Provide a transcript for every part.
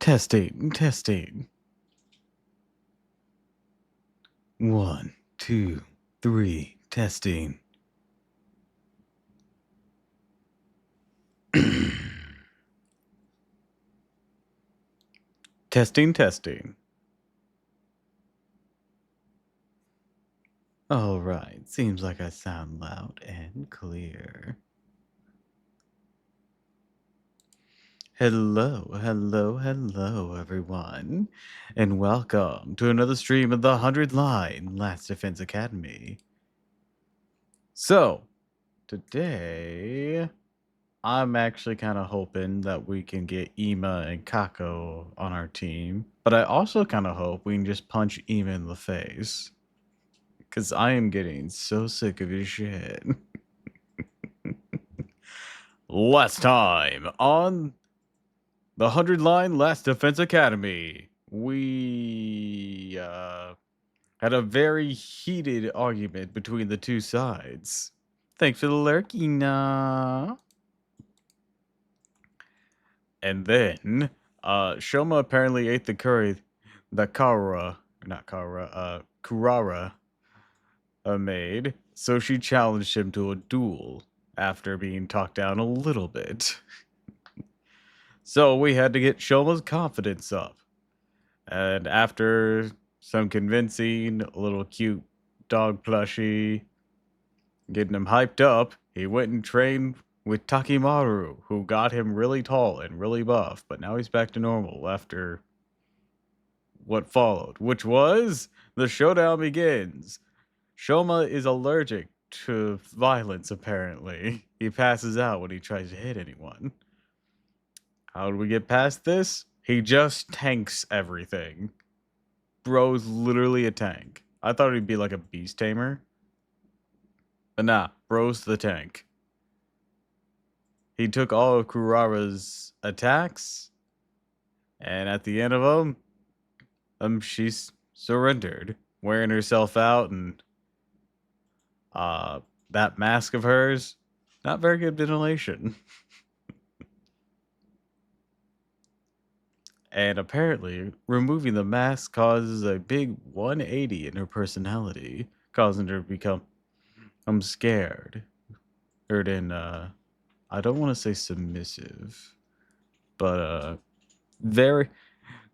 Testing, testing. 1, 2, 3, testing. Testing, testing. All right, seems like I sound loud and clear. Hello, hello, hello, everyone, and welcome to another stream of the 100 Line Last Defense Academy. So, today, I'm actually kind of hoping that we can get Ima and Kako on our team, but I also kind of hope we can just punch Ima in the face. Because I am getting so sick of his shit. Last time on the 100 Line Last Defense Academy, we had a very heated argument between the two sides. Thanks for the lurking. And then, Shoma apparently ate the curry that Kurara made, so she challenged him to a duel after being talked down a little bit. So we had to get Shoma's confidence up. And after some convincing, a little cute dog plushie, getting him hyped up, he went and trained with Takimaru, who got him really tall and really buff, but now he's back to normal after what followed, which was the showdown begins. Shoma is allergic to violence, apparently. He passes out when he tries to hit anyone. How do we get past this? He just tanks everything. Bro's literally a tank. I thought he'd be like a beast tamer. But nah, Bro's the tank. He took all of Kurara's attacks, and at the end of them, she's surrendered, wearing herself out, and that mask of hers, not very good ventilation. And apparently, removing the mask causes a big 180 in her personality, causing her to become scared. I don't want to say submissive, but very,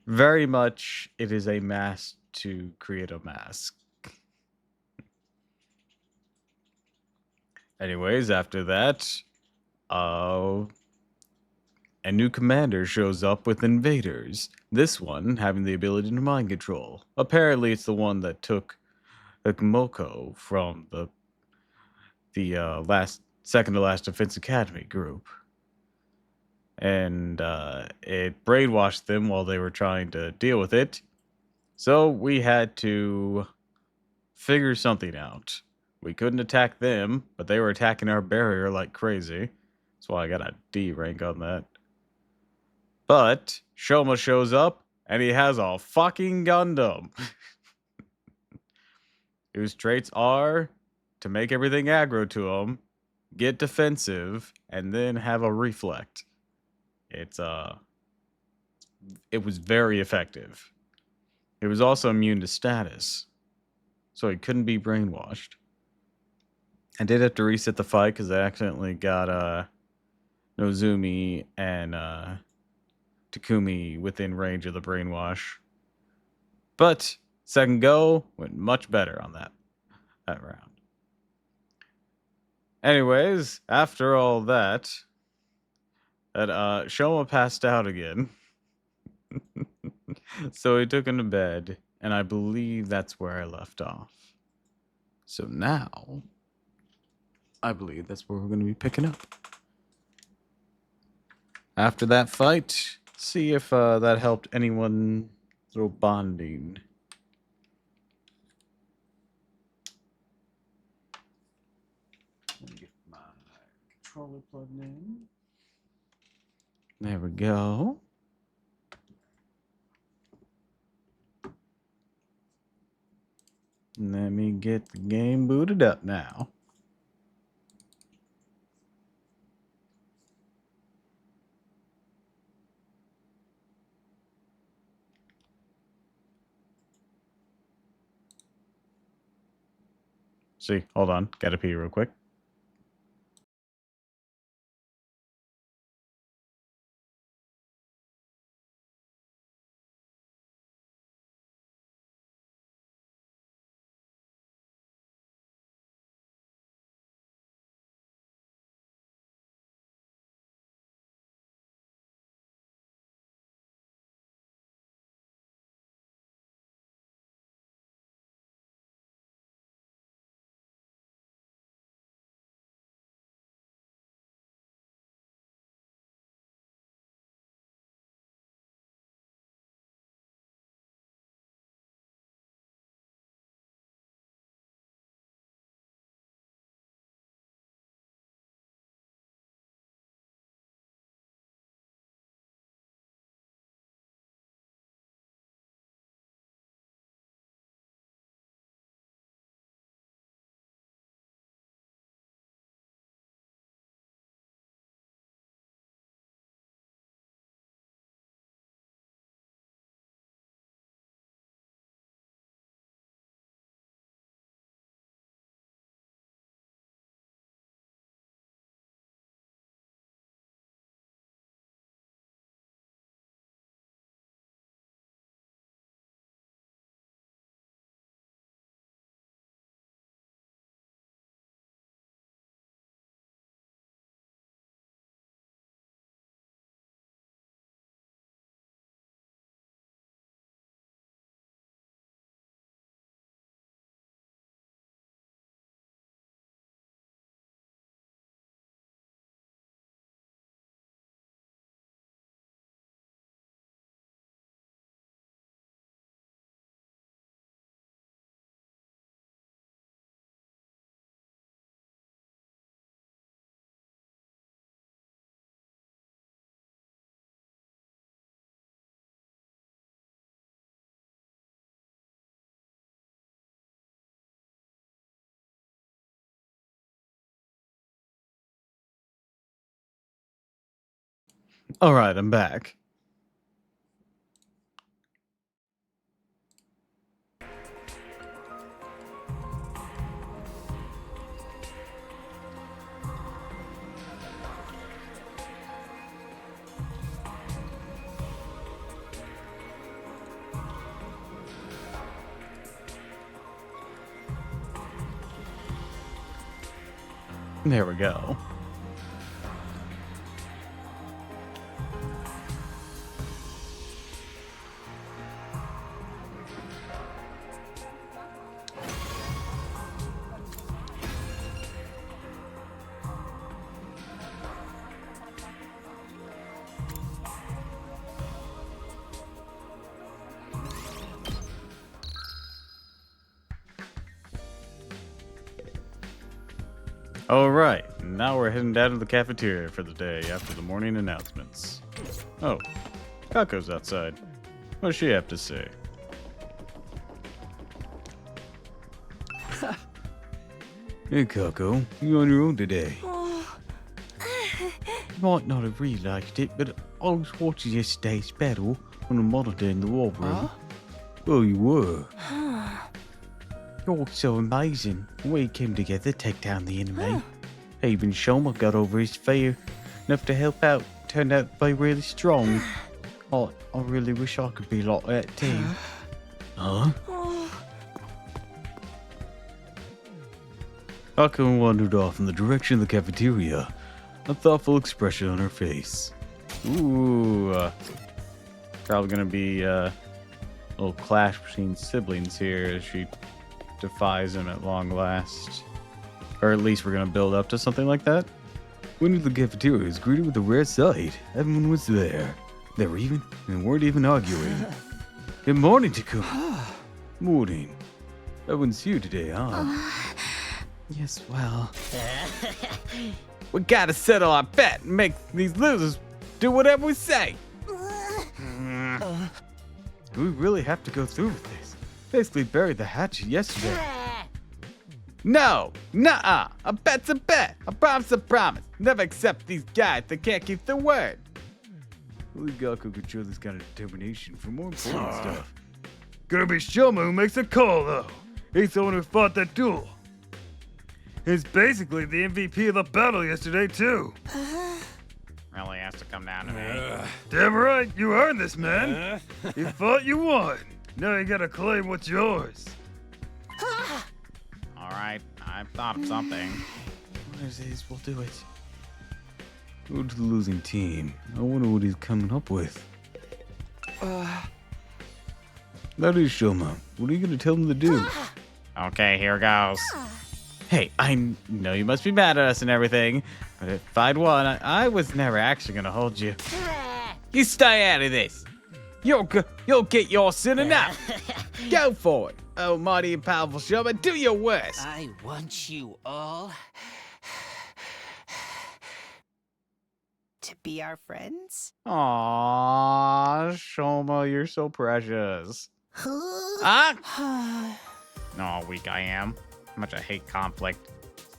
very much it is a mask to create a mask. Anyways, after that, a new commander shows up with invaders. This one having the ability to mind control. Apparently, it's the one that took Moko from the second to last Defense Academy group. And it brainwashed them while they were trying to deal with it. So we had to figure something out. We couldn't attack them, but they were attacking our barrier like crazy. That's why I got a D rank on that. But Shoma shows up, and he has a fucking Gundam. Whose traits are to make everything aggro to him, get defensive, and then have a reflect. It was very effective. It was also immune to status, so he couldn't be brainwashed. I did have to reset the fight because I accidentally got Nozumi and Takumi within range of the brainwash. But second go went much better on that round. Anyways, after all that Shoma passed out again. So he took him to bed, and I believe that's where I left off. So now, I believe that's where we're going to be picking up. After that fight, see if that helped anyone little bonding. Let me get my controller plugged in. There we go. Let me get the game booted up now. See, hold on. Gotta pee real quick. All right, I'm back. There we go. All right, now we're heading down to the cafeteria for the day after the morning announcements. Oh, Kako's outside. What does she have to say? Hey, Kako, you on your own today? You might not have realized it, but I was watching yesterday's battle on the monitor in the war room. Oh, you were? You're so amazing. We came together to take down the enemy. Even Shoma got over his fear enough to help out. Turned out to be really strong. I really wish I could be like that too. Huh? Akko wandered off in the direction of the cafeteria, a thoughtful expression on her face. Ooh, probably gonna be a little clash between siblings here as she defies him at long last. Or at least we're gonna build up to something like that. Went into the cafeteria was greeted with a rare sight. Everyone was there. They weren't even arguing. Good morning, Takuma. Morning. Everyone's here today, huh? Yes, well. We gotta settle our bet and make these losers do whatever we say. Do we really have to go through with this? Basically buried the hatchet yesterday. No! Nuh-uh! A bet's a bet! A promise a promise! Never accept these guys that can't keep their word! Only Gaku could show this kind of determination for more important stuff. Gonna be Shoma who makes a call, though. He's the one who fought that duel. He's basically the MVP of the battle yesterday, too. Really has to come down to me. Damn right, you earned this, man. You fought, you won. Now you gotta claim what's yours. Alright, I've thought of something. What is this? We'll do it. Go to the losing team. I wonder what he's coming up with. That is Shoma. What are you gonna tell him to do? Okay, here goes. Hey, I know you must be mad at us and everything, but if I'd won, I was never actually gonna hold you. You stay out of this. You'll get your sin enough. Go for it. Oh, mighty and powerful Shoma, do your worst. I want you all to be our friends. Aww, Shoma, you're so precious. Ah! Know how weak I am. How much I hate conflict.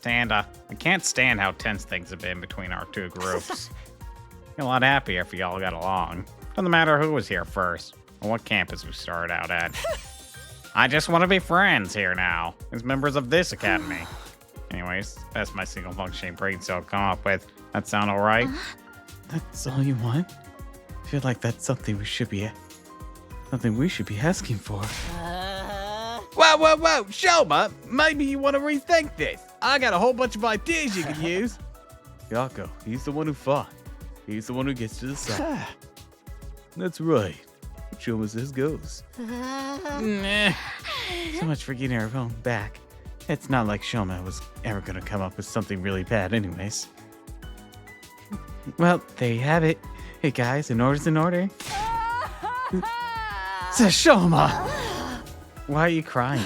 I can't stand how tense things have been between our two groups. Be a lot happier if we all got along. Doesn't matter who was here first, or what campus we started out at. I just want to be friends here now, as members of this academy. Anyways, that's my single functioning brain cell come up with. That sound alright? That's all you want? I feel like that's something we should be asking for. Whoa, Shoma, maybe you want to rethink this. I got a whole bunch of ideas you can use. Yakko, he's the one who fought. He's the one who gets to decide. That's right. What Shoma says goes. Nah. So much for getting our own back. It's not like Shoma was ever gonna come up with something really bad anyways. Well, there you have it. Hey guys, an order's an order. So Shoma! Why are you crying?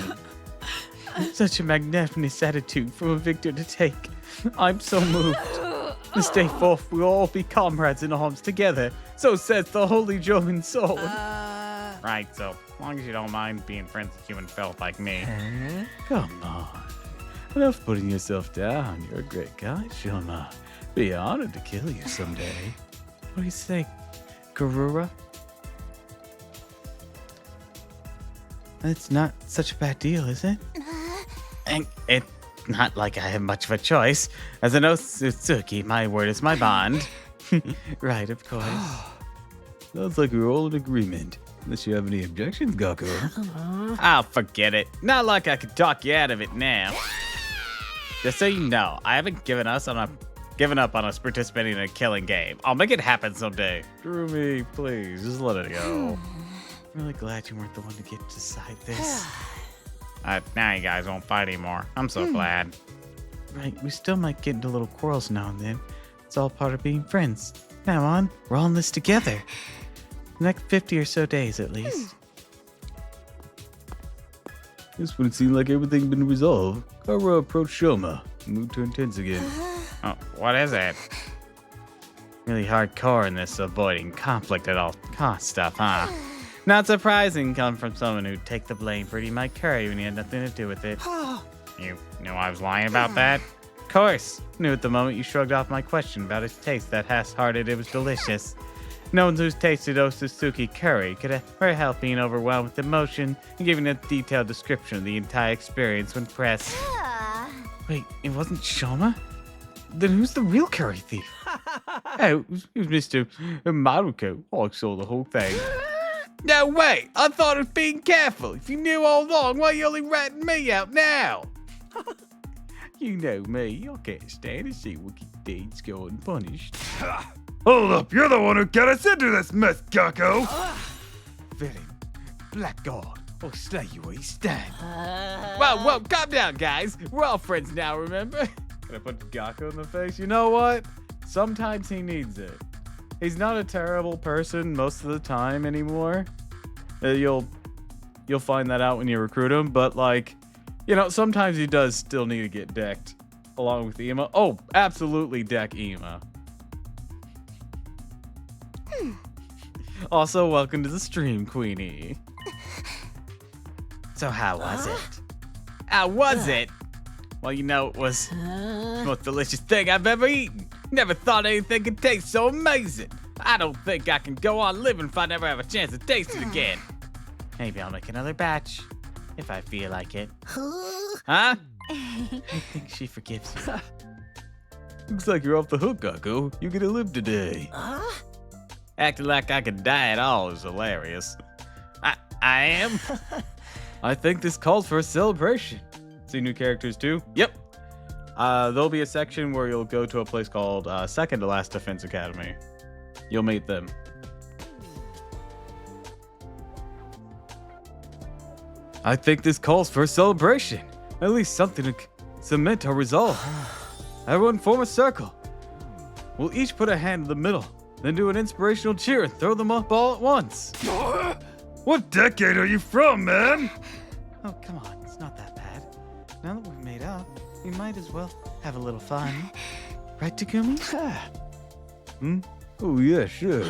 Such a magnanimous attitude from a victor to take. I'm so moved. This day forth, we'll all be comrades in arms together. So says the holy Roman soul. Right, so as long as you don't mind being friends with human filth like me. Come on. Enough putting yourself down. You're a great guy, Shoma. Be honored to kill you someday. What do you think, Karura? It's not such a bad deal, is it? And it's not like I have much of a choice. As an Otsutsuki, my word is my bond. Right, of course. Sounds like we're all in agreement. Unless you have any objections, Gakko. Oh, forget it. Not like I could talk you out of it now. Just so you know, I haven't given up on us participating in a killing game. I'll make it happen someday. Rumi, please, just let it go. I'm really glad you weren't the one to get to decide this. Now you guys won't fight anymore. I'm so glad. Right, we still might get into little quarrels now and then. It's all part of being friends. Now on, we're all in this together. The next 50 or so days, at least. This would seem like everything had been resolved. Kara approached Shoma. Mood turned tense again. Oh, what is it? Really hardcore in this avoiding conflict at all cost stuff, huh? Not surprising come from someone who'd take the blame for eating my curry when he had nothing to do with it. You knew I was lying about that? Of course. Knew at the moment you shrugged off my question about its taste that half-hearted it was delicious. No one who's tasted Otsutsuki curry could ever help being overwhelmed with emotion and giving a detailed description of the entire experience when pressed. Wait, it wasn't Shoma? Then who's the real curry thief? Oh, it was Mr. Maruko. I saw the whole thing. No way! I thought of being careful. If you knew all along, why are you only ratting me out now? You know me, I can't stand to see wicked deeds go unpunished. Hold up, you're the one who got us into this mess, Gakko. Villain, blackguard, I'll slay you where you stand. Whoa, calm down, guys. We're all friends now, remember? Can I put Gakko in the face? You know what? Sometimes he needs it. He's not a terrible person most of the time anymore. You'll find that out when you recruit him, but like, you know, sometimes he does still need to get decked along with Ima. Oh, absolutely deck Ima. Also, welcome to the stream, Queenie. So how was it? How was it? Well, you know, it was the most delicious thing I've ever eaten. Never thought anything could taste so amazing. I don't think I can go on living if I never have a chance to taste it again. Maybe I'll make another batch if I feel like it. Huh? I think she forgives you. Looks like you're off the hook, Kako. You get to live today. Huh? Acting like I could die at all is hilarious. I am? I think this calls for a celebration. See new characters too? Yep. There'll be a section where you'll go to a place called Second to Last Defense Academy. You'll meet them. I think this calls for a celebration. At least something to cement our resolve. Everyone form a circle. We'll each put a hand in the middle, then do an inspirational cheer and throw them up all at once. What decade are you from, man? Oh, come on. It's not that bad. Now that we've made up, we might as well have a little fun. Right, Takumi? Oh, yeah, sure.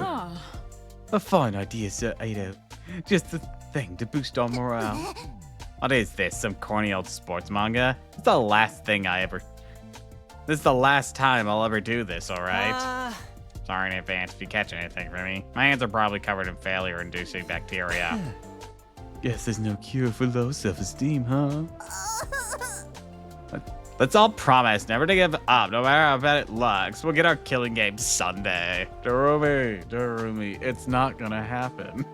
A fine idea, Sir Ado. Just the thing to boost our morale. What is this, some corny old sports manga? It's the last thing I ever... This is the last time I'll ever do this, alright? Sorry in advance if you catch anything from me. My hands are probably covered in failure-inducing bacteria. Guess there's no cure for low self-esteem, huh? Let's all promise never to give up, no matter how bad it looks. We'll get our killing game Sunday. Darumi, it's not gonna happen.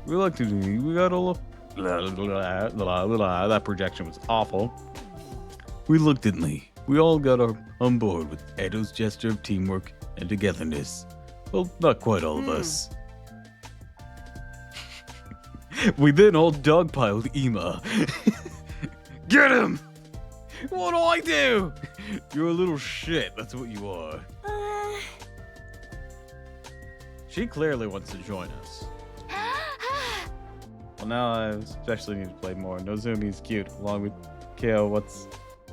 Reluctantly, we got all of... That projection was awful. Reluctantly, we all got on board with Edo's gesture of teamwork and togetherness. Well, not quite all of us. We then all dogpiled Ima. Get him! What do I do? You're a little shit, that's what you are. She clearly wants to join us. Well, now I especially need to play more. Nozumi's cute, along with Kale. What's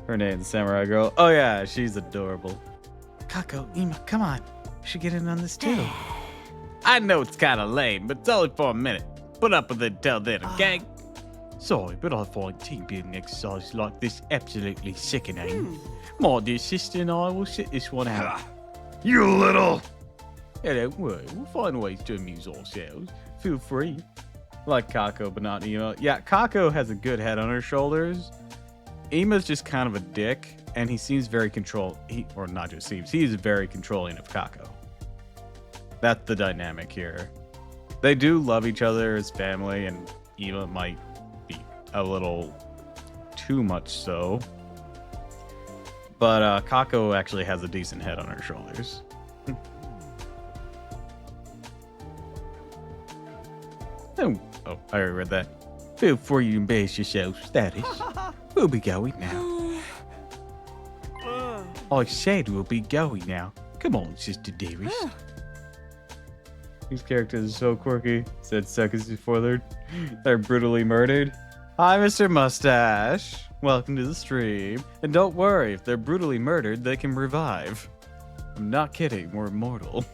her name? The samurai girl. Oh yeah, she's adorable. Kako, Ima, come on. We should get in on this too. I know it's kind of lame, but it's only for a minute. Put up with it till then, okay? Sorry, but I find team building exercises like this absolutely sickening. My dear sister and I will sit this one out. You little... Yeah, don't worry. We'll find ways to amuse ourselves. Feel free. Like Kako, but not Ima. Yeah, Kako has a good head on her shoulders. Ima's just kind of a dick, and he seems very or not just seems, he's very controlling of Kako. That's the dynamic here. They do love each other as family, and Ima might be a little too much so. But Kako actually has a decent head on her shoulders. Oh, I already read that. Feel free to embrace yourself, status. We'll be going now. I said we'll be going now. Come on, Sister Dearest. These characters are so quirky. Said seconds before they're brutally murdered. Hi, Mr. Mustache. Welcome to the stream. And don't worry, if they're brutally murdered, they can revive. I'm not kidding, we're immortal.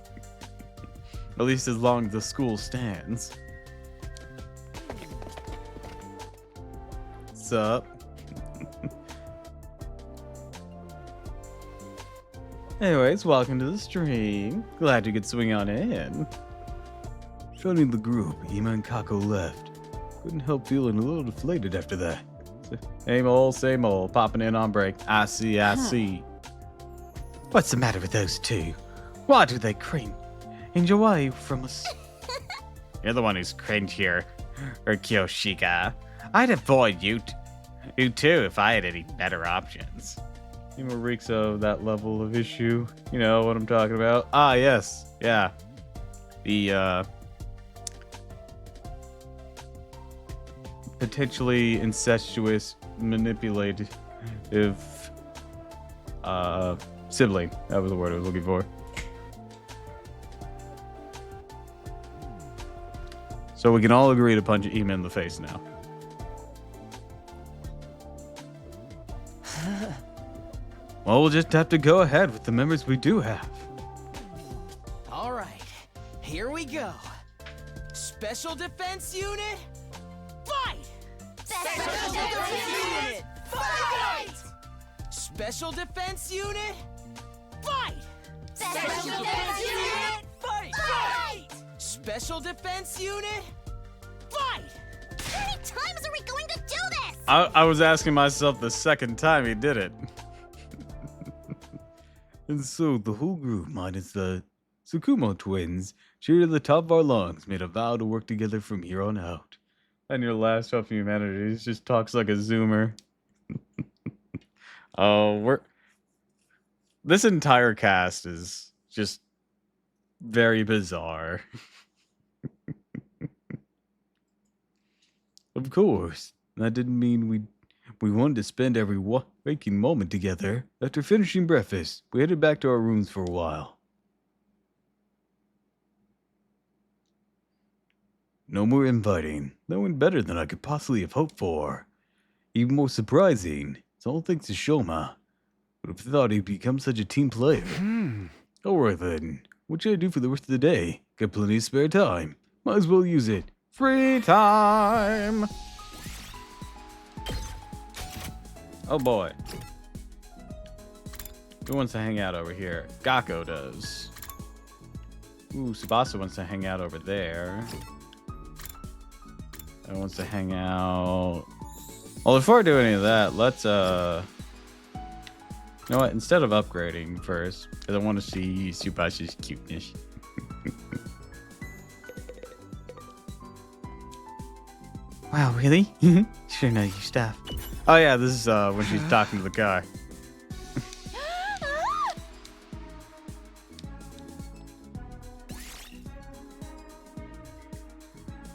At least as long as the school stands. What's up? Anyways, welcome to the stream. Glad you could swing on in. Joining the group, Ima and Kako left. Couldn't help feeling a little deflated after that. Same old, popping in on break. I see. What's the matter with those two? Why do they cringe away from us? You're the one who's cringe here, or Kyoshika. I'd avoid you too if I had any better options. Ima reeks of that level of issue. You know what I'm talking about. Ah, yes. Yeah. The, potentially incestuous, manipulative, sibling. That was the word I was looking for. So we can all agree to punch Ima in the face now. Well, we'll just have to go ahead with the members we do have. All right, here we go. Special Defense Unit, fight! Special Defense Unit, fight! Special Defense Unit, fight! Special Defense Unit, fight! Special Defense Unit, fight! How many times are we going to do I was asking myself the second time he did it. And so the whole group, minus the Tsukumo twins, cheered at the top of our lungs, made a vow to work together from here on out. And your last hope of humanity just talks like a zoomer. Oh, this entire cast is just very bizarre. Of course, that didn't mean we wanted to spend every waking moment together. After finishing breakfast, we headed back to our rooms for a while. No more inviting. That went better than I could possibly have hoped for. Even more surprising, it's all thanks to Shoma. Would have thought he'd become such a team player. Alright then, what should I do for the rest of the day? Got plenty of spare time. Might as well use it. Free time! Oh boy. Who wants to hang out over here? Gakko does. Ooh, Tsubasa wants to hang out over there. I wants to hang out. Well, before I do any of that, let's you know what? Instead of upgrading first, because I want to see Tsubasa's cuteness. Wow, really? Sure know your stuff. Oh yeah, this is when she's talking to the guy.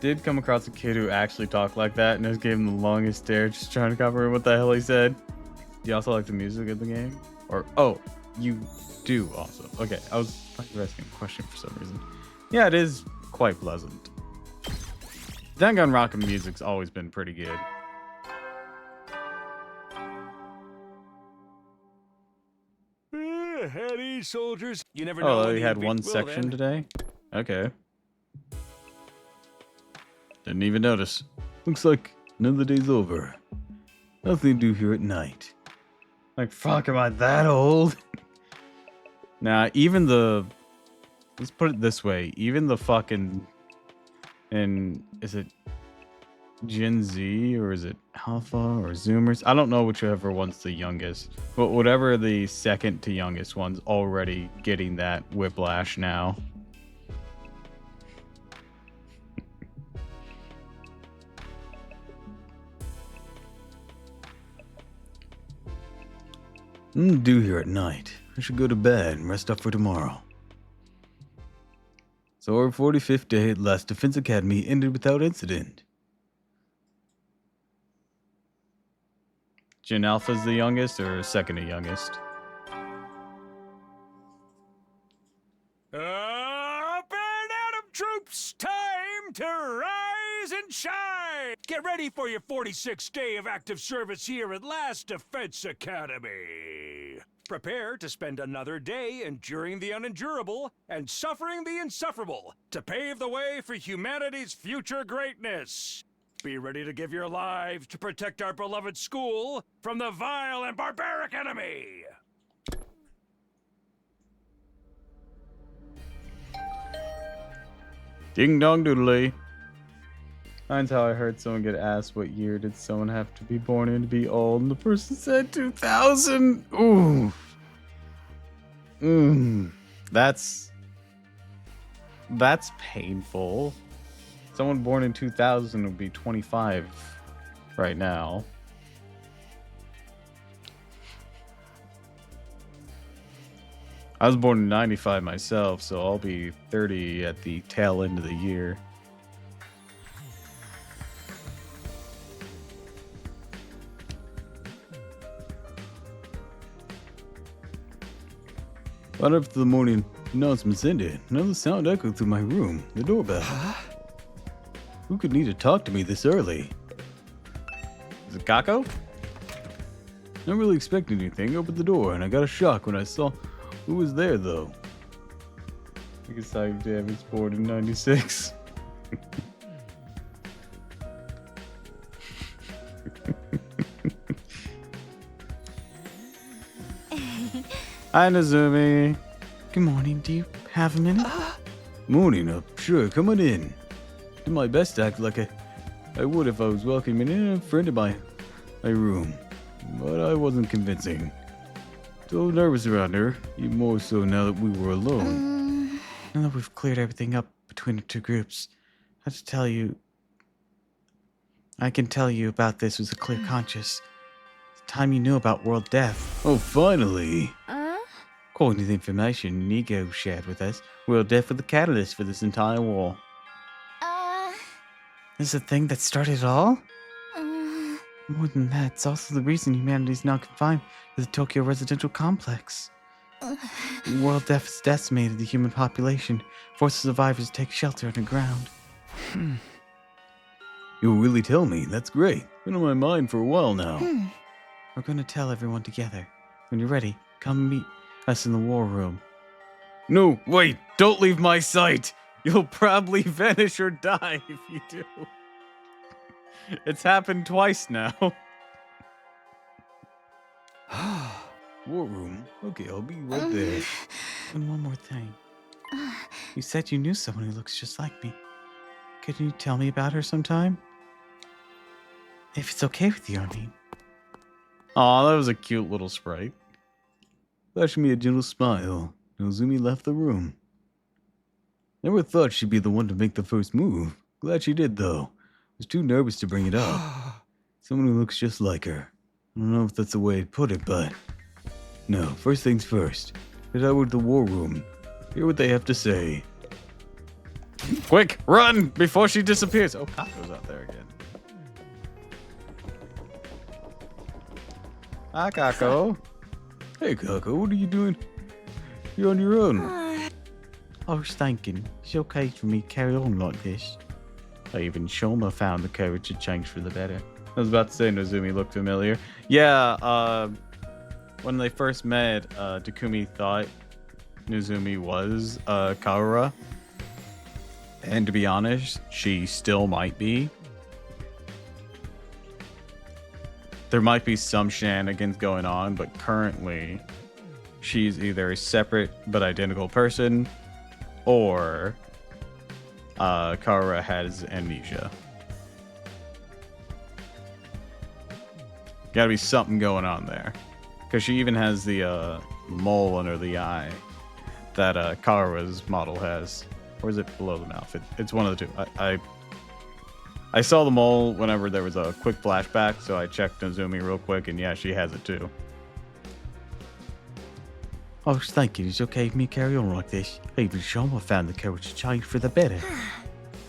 Did come across a kid who actually talked like that and just gave him the longest stare, just trying to cover what the hell he said. Do you also like the music of the game? Or oh, you do also. Okay, I was asking a question for some reason. Yeah, it is quite pleasant. Danganronpa music's always been pretty good. Heady soldiers. You never know. Oh, when we you'd had be- one well, section then. today? Okay. Didn't even notice. Looks like another day's over. Nothing to do here at night. Like, fuck, am I that old? Nah, even the... Let's put it this way. Even the fucking... And is it Gen Z or is it Alpha or Zoomers? I don't know whichever one's the youngest. But whatever the second to youngest one's already getting that whiplash now. Due here at night. I should go to bed and rest up for tomorrow. So our 45th day at Last Defense Academy ended without incident. Gen Alpha's the youngest or second to youngest? Up and Adam troops, time to rise and shine. Get ready for your 46th day of active service here at Last Defense Academy. Prepare to spend another day enduring the unendurable and suffering the insufferable to pave the way for humanity's future greatness. Be ready to give your lives to protect our beloved school from the vile and barbaric enemy. Ding dong doodly. That's how I heard someone get asked what year did someone have to be born in to be old, and the person said 2000. Ooh. That's painful. Someone born in 2000 would be 25 right now. I was born in 95 myself, so I'll be 30 at the tail end of the year. Right after the morning announcements ended, another sound echoed through my room, the doorbell. Who could need to talk to me this early? Is it Gakko? Not really expecting anything, opened the door, and I got a shock when I saw who was there, though. I guess I was born in 96. Hi, Nazumi. Good morning. Do you have a minute? Morning. Sure. Come on in. Do my best to act like I would if I was welcoming in a friend of mine my room, but I wasn't convincing. So nervous around her, even more so now that we were alone. Now that we've cleared everything up between the two groups, I have to tell you. I can tell you about this with a clear conscience. The time you knew about world death. Oh, finally! According to the information Nico shared with us, world death was the catalyst for this entire war. This is the thing that started it all? More than that, it's also the reason humanity is now confined to the Tokyo residential complex. World death has decimated the human population, forced survivors to take shelter underground. You'll really tell me, that's great. Been on my mind for a while now. We're going to tell everyone together. When you're ready, come meet us in the war room. No, wait, don't leave my sight! You'll probably vanish or die if you do. It's happened twice now. War room? Okay, I'll be right there. And one more thing. You said you knew someone who looks just like me. Could you tell me about her sometime? If it's okay with you, I mean. Aw, that was a cute little sprite. Flashing me a gentle smile, Nozumi left the room. Never thought she'd be the one to make the first move. Glad she did, though. Was too nervous to bring it up. Someone who looks just like her. I don't know if that's the way to put it, but... No, first things first. Head over to the war room. Hear what they have to say. Quick, run before she disappears. Oh, Kako's out there again. Hi, Kako. Hey, Kako, what are you doing? You're on your own. I was thinking, it's okay for me to carry on like this. Even Shoma found the courage to change for the better. I was about to say Nozumi looked familiar. Yeah, when they first met, Takumi thought Nozumi was Kaora. And to be honest, she still might be. There might be some shenanigans going on, but currently she's either a separate but identical person, or Kaora has amnesia. Gotta be something going on there. Because she even has the mole under the eye that Kaora's model has. Or is it below the mouth? It's one of the two. I saw the mole whenever there was a quick flashback, so I checked Nozumi real quick, and yeah, she has it too. I was thinking, it's okay for me to carry on like this. Even Shoma found the courage to change for the better.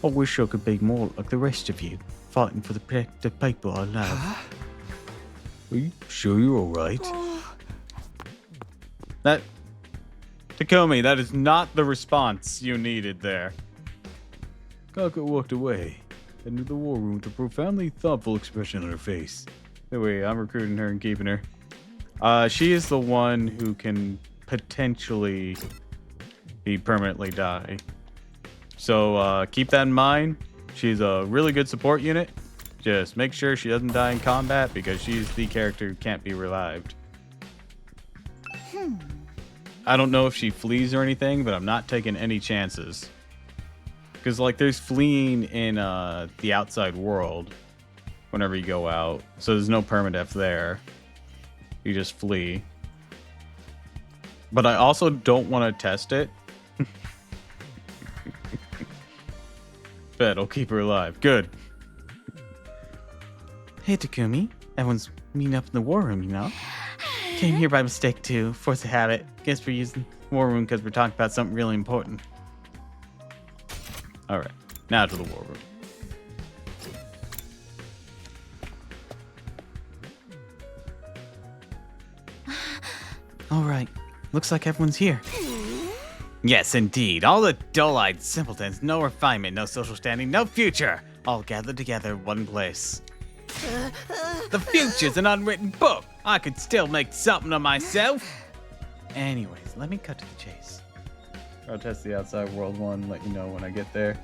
I wish I could be more like the rest of you, fighting for the people I love. Are you sure you're alright? That... Takumi, that is not the response you needed there. Kako walked away, into the war room with a profoundly thoughtful expression on her face. Anyway, I'm recruiting her and keeping her. She is the one who can potentially be permanently die. So keep that in mind. She's a really good support unit. Just make sure she doesn't die in combat because she's the character who can't be revived. I don't know if she flees or anything, but I'm not taking any chances. Because, like, there's fleeing in the outside world whenever you go out. So there's no permadeath there. You just flee. But I also don't want to test it. Bet I'll keep her alive. Good. Hey, Takumi. Everyone's meeting up in the war room, you know? Came here by mistake, too. Force a habit. Guess we're using war room because we're talking about something really important. Alright. Now to the war room. Alright. Looks like everyone's here. Yes, indeed. All the dull-eyed simpletons. No refinement, no social standing, no future. All gathered together in one place. The future's an unwritten book. I could still make something of myself. Anyways, let me cut to the chase. I'll test the outside world one, let you know when I get there.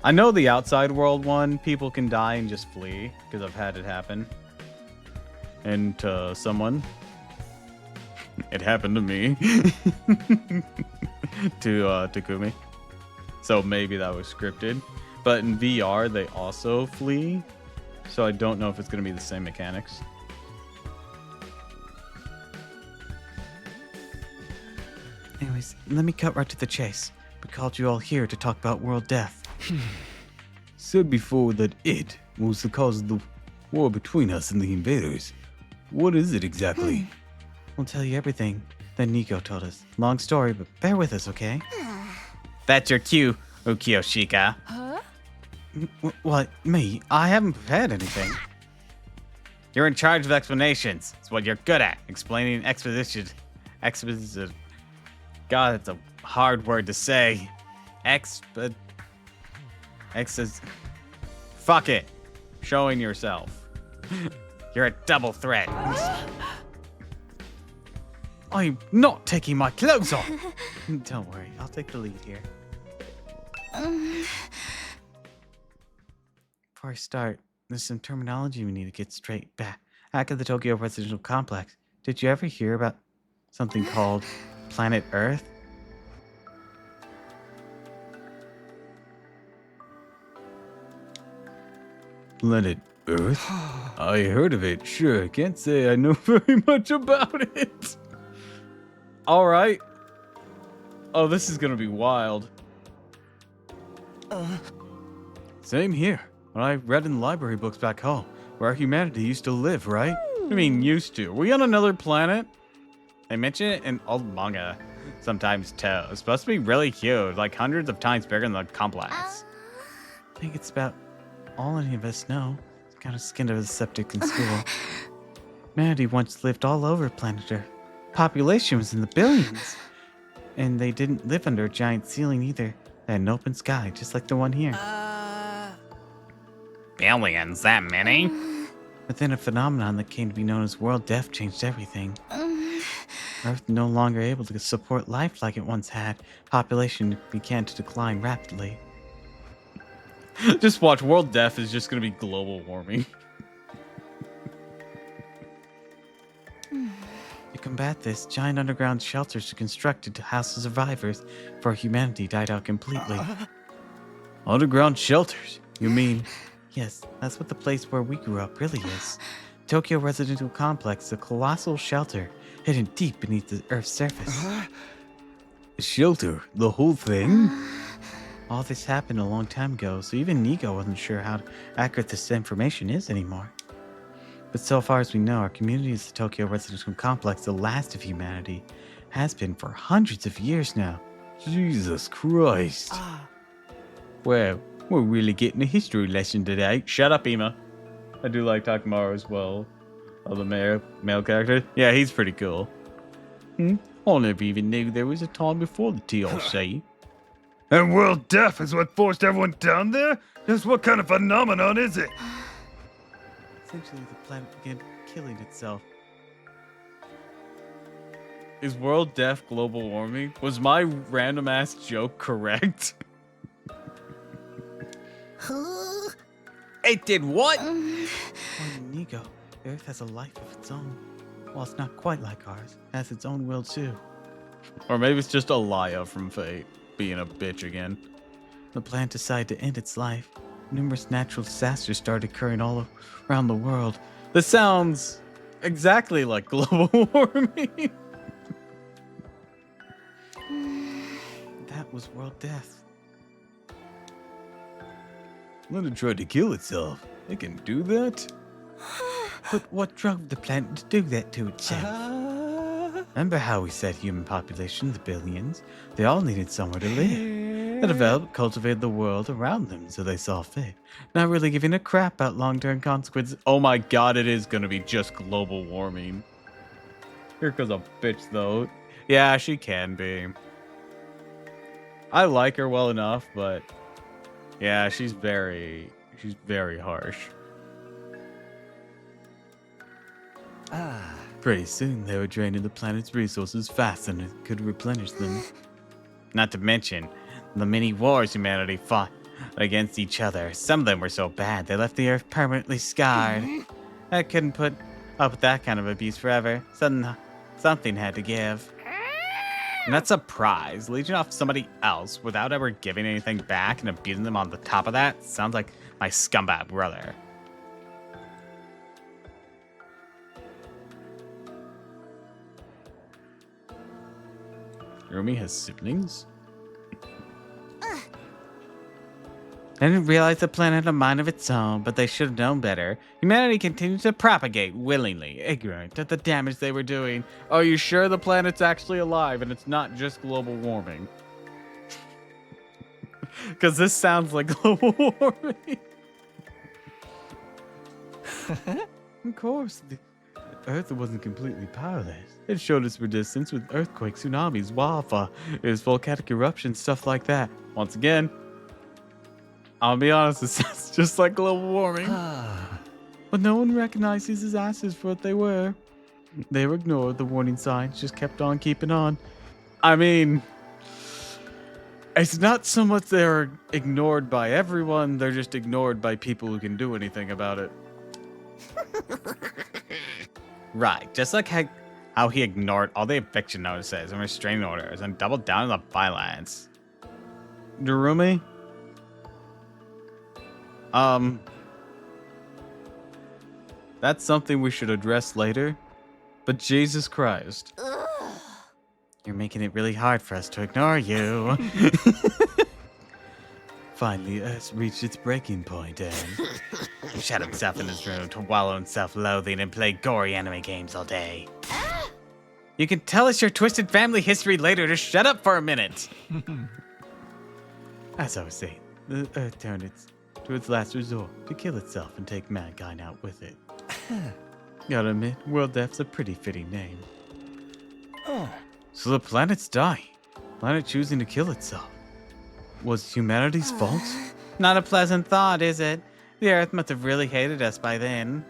I know the outside world one, people can die and just flee, because I've had it happen. And to someone. It happened to me. To Takumi. So maybe that was scripted. But in VR, they also flee. so I don't know if it's going to be the same mechanics. Anyways, let me cut right to the chase. We called you all here to talk about world death. Said before that it was the cause of the war between us and the invaders. What is it exactly? We'll tell you everything that Nico told us. Long story, but bear with us, okay? That's your cue, Ukyoshika. Huh? What? Me? I haven't prepared anything. You're in charge of explanations. It's what you're good at. Explaining exposition. God, it's a hard word to say. Fuck it. Showing yourself. You're a double threat. I'm not taking my clothes off. Don't worry, I'll take the lead here. Before I start, there's some terminology we need to get straight back. Back at the Tokyo Residential Complex, did you ever hear about something called Planet Earth? Planet Earth? I heard of it, sure. Can't say I know very much about it. All right. Oh, this is going to be wild. Same here. What I read in library books back home, where humanity used to live, right? I mean, used to. Are we on another planet? They mention it in old manga sometimes too. It's supposed to be really huge, like hundreds of times bigger than the complex. I think it's about all any of us know. It's kind of skinned of a septic in school. Humanity once lived all over planet Earth. Population was in the billions. And they didn't live under a giant ceiling either. They had an open sky, just like the one here. Billions, that many? But then a phenomenon that came to be known as world death changed everything. Earth no longer able to support life like it once had. Population began to decline rapidly. Just watch. World death is just going to be global warming. To combat this, giant underground shelters were constructed to house the survivors before humanity died out completely. Underground shelters? You mean? Yes, that's what the place where we grew up really is. Tokyo Residential Complex, a colossal shelter hidden deep beneath the Earth's surface. A shelter? The whole thing? All this happened a long time ago, so even Nico wasn't sure how accurate this information is anymore. But so far as we know, our community is the Tokyo Residential Complex, the last of humanity. Has been for hundreds of years now. Jesus Christ. Well, we're really getting a history lesson today. Shut up, Ima. I do like Takamaru as well. Oh, the male character. Yeah, he's pretty cool. I never even knew there was a time before the TLC. And world death is what forced everyone down there? Just what kind of phenomenon is it? Essentially, the planet began killing itself. Is world death global warming? Was my random ass joke correct? It did what? According to Nico, the Earth has a life of its own. While it's not quite like ours, it has its own will too. Or maybe it's just Alaya from Fate being a bitch again. The planet decided to end its life. Numerous natural disasters started occurring all around the world. This sounds exactly like global warming. That was world death. Let it try to kill itself. It can do that? But what drove the planet to do that to itself? Remember how we said human population, the billions? They all needed somewhere to live. They developed, cultivated the world around them so they saw fit. Not really giving a crap about long-term consequences. Oh my god, it is gonna be just global warming. Here goes a bitch though. Yeah, she can be. I like her well enough, but yeah, she's very harsh. Pretty soon, they were draining the planet's resources faster than it could replenish them. Not to mention the many wars humanity fought against each other. Some of them were so bad they left the Earth permanently scarred. I couldn't put up with that kind of abuse forever. Something had to give. Not surprised. Leeching off somebody else without ever giving anything back and abusing them on the top of that sounds like my scumbag brother. Rumi has siblings? I didn't realize the planet had a mind of its own, but they should have known better. Humanity continued to propagate willingly, ignorant of the damage they were doing. Are you sure the planet's actually alive and it's not just global warming? Because this sounds like global warming. Of course, the Earth wasn't completely powerless. It showed its resistance with earthquakes, tsunamis, wildfires, volcanic eruptions, stuff like that. Once again, I'll be honest, it sounds just like global warming. But no one recognized these disasters for what they were. They were ignored, the warning signs just kept on keeping on. I mean, it's not so much they're ignored by everyone, they're just ignored by people who can do anything about it. Right, just like how he ignored all the eviction notices and restraining orders and doubled down on the violence. Darumi? That's something we should address later. But Jesus Christ. You're making it really hard for us to ignore you. Finally, Earth reached its breaking point and shut himself in his room to wallow in self-loathing and play gory anime games all day. You can tell us your twisted family history later. Just shut up for a minute. As I was saying, the Earth turned to its last resort to kill itself and take mankind out with it. Gotta admit, World Death's a pretty fitting name. So the planet's dying. Planet choosing to kill itself. Was humanity's fault? Not a pleasant thought, is it? The Earth must have really hated us by then.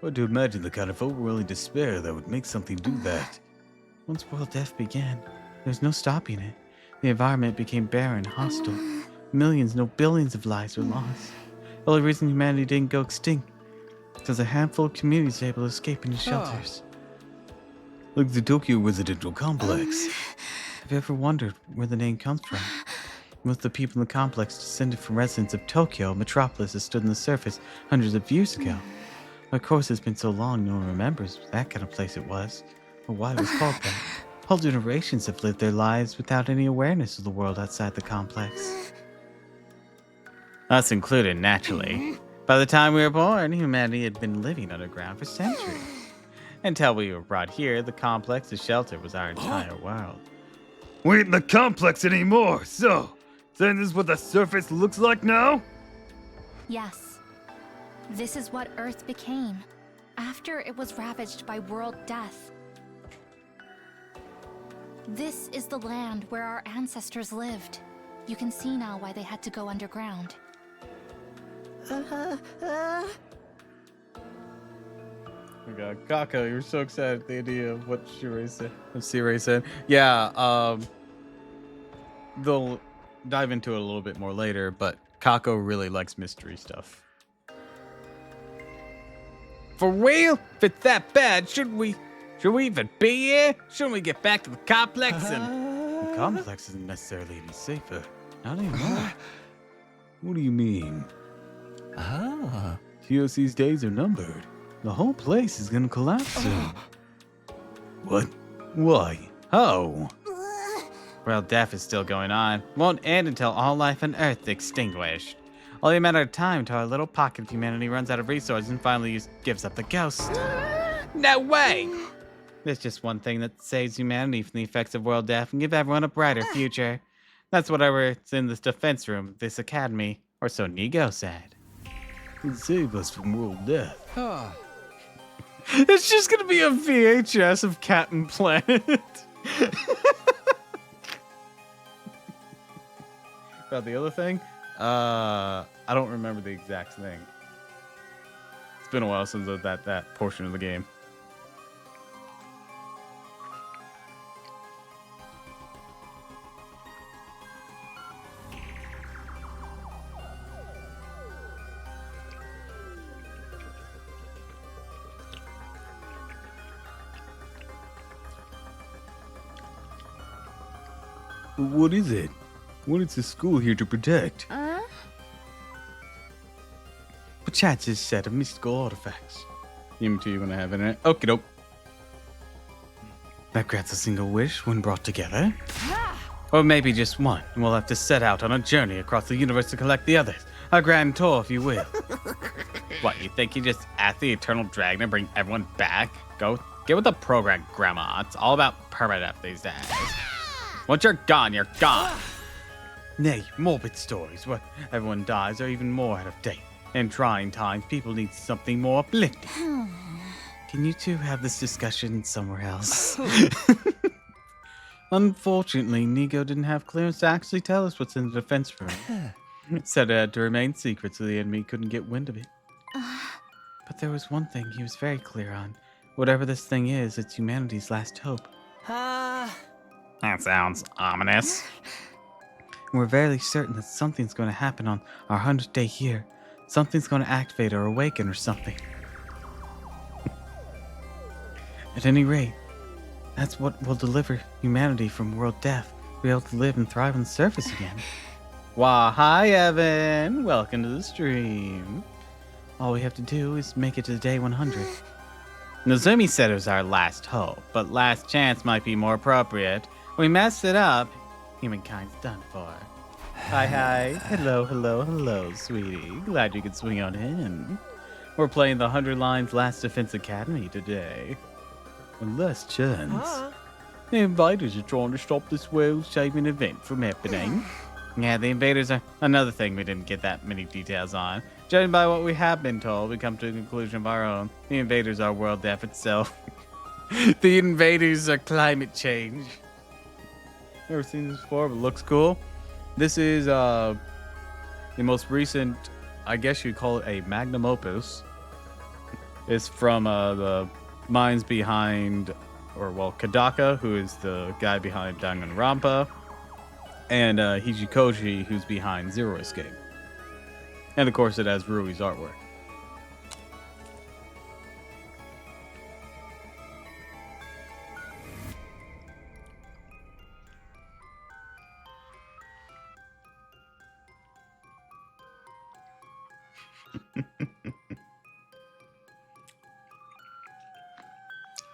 Hard to imagine the kind of overwhelming despair that would make something do that. Once world death began, there's no stopping it. The environment became barren, hostile. Millions, no billions of lives were lost. The only reason humanity didn't go extinct because a handful of communities were able to escape into shelters. Like the Tokyo residential complex. Have you ever wondered where the name comes from? Most of the people in the complex descended from residents of Tokyo, a metropolis that stood on the surface hundreds of years ago. Of course, it's been so long no one remembers that kind of place it was, or why it was called that. Whole generations have lived their lives without any awareness of the world outside the complex. Us included, naturally. By the time we were born, humanity had been living underground for centuries. Until we were brought here, the complex, the shelter, was our entire world. We ain't in the complex anymore, so saying this is what the surface looks like now? Yes. This is what Earth became after it was ravaged by world death. This is the land where our ancestors lived. You can see now why they had to go underground. Oh my god, Kako, you're so excited at the idea of what Sirei said. Yeah, they'll dive into it a little bit more later, but Kako really likes mystery stuff. For real? If it's that bad, should we even be here? Shouldn't we get back to the complex and... The complex isn't necessarily any safer. Not anymore. What do you mean? TOC's days are numbered. The whole place is gonna collapse soon. What? Why? How? Well, death is still going on. Won't end until all life on Earth is extinguished. Only a matter of time till our little pocket of humanity runs out of resources and finally gives up the ghost. No way! There's just one thing that saves humanity from the effects of world death and give everyone a brighter future. That's whatever it's in this defense room, this academy, or so Nigo said. Save us from world death. It's just gonna be a VHS of Captain Planet. About the other thing? I don't remember the exact thing. It's been a while since that portion of the game. What is it? What is the school here to protect? Perchance is a set of mystical artifacts. You two, you gonna have internet? Okie doke. that grants a single wish when brought together. Or maybe just one, and we'll have to set out on a journey across the universe to collect the others. A grand tour, if you will. What, you think you just asked the Eternal Dragon to bring everyone back? Go get with the program, Grandma. It's all about permadeath these days. Once you're gone, you're gone. Nay, morbid stories where everyone dies are even more out of date. In trying times, people need something more uplifting. Can you two have this discussion somewhere else? Unfortunately, Nico didn't have clearance to actually tell us what's in the defense room. It said it had to remain secret so the enemy couldn't get wind of it. But there was one thing he was very clear on. Whatever this thing is, it's humanity's last hope. Uh, That sounds ominous. We're very certain that something's going to happen on our 100th day here. Something's going to activate or awaken or something. At any rate, that's what will deliver humanity from world death. Be able to live and thrive on the surface again. Why, hi, Evan. Welcome to the stream. All we have to do is make it to day 100. Nozumi said it was our last hope, but last chance might be more appropriate. We messed it up. Humankind's done for. Hi. Hello, sweetie. Glad you could swing on in. We're playing the 100 Lines Last Defense Academy today. And last chance. The invaders are trying to stop this world-saving event from happening. Yeah, the invaders are another thing we didn't get that many details on. Judging by what we have been told, we come to a conclusion of our own. The invaders are world death itself. The invaders are climate change. Never seen this before, but looks cool. This is the most recent, I guess you'd call it a magnum opus. It's from the minds behind, Kadaka, who is the guy behind Danganronpa, and Hijikoshi, who's behind Zero Escape. And of course, it has Rui's artwork.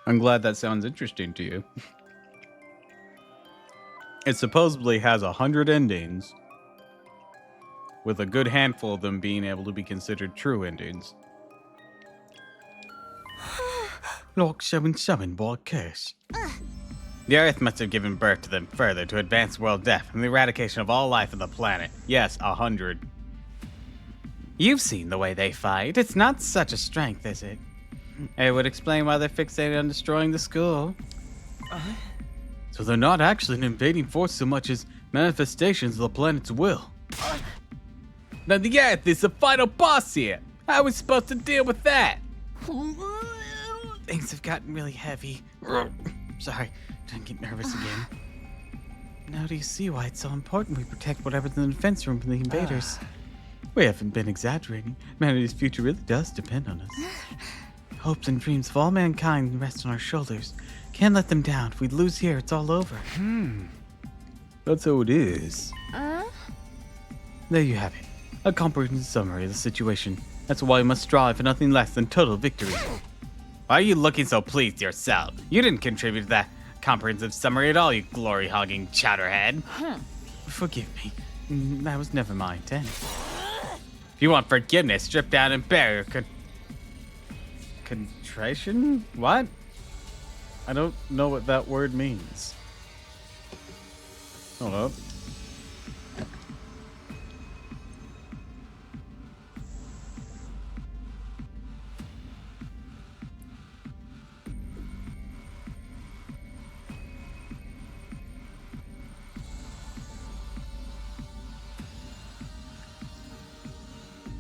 I'm glad that sounds interesting to you. It supposedly has 100 endings, with a good handful of them being able to be considered true endings. Lock 77 by curse. The Earth must have given birth to them further to advance world death and the eradication of all life on the planet. Yes, 100. You've seen the way they fight. It's not such a strength, is it? It would explain why they're fixated on destroying the school. So they're not actually an invading force so much as manifestations of the planet's will. Now the Earth is the final boss here. How are we supposed to deal with that? Things have gotten really heavy. Sorry, don't get nervous again. Now do you see why it's so important we protect whatever's in the defense room from the invaders? We haven't been exaggerating. Humanity's future really does depend on us. Hopes and dreams of all mankind rest on our shoulders. Can't let them down. If we lose here, it's all over. That's how it is. There you have it. A comprehensive summary of the situation. That's why we must strive for nothing less than total victory. Why are you looking so pleased yourself? You didn't contribute to that comprehensive summary at all, you glory-hogging chowderhead. Forgive me. That was never my intent. If you want forgiveness, strip down and bear your contrition? What? I don't know what that word means. Hold up.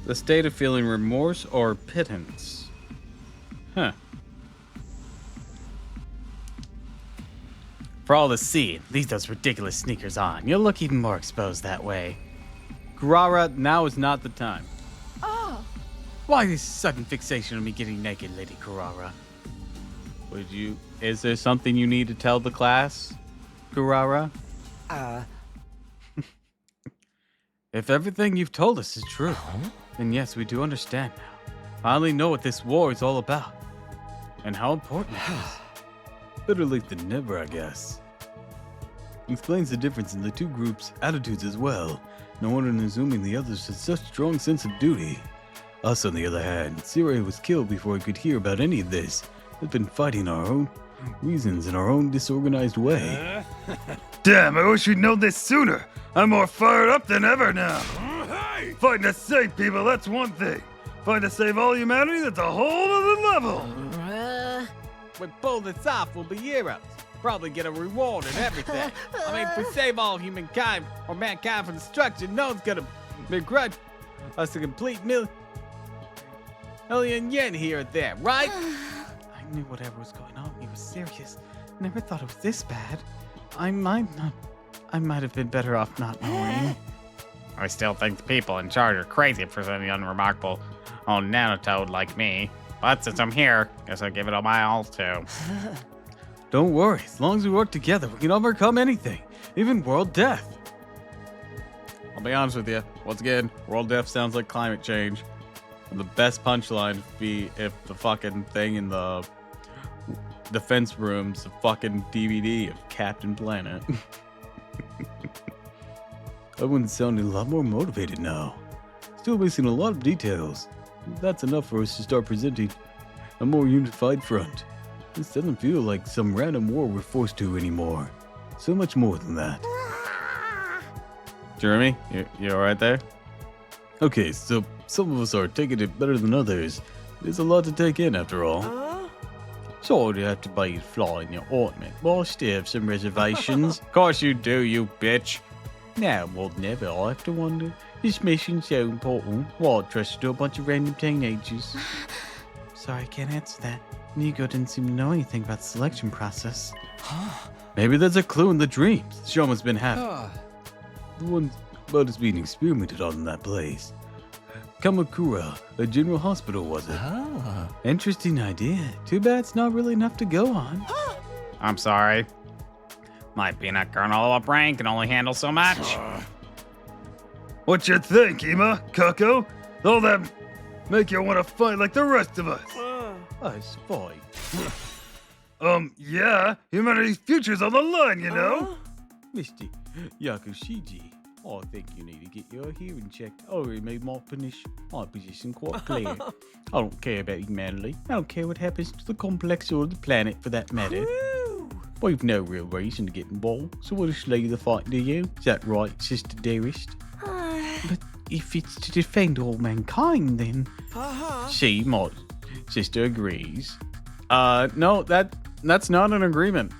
The state of feeling remorse or pittance. Huh. For all to see, leave those ridiculous sneakers on. You'll look even more exposed that way. Kurara, now is not the time. Oh. Why this sudden fixation on me getting naked, Lady Kurara? Is there something you need to tell the class, Kurara? If everything you've told us is true, then yes, we do understand now. Finally know what this war is all about, and how important it is. Better late than never, I guess. Explains the difference in the two groups' attitudes as well. No wonder in assuming the others had such strong sense of duty. Us, on the other hand, Siri was killed before we could hear about any of this. We've been fighting our own reasons in our own disorganized way. Damn, I wish we'd known this sooner. I'm more fired up than ever now. Fighting to save people, that's one thing. Fighting to save all humanity, that's a whole other level. We pull this off, we'll be heroes. Probably get a reward and everything. I mean, if we save all humankind or mankind from destruction, no one's gonna begrudge us a complete million yen here or there, right? I knew whatever was going on. He was serious. Never thought it was this bad. I might have been better off not knowing. I still think the people in charge are crazy for sending unremarkable old nanotoad like me. But since I'm here, guess I'll give it all my all too. Don't worry, as long as we work together, we can overcome anything, even world death. I'll be honest with you, once again, world death sounds like climate change. And the best punchline would be if the fucking thing in the defense room's a fucking DVD of Captain Planet. Everyone's sounding a lot more motivated now. Still missing a lot of details. That's enough for us to start presenting a more unified front. This doesn't feel like some random war we're forced to anymore. So much more than that. Jeremy, you alright there? Okay, so some of us are taking it better than others. There's a lot to take in after all. Sorry to have to buy you fly in your ointment, but I still have some reservations. Of course you do, you bitch. Now more than ever, I have to wonder, this mission's so important, why I trust to a bunch of random teenagers? Sorry, I can't answer that. Nico didn't seem to know anything about the selection process. Maybe there's a clue in the dreams the showman's been having. The one about us being experimented on in that place. Kamakura, a general hospital, was it? Interesting idea. Too bad it's not really enough to go on. I'm sorry. My peanut kernel brain can only handle so much. What you think, Ima? Kako? All that make you want to fight like the rest of us? It's fine. Yeah. Humanity's future's on the line, you know? Mr. Yakushiji, I think you need to get your hearing checked. I already made my position quite clear. I don't care about humanity. I don't care what happens to the complex or the planet for that matter. We've no real reason to get involved, so we'll just leave the fight to you. Is that right, Sister Dearest? But if it's to defend all mankind, then... See, my sister agrees. No, that's not an agreement.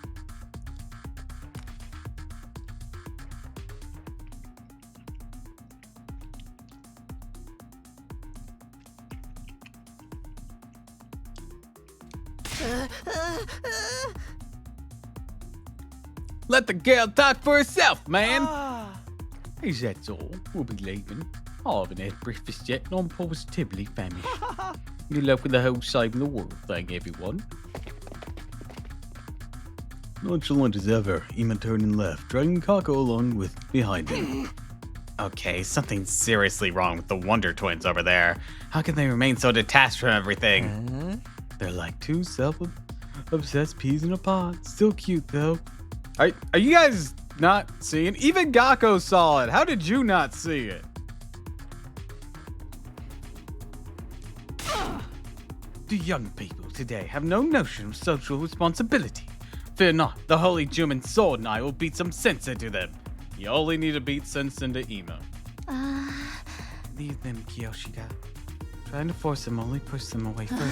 Let the girl talk for herself, man. Is that all? We'll be leaving. I haven't had breakfast yet, and I'm positively famished. Good luck with the whole saving the world thing, everyone. Nonchalant as ever, Ima turned and left, dragging Kako along with behind him. Okay, something's seriously wrong with the Wonder Twins over there. How can they remain so detached from everything? They're like two self-obsessed peas in a pod. Still cute, though. Are you guys not seeing? Even Gakko saw it. How did you not see it? The young people today have no notion of social responsibility. Fear not, the holy German sword and I will beat some sense into them. You only need to beat sense into Emo. Leave them, Kiyoshida. Trying to force them only push them away further.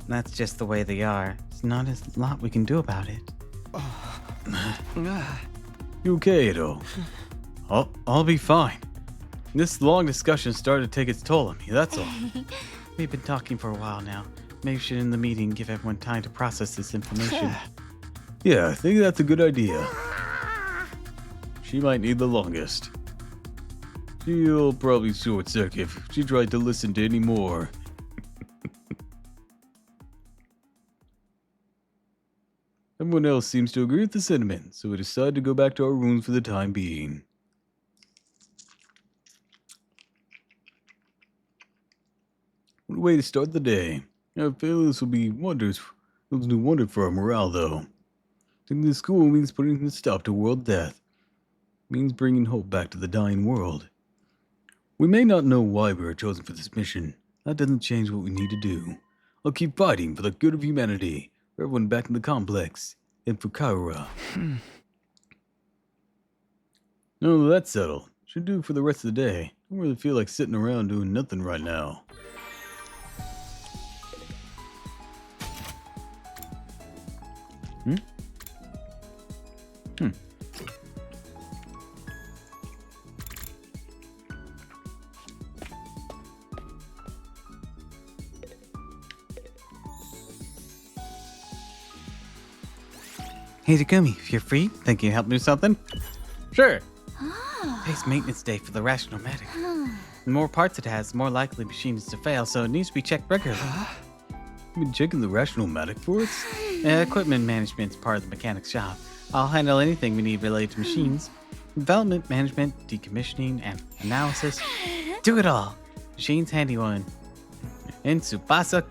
That's just the way they are. There's not a lot we can do about it. You okay, Edo? I'll be fine. This long discussion started to take its toll on me, that's all. We've been talking for a while now. Maybe we should end the meeting and give everyone time to process this information. Yeah, I think that's a good idea. She might need the longest. She'll probably short circuit if she tried to listen to any more. Everyone else seems to agree with the sentiment, so we decide to go back to our rooms for the time being. What a way to start the day. I feel this will be wonders Doesn't do wonder for our morale, though. Taking the school means putting a stop to world death. Means bringing hope back to the dying world. We may not know why we were chosen for this mission. That doesn't change what we need to do. I'll keep fighting for the good of humanity, for everyone back in the complex, and for Kaira. No, that's settled. Should do for the rest of the day. Don't really feel like sitting around doing nothing right now. Hey, Takumi, if you're free, think you can help me with something? Sure. Today's maintenance day for the rational matic. The more parts it has, the more likely the machine is to fail, so it needs to be checked regularly. You been checking the rational matic for us? Equipment management's part of the mechanic's shop. I'll handle anything we need related to machines. Development, management, decommissioning, and analysis. Do it all. Machine's handy one. And Tsubasa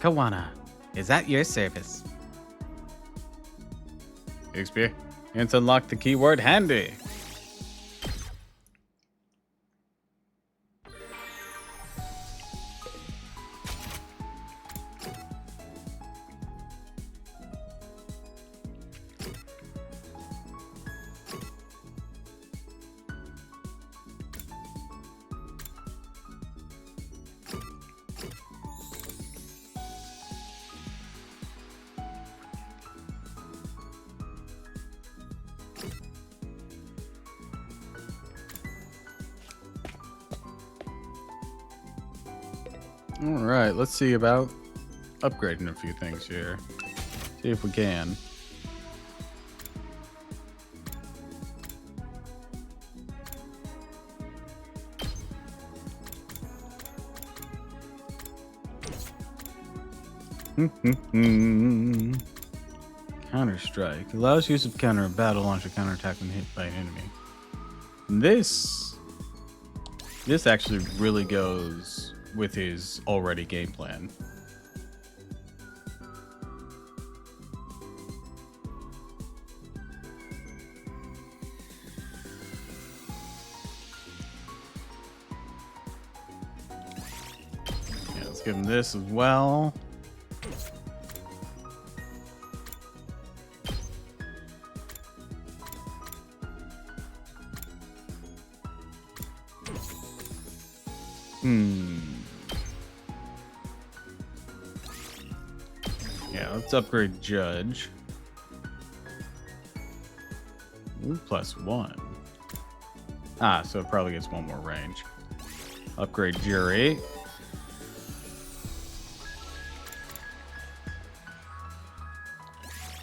Kawana is at your service. Experience unlock the keyword handy. All right, let's see about upgrading a few things here. See if we can. Counter-strike. Allows use of counter in battle, launch a counterattack when hit by an enemy. This actually really goes with his already game plan. Yeah, let's give him this as well. Yeah, let's upgrade Judge. Ooh, +1. Ah, so it probably gets one more range. Upgrade Jury.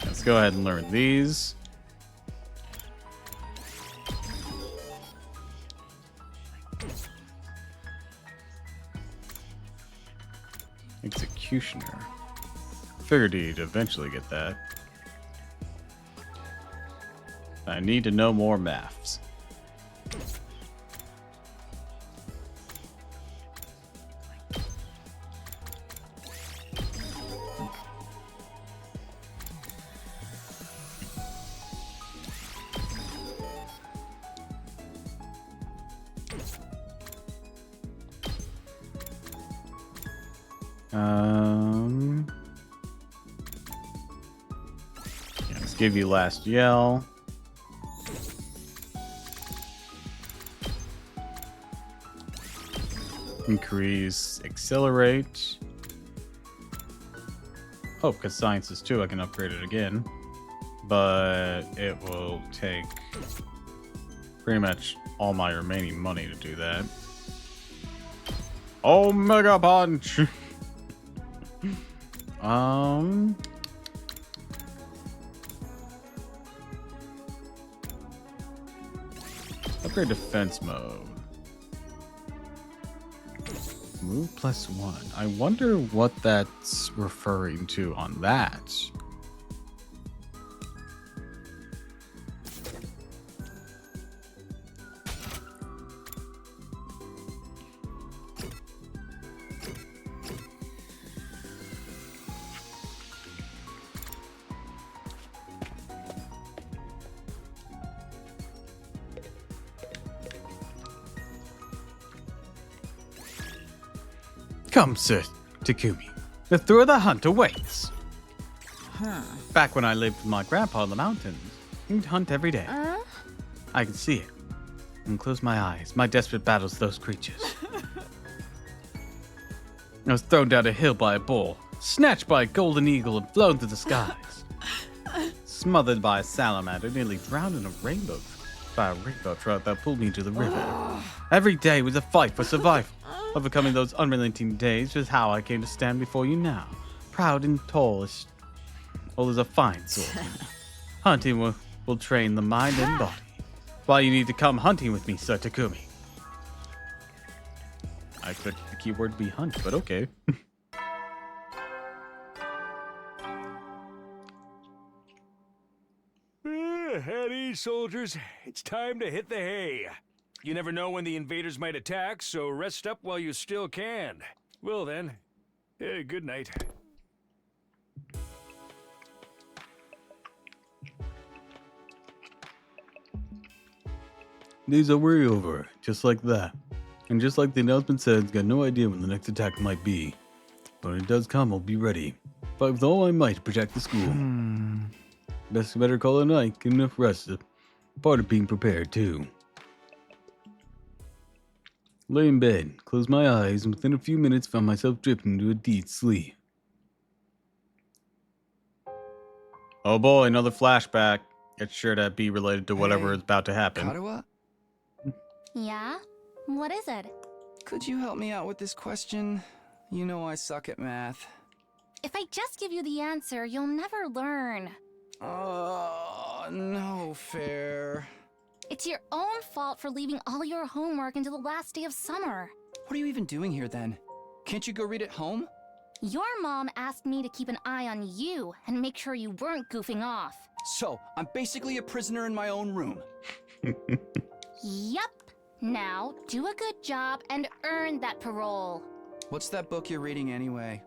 Let's go ahead and learn these. Executioner. Figured he'd eventually get that. I need to know more maths. Yeah, let's give you last yell. Increase accelerate. Oh, because science is 2, I can upgrade it again. But it will take pretty much all my remaining money to do that. Omega Punch! Upgrade defense mode. Move +1. I wonder what that's referring to on that. Come, Sir Takumi. The thrill of the hunt awaits. Back when I lived with my grandpa in the mountains, he'd hunt every day. I could see it. And close my eyes, my desperate battles with those creatures. I was thrown down a hill by a bull, snatched by a golden eagle and flown through the skies. Smothered by a salamander, nearly drowned in a rainbow trout that pulled me into the river. Every day was a fight for survival. Overcoming those unrelenting days is how I came to stand before you now, proud and tall as a fine swordsman. Hunting will train the mind and body. Why you need to come hunting with me, Sir Takumi. I expect the keyword to be hunt, but okay. At ease, soldiers. It's time to hit the hay. You never know when the invaders might attack, so rest up while you still can. Well then, good night. Days are way over, just like that. And just like the announcement said, it's got no idea when the next attack might be. But when it does come, I'll be ready. Fight with all my might to protect the school. Best better call it a night, get enough rest. Part of being prepared, too. Lay in bed, close my eyes, and within a few minutes found myself drifting into a deep sleep. Oh boy, another flashback. It's sure to be related to whatever is about to happen. Katawa, Yeah? What is it? could you help me out with this question? You know I suck at math. If I just give you the answer, you'll never learn. Oh, no fair. It's your own fault for leaving all your homework until the last day of summer. What are you even doing here then? Can't you go read at home? Your mom asked me to keep an eye on you and make sure you weren't goofing off. So, I'm basically a prisoner in my own room. Yup. Now, do a good job and earn that parole. What's that book you're reading anyway?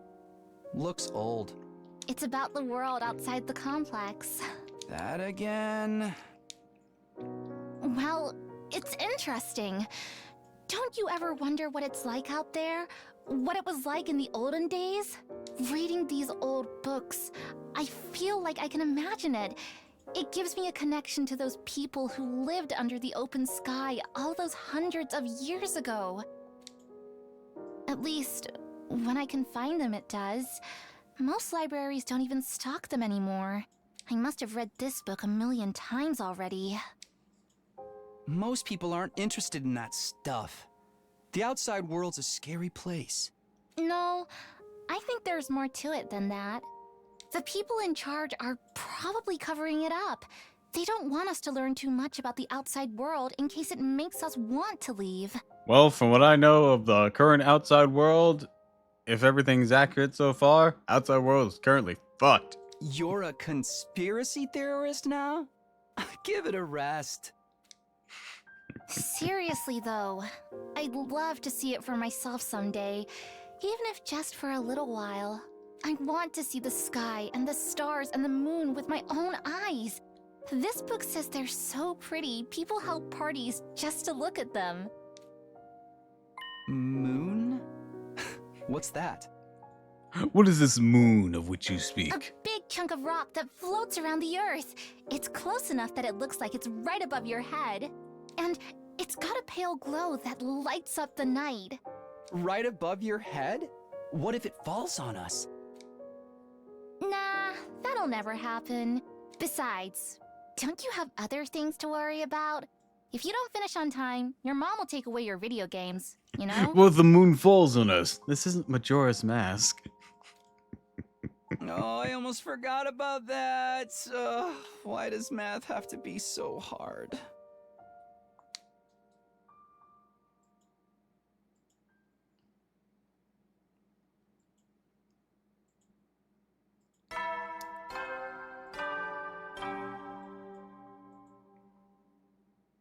Looks old. It's about the world outside the complex. That again? Well, it's interesting. Don't you ever wonder what it's like out there? What it was like in the olden days? Reading these old books, I feel like I can imagine it. It gives me a connection to those people who lived under the open sky all those hundreds of years ago. At least, when I can find them, it does. Most libraries don't even stock them anymore. I must have read this book a million times already. Most people aren't interested in that stuff. The outside world's a scary place. No, I think there's more to it than that. The people in charge are probably covering it up. They don't want us to learn too much about the outside world in case it makes us want to leave. Well, from what I know of the current outside world, if everything's accurate so far, outside world is currently fucked. You're a conspiracy theorist now? Give it a rest. Seriously, though, I'd love to see it for myself someday, even if just for a little while. I want to see the sky and the stars and the moon with my own eyes. This book says they're so pretty, people held parties just to look at them. Moon? What's that? What is this moon of which you A speak? big chunk of rock that floats around the Earth. It's close enough that it looks like it's right above your head. And it's got a pale glow that lights up the night. Right above your head? What if it falls on us? Nah, that'll never happen. Besides, don't you have other things to worry about? If you don't finish on time, your mom will take away your video games, you know? Well, if the moon falls on us. This isn't Majora's Mask. Oh, I almost forgot about that. Why does math have to be so hard?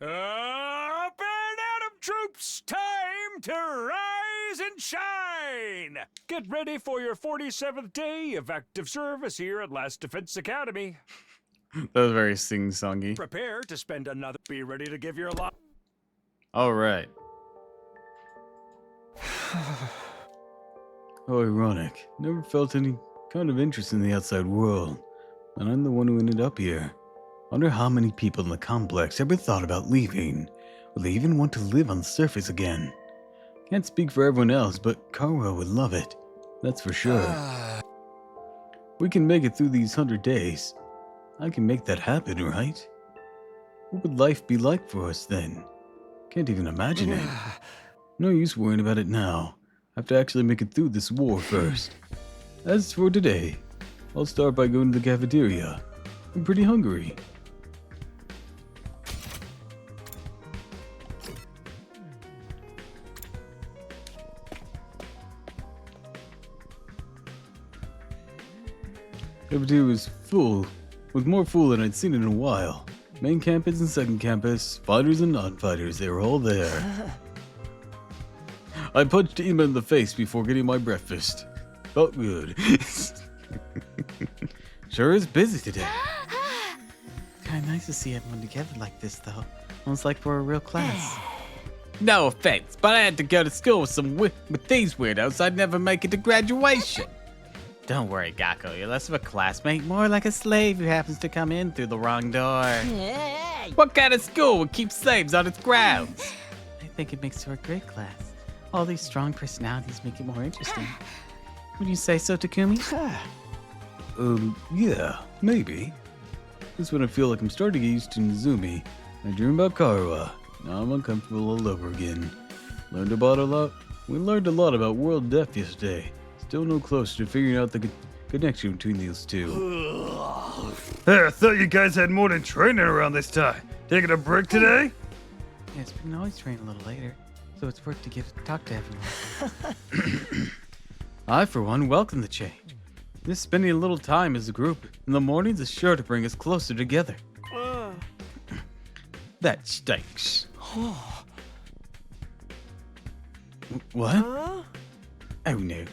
Up and Atom troops, time to rise and shine! Get ready for your 47th day of active service here at Last Defense Academy. That was very sing-songy. Prepare to spend another. Be ready to give your lot. All right. How ironic. Never felt any kind of interest in the outside world. And I'm the one who ended up here. Wonder how many people in the complex ever thought about leaving. Will they even want to live on the surface again? Can't speak for everyone else, but Kara would love it. That's for sure. We can make it through these 100 days. I can make that happen, right? What would life be like for us then? Can't even imagine it. No use worrying about it now. I have to actually make it through this war first. As for today, I'll start by going to the cafeteria. I'm pretty hungry. Cafeteria was full, with more full than I'd seen in a while. Main campus and second campus, fighters and non-fighters, they were all there. I punched Ima in the face before getting my breakfast. Felt good. Sure is busy today. Kind of nice to see everyone together like this, though. Almost like we're a real class. No offense, but I had to go to school with these weirdos. I'd never make it to graduation. Don't worry, Gakko. You're less of a classmate, more like a slave who happens to come in through the wrong door. Hey! What kind of school would keep slaves on its grounds? I think it makes for a great class. All these strong personalities make it more interesting. Would you say so, Takumi? Yeah, maybe. This one I feel like I'm starting to get used to Nezumi. I dream about Kara. Now I'm uncomfortable all over again. We learned a lot about world death yesterday. Still no closer to figuring out the connection between these two. Hey, I thought you guys had more than training around this time. Taking a break today? Yes, we can always train a little later, so it's worth to get to talk to everyone. I, for one, welcome the change. This spending a little time as a group in the mornings is sure to bring us closer together. That stinks. What? Oh no.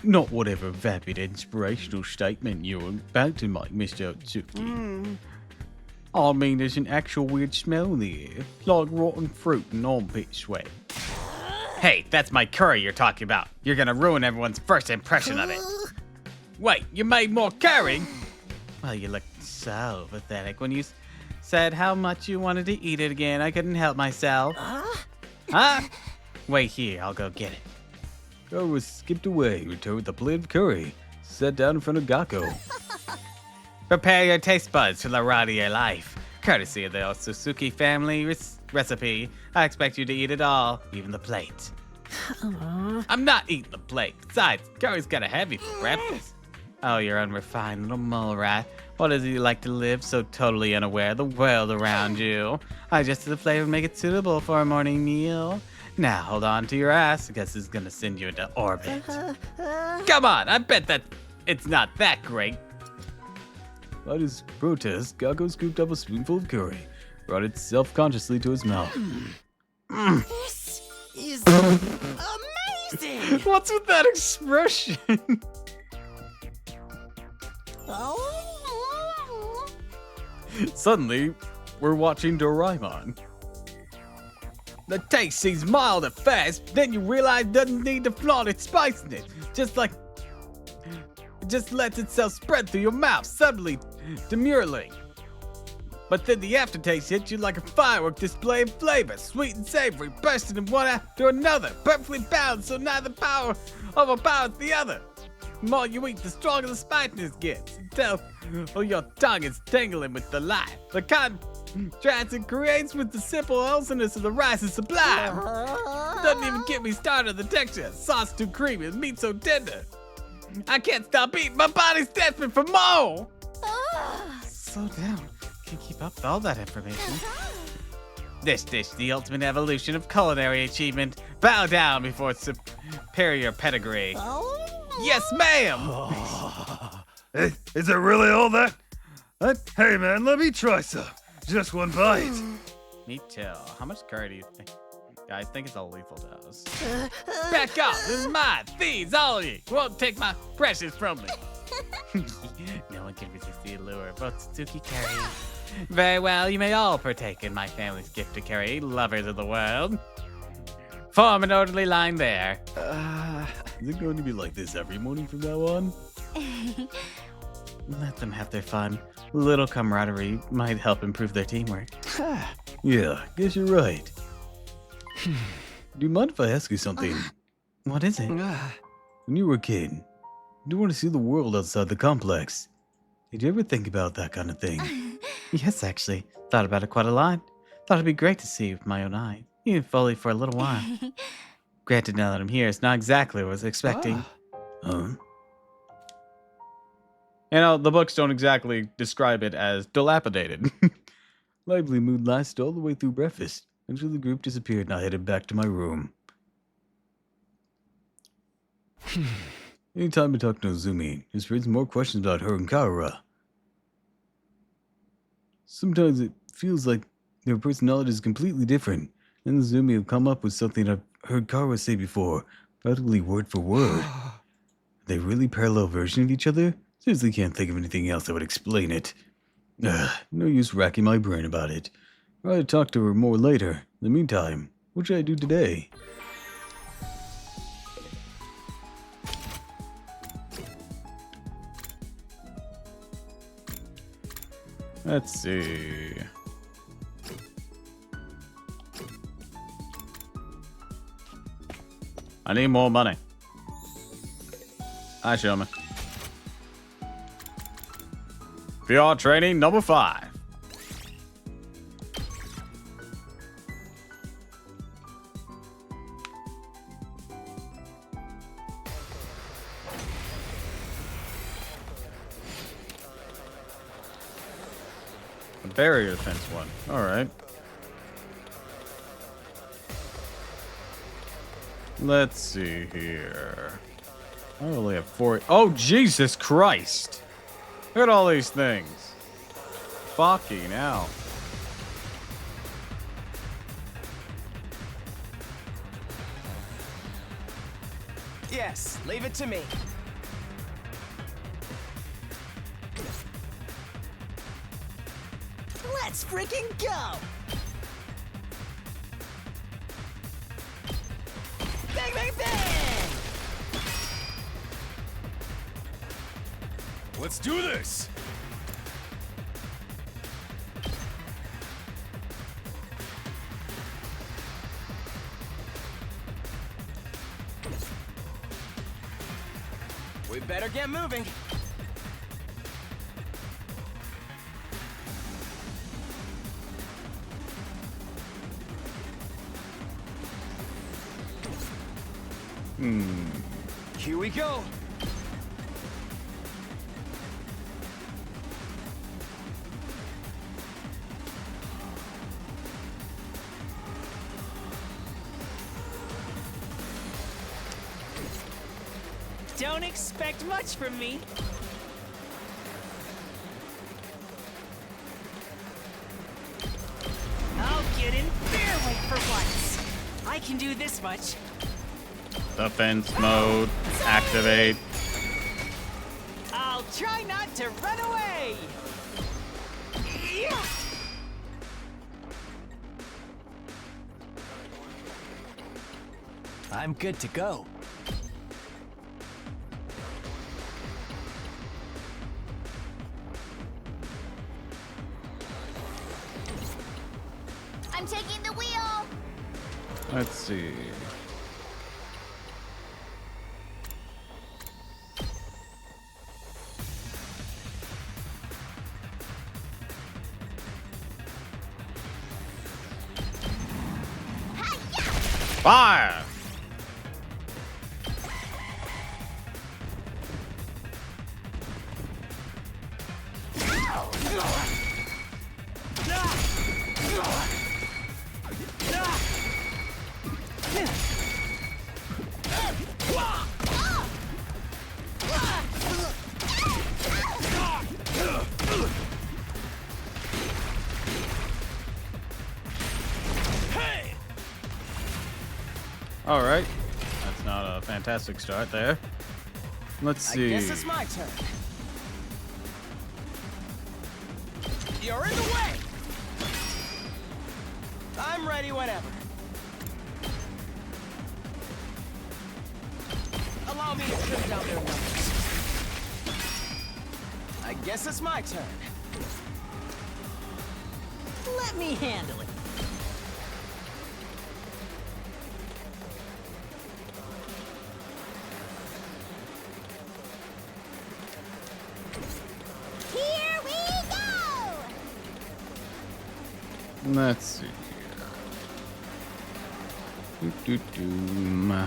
Not whatever vapid inspirational statement you're about to make, Mr. Otsuki. I mean, there's an actual weird smell in the air, like rotten fruit and armpit sweat. Hey, that's my curry you're talking about. You're gonna ruin everyone's first impression of it. Wait, you made more curry? Well, you looked so pathetic when you said how much you wanted to eat it again. I couldn't help myself. Huh? Wait here, I'll go get it. Kara was skipped away, returned with a plate of curry, sat down in front of Gakko. Prepare your taste buds for the ride of your life. Courtesy of the Otsutsuki family recipe, I expect you to eat it all, even the plate. I'm not eating the plate. Besides, curry's kinda heavy for breakfast. Oh, you're unrefined little mole rat. What does it like to live so totally unaware of the world around you? I adjusted the flavor to make it suitable for a morning meal. Now hold on to your ass, because it's gonna send you into orbit. Come on, I bet that it's not that great. By his protest, Gakko scooped up a spoonful of curry, brought it self-consciously to his mouth. This is amazing! What's with that expression? Suddenly, we're watching Doraemon. The taste seems mild at first, then you realize it doesn't need to flaunt its spiciness. It just lets itself spread through your mouth, subtly, demurely. But then the aftertaste hits you like a firework display of flavor, sweet and savory, bursting in one after another, perfectly balanced so neither power overpowers the other. The more you eat, the stronger the spiciness gets, until your tongue is tingling with delight. The contrast it creates with the simple wholesomeness of the rice is sublime. Doesn't even get me started on the texture. Sauce too creamy, the meat so tender. I can't stop eating. My body's desperate for more. Slow down. Can't keep up with all that information. This dish, the ultimate evolution of culinary achievement. Bow down before its superior pedigree. Yes, ma'am. Hey, is it really all that? Hey man, let me try some. Just one bite. Me too. How much curry do you think? Yeah, I think it's a lethal dose. Back off! This is mine! Thieves, all of you! Won't take my precious from me! No one can resist the allure of Otsutsuki curry. Very well, you may all partake in my family's gift to curry, lovers of the world. Form an orderly line there. Is it going to be like this every morning from now on? Let them have their fun. A little camaraderie might help improve their teamwork. Yeah, guess you're right. Do you mind if I ask you something? What is it? When you were a kid, did you want to see the world outside the complex? Did you ever think about that kind of thing? Yes, actually. Thought about it quite a lot. Thought it'd be great to see with my own eye, even if only for a little while. Granted, now that I'm here, it's not exactly what I was expecting. Huh? You know, the books don't exactly describe it as dilapidated. Lively mood lasted all the way through breakfast, until the group disappeared and I headed back to my room. Anytime I talk to Nozumi, just raises more questions about her and Kara. Sometimes it feels like their personality is completely different, and Nozumi will come up with something I've heard Kara say before, practically word for word. Are they really parallel versions of each other? Seriously can't think of anything else that would explain it. No use racking my brain about it. I'll try to talk to her more later. In the meantime, what should I do today? Let's see. I need more money. Hi, Showman. VR training number 5. A barrier defense one. All right. Let's see here. I only have 4. Oh, Jesus Christ! Look at all these things. Fucking hell. Yes, leave it to me. Let's freaking go! Bang, bang, bang! Let's do this! We better get moving. Here we go. Don't expect much from me. I'll get in fair weight for once. I can do this much. Defense mode. Activate. I'll try not to run away. Yeah. I'm good to go. I'm taking the wheel. Let's see. Fire! All right. That's not a fantastic start there. Let's see. I guess it's my turn. You're in the way. I'm ready whenever. allow me to trim down their numbers. I guess it's my turn. Let me handle it. Here we go! Let's see here. Ma.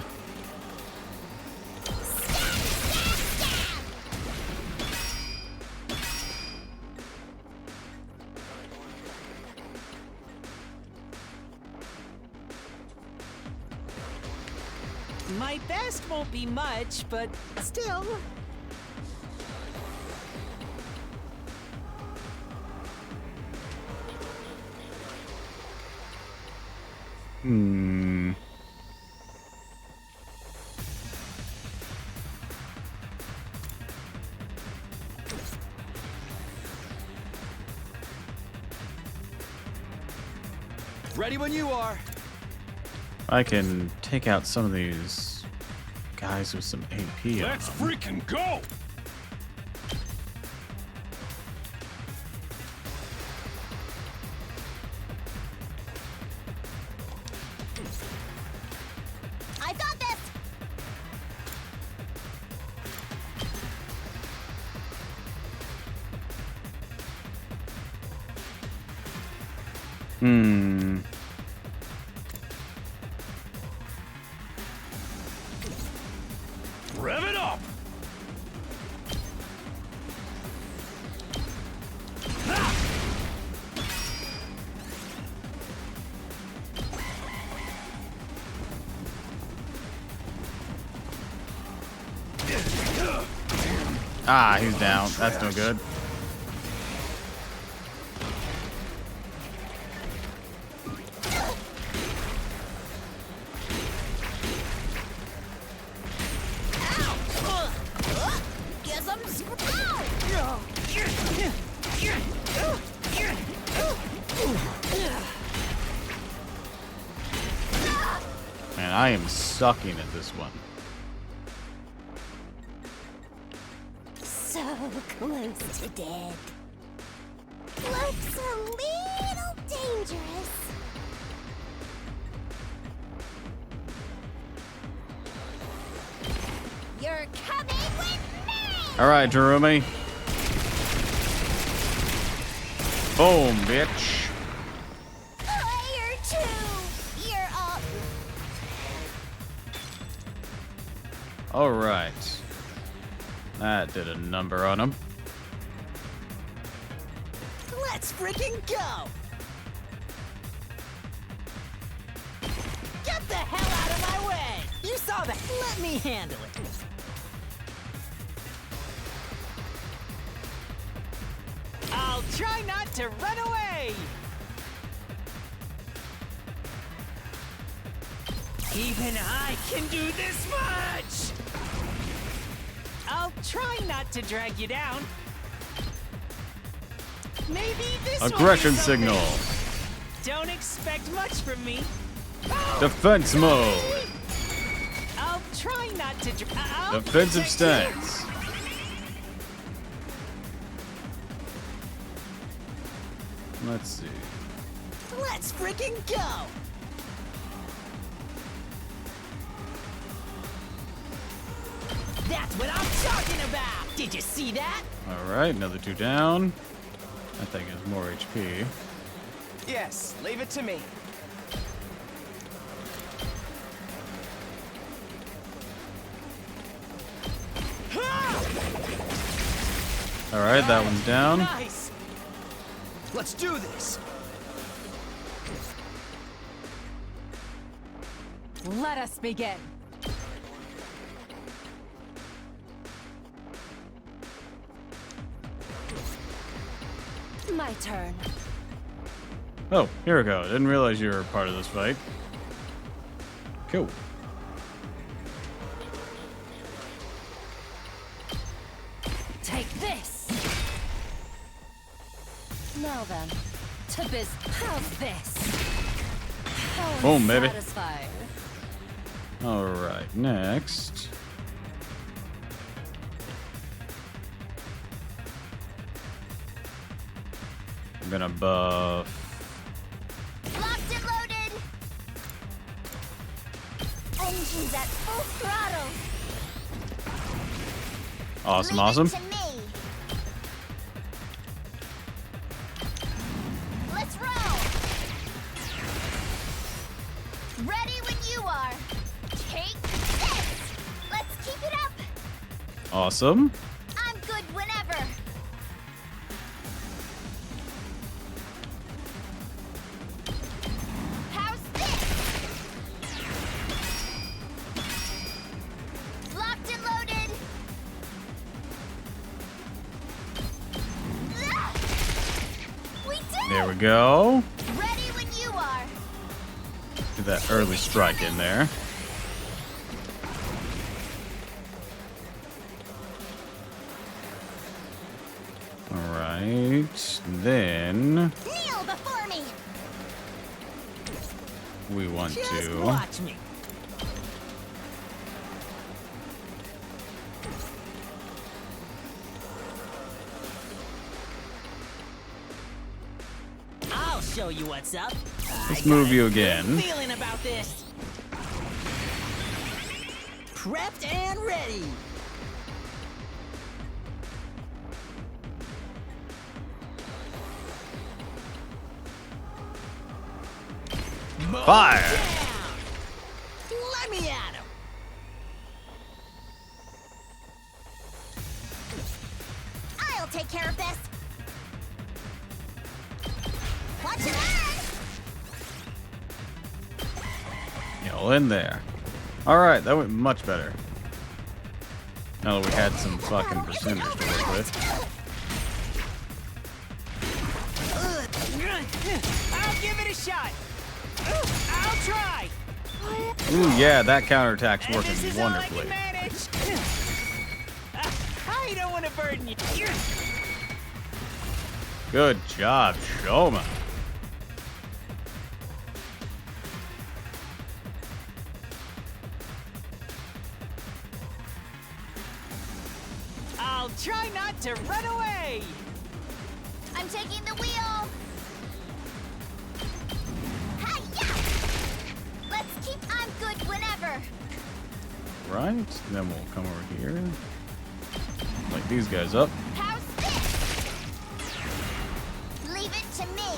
My best won't be much, but still. Hmm. Ready when you are. I can take out some of these guys with some AP on Let's them. freaking go! I got this! Hmm. Rev it up! Ah, he's down. That's no good. Guess I'm screwed. Man, I am sucking at this one. So close to dead. Looks a little dangerous. You're coming with me! All right, Jerome. Boom, bitch. Player 2, you're up. All right. That did a number on him. Let's freaking go! Get the hell out of my way! You saw that! Let me handle it. I'll try not to run away! Even I can do this much! I'll try not to drag you down. Maybe this will be Aggression something. signal. Don't expect much from me. Defense mode. I'll try not to. Defensive stance. Let's see. Let's freaking go! That's what I'm talking about! Did you see that? All right, another 2 down. That thing has more HP. Yes, leave it to me. All right, that one's down. Nice! Let's do this! Let us begin. My turn. Oh, here we go. Didn't realize you were part of this fight. Cool. Take this. Now then, to biz. How's this? Boom, baby. Satisfied. All right, next. I'm gonna buff. Locked and loaded. Engines at full throttle. Awesome, Leave it awesome. to me. Let's roll. Ready when you are. Take this. Let's keep it up. Awesome. I'm good whenever. How's this? Locked and loaded. Ah! We did There we it! go. Ready when you are. Get that early strike in there. Alright. Then Kneel before me. we want Just to. watch me. I'll show you what's up. Let's I move got a you good again. Feeling about this. Prepped and ready. Fire! Down. Let me at him. I'll take care of this. Watch it out! You're in there. Alright, that went much better. Now that we had some fucking percentage to work with. I'll give it a shot. I'll try. Ooh, yeah, that counterattack's And working this is all I can wonderfully. manage. I don't want to burden you. Good job, Shoma. I'll try not to run away. I'm taking the wheel. Hi-ya! Let's keep I'm good whenever. Right? Then we'll come over here. Light these guys up. How's this? Leave it to me.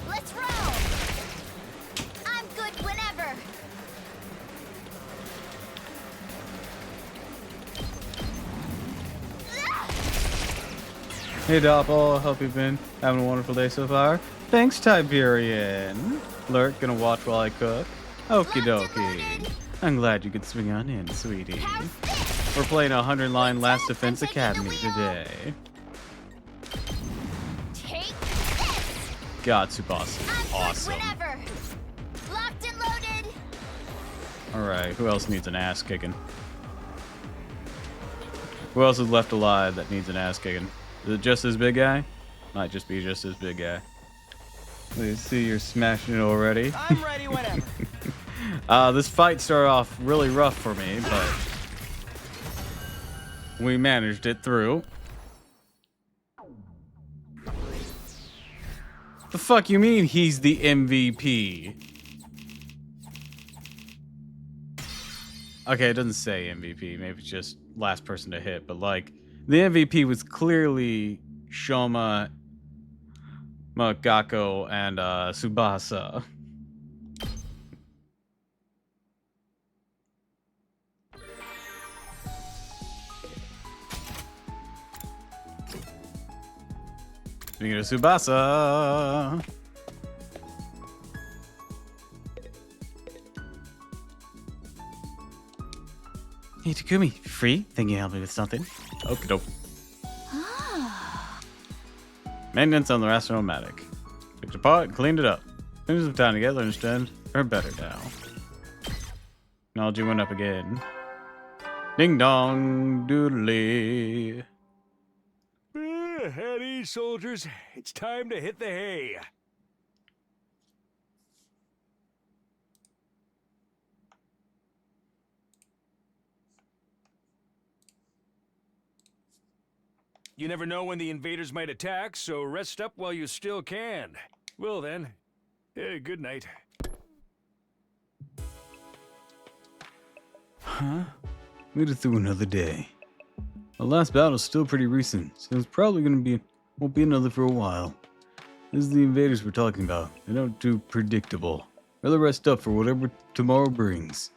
Let's roll. I'm good whenever. Ah! Hey Doppel, hope you've been having a wonderful day so far. Thanks, Tiberian. Lurk, gonna watch while I cook. Okie dokie. I'm glad you could swing on in, sweetie. How's this? We're playing 100 line Last I'm Defense taking the Academy wheel. today. Take this. God, Tsubasa. I'm Awesome. good whenever. Locked and loaded. Alright, who else needs an ass kicking? Who else is left alive that needs an ass kicking? Is it just this big guy? Might just be just this big guy. Let's see, you're smashing it already. I'm ready whenever. This fight started off really rough for me, but we managed it through. The fuck you mean he's the MVP? Okay, it doesn't say MVP. Maybe it's just last person to hit, but like the MVP was clearly Shoma, Magako, and Tsubasa. Speaking of Tsubasa. Hey Takumi, free? Think you can help me with something? Okie doke. Maintenance on the Rastromatic. Picked it apart and cleaned it up. Spend some time together, understand? Or better now. Technology went up again. Ding dong doodly. At ease, soldiers. It's time to hit the hay. You never know when the invaders might attack, so rest up while you still can. Well then, good night. Huh? Made it through another day. The last battle's still pretty recent, so it's probably won't be another for a while. This is the invaders we're talking about. They're not too predictable. Rather rest up for whatever tomorrow brings.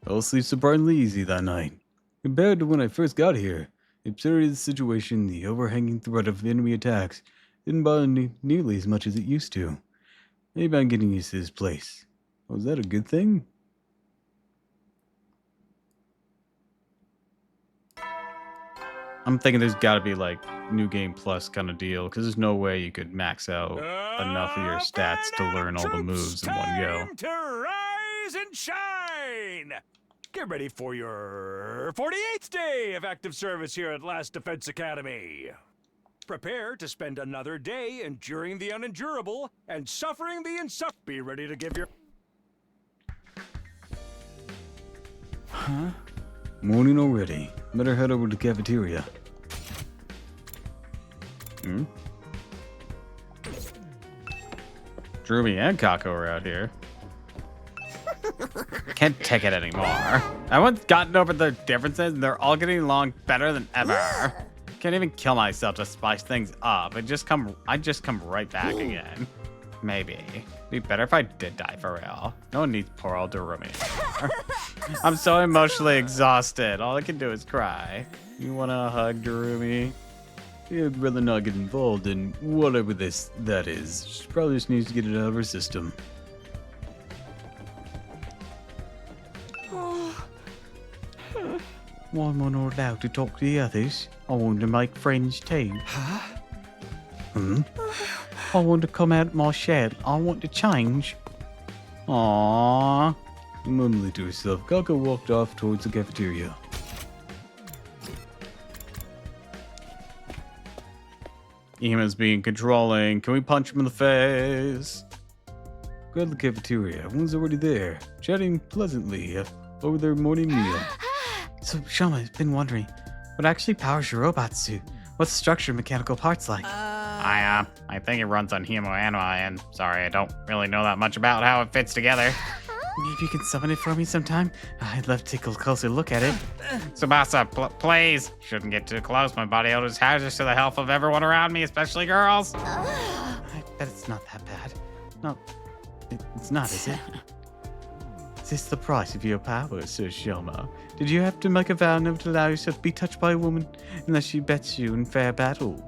I'll sleep surprisingly easy that night. Compared to when I first got here, the absurdity of the situation, the overhanging threat of enemy attacks, didn't bother me nearly as much as it used to. Maybe I'm getting used to this place. Was that a good thing? I'm thinking there's got to be like New Game Plus kind of deal, because there's no way you could max out enough of your stats to learn all the moves in one go. Time to rise and shine! Get ready for your 48th day of active service here at Last Defense Academy. Prepare to spend another day enduring the unendurable and suffering the insufferable. Be ready to give your... Huh? Morning already. Better head over to the cafeteria. Droomy and Kako are out here. Can't take it anymore. I once gotten over their differences and they're all getting along better than ever. Can't even kill myself to spice things up. I just come right back again. Maybe. Be better if I did die for real. No one needs poor old Darumi anymore. I'm so emotionally exhausted. All I can do is cry. You wanna hug Darumi? I'd rather not get involved in whatever that is. She probably just needs to get it out of her system. Why am I not allowed to talk to the others? I want to make friends too. Huh? I want to come out of my shell. I want to change. Aww. Mumbling to herself, Kako walked off towards the cafeteria. Ima's being controlling. Can we punch him in the face? Got the cafeteria. Everyone's already there, chatting pleasantly over their morning meal. So, Shoma has been wondering, what actually powers your robot suit? What's the structure of mechanical parts like? I think it runs on Hemo Anima, and sorry, I don't really know that much about how it fits together. Maybe you can summon it for me sometime? I'd love to take a closer look at it. Tsubasa, please. Shouldn't get too close. My body odor is hazardous to the health of everyone around me, especially girls. I bet it's not that bad. No, it's not, is it? Is this the price of your power, Sir Shoma? Did you have to make a vow never to allow yourself to be touched by a woman unless she bets you in fair battle?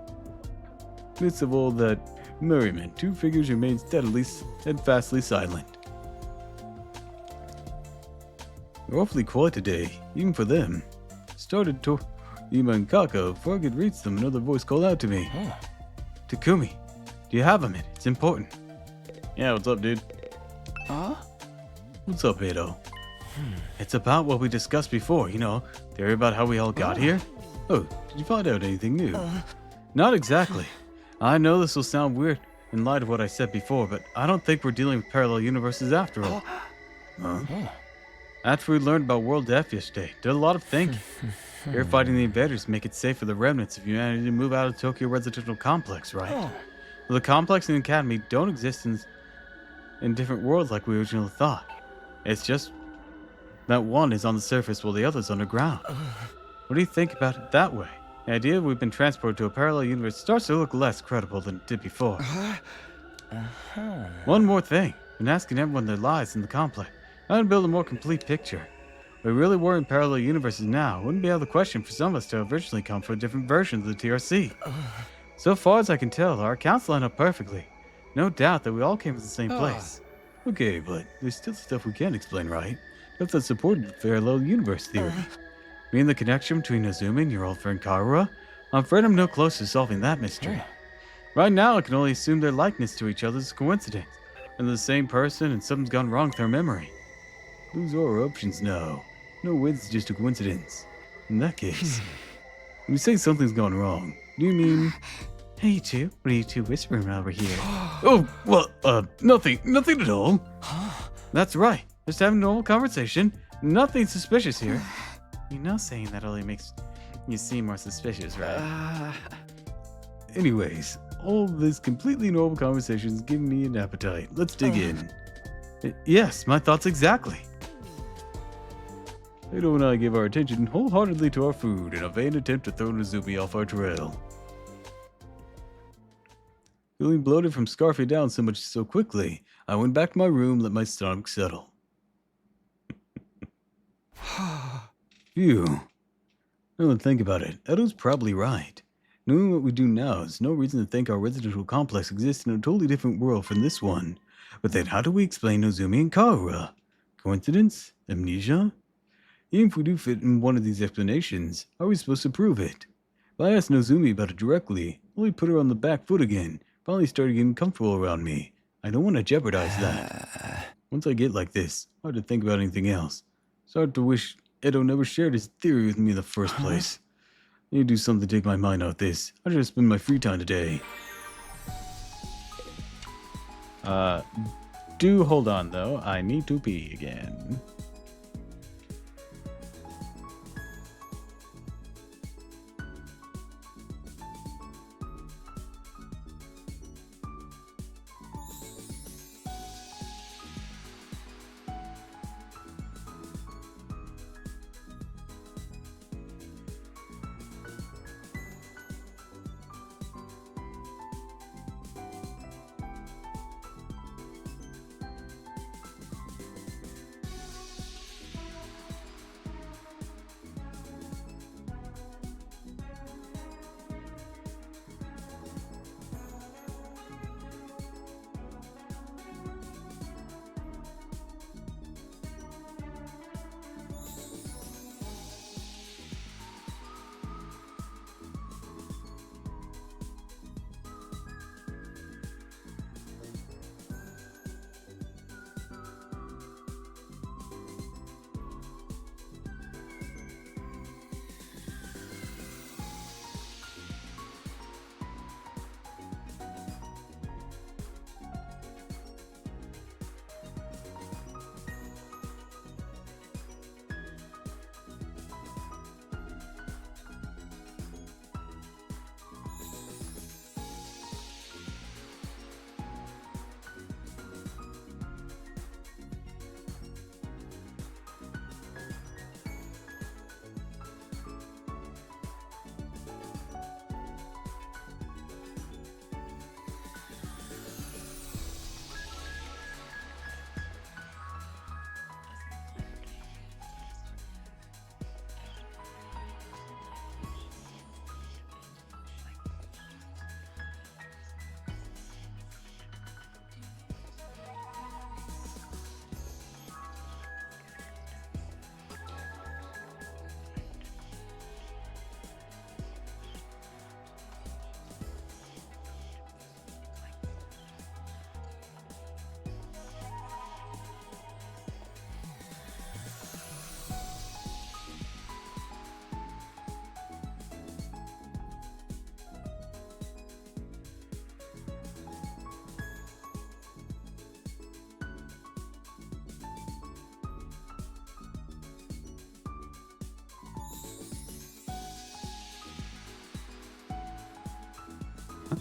Midst of all that merriment, two figures remained steadfastly silent. They're awfully quiet today, even for them. Started to Ima and Kako. Before I could reach them, another voice called out to me. Takumi, do you have a minute? It's important. Yeah, what's up, dude? Huh? What's up, Edo? It's about what we discussed before, theory about how we all got here. Oh, did you find out anything new? Not exactly. I know this will sound weird in light of what I said before, but I don't think we're dealing with parallel universes after all. After we learned about World F yesterday, did a lot of thinking. You're fighting the invaders to make it safe for the remnants of humanity to move out of Tokyo Residential Complex, right? Well, the complex and the academy don't exist in different worlds like we originally thought. It's just that one is on the surface while the other's underground. What do you think about it that way? The idea we've been transported to a parallel universe starts to look less credible than it did before. One more thing. Been asking everyone their lives in the complex. I want to build a more complete picture. If we really were in parallel universes now, it wouldn't be out of the question for some of us to have originally come from different versions of the TRC. So far as I can tell, our accounts line up perfectly. No doubt that we all came from the same place. Okay, but there's still stuff we can't explain, right? Stuff that supported the parallel universe theory. Mean the connection between Azumi and your old friend Karura? I'm afraid I'm no closer to solving that mystery. Right now, I can only assume their likeness to each other is a coincidence, and they're the same person and something's gone wrong with their memory. Those are our options now. No way it's just a coincidence. In that case, when you say something's gone wrong, do you mean... Hey, you two. What are you two whispering over here? Oh, well, nothing at all. That's right. Just having a normal conversation. Nothing suspicious here. Saying that only makes You seem more suspicious, right? Anyways, all this completely normal conversation is giving me an appetite. Let's dig in. Yes, my thoughts exactly. Edo and I give our attention wholeheartedly to our food in a vain attempt to throw Nozumi off our trail. Feeling bloated from scarfing down so much so quickly, I went back to my room, let my stomach settle. Phew. Now that I think about it, Edo's probably right. Knowing what we do now is no reason to think our residential complex exists in a totally different world from this one. But then how do we explain Nozumi and Kaora? Coincidence? Amnesia? Even if we do fit in one of these explanations, how are we supposed to prove it? If I asked Nozumi about it directly, I'll only put her on the back foot again, finally started getting comfortable around me. I don't want to jeopardize that. Once I get like this, hard to think about anything else. It's hard to wish Edo never shared his theory with me in the first place. I need to do something to take my mind out of this. I should spend my free time today. Do hold on, though. I need to pee again.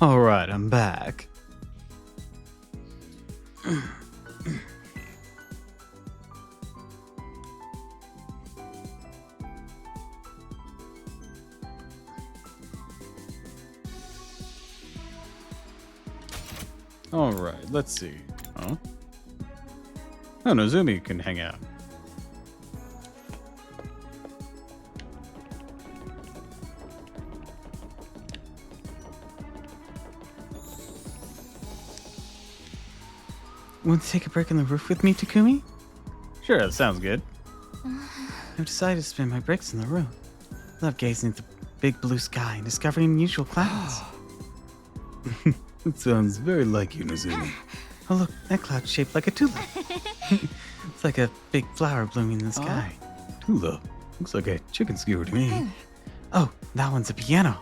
All right, I'm back. All right, let's see. Huh? Oh, Nozumi can hang out. Want to take a break on the roof with me, Takumi? Sure, that sounds good. I've decided to spend my breaks in the room. Love gazing at the big blue sky and discovering unusual clouds. That sounds very like you, Nozumi. Oh look, that cloud's shaped like a tulip. It's like a big flower blooming in the sky. Tulip. Looks like a chicken skewer to me. Oh, that one's a piano.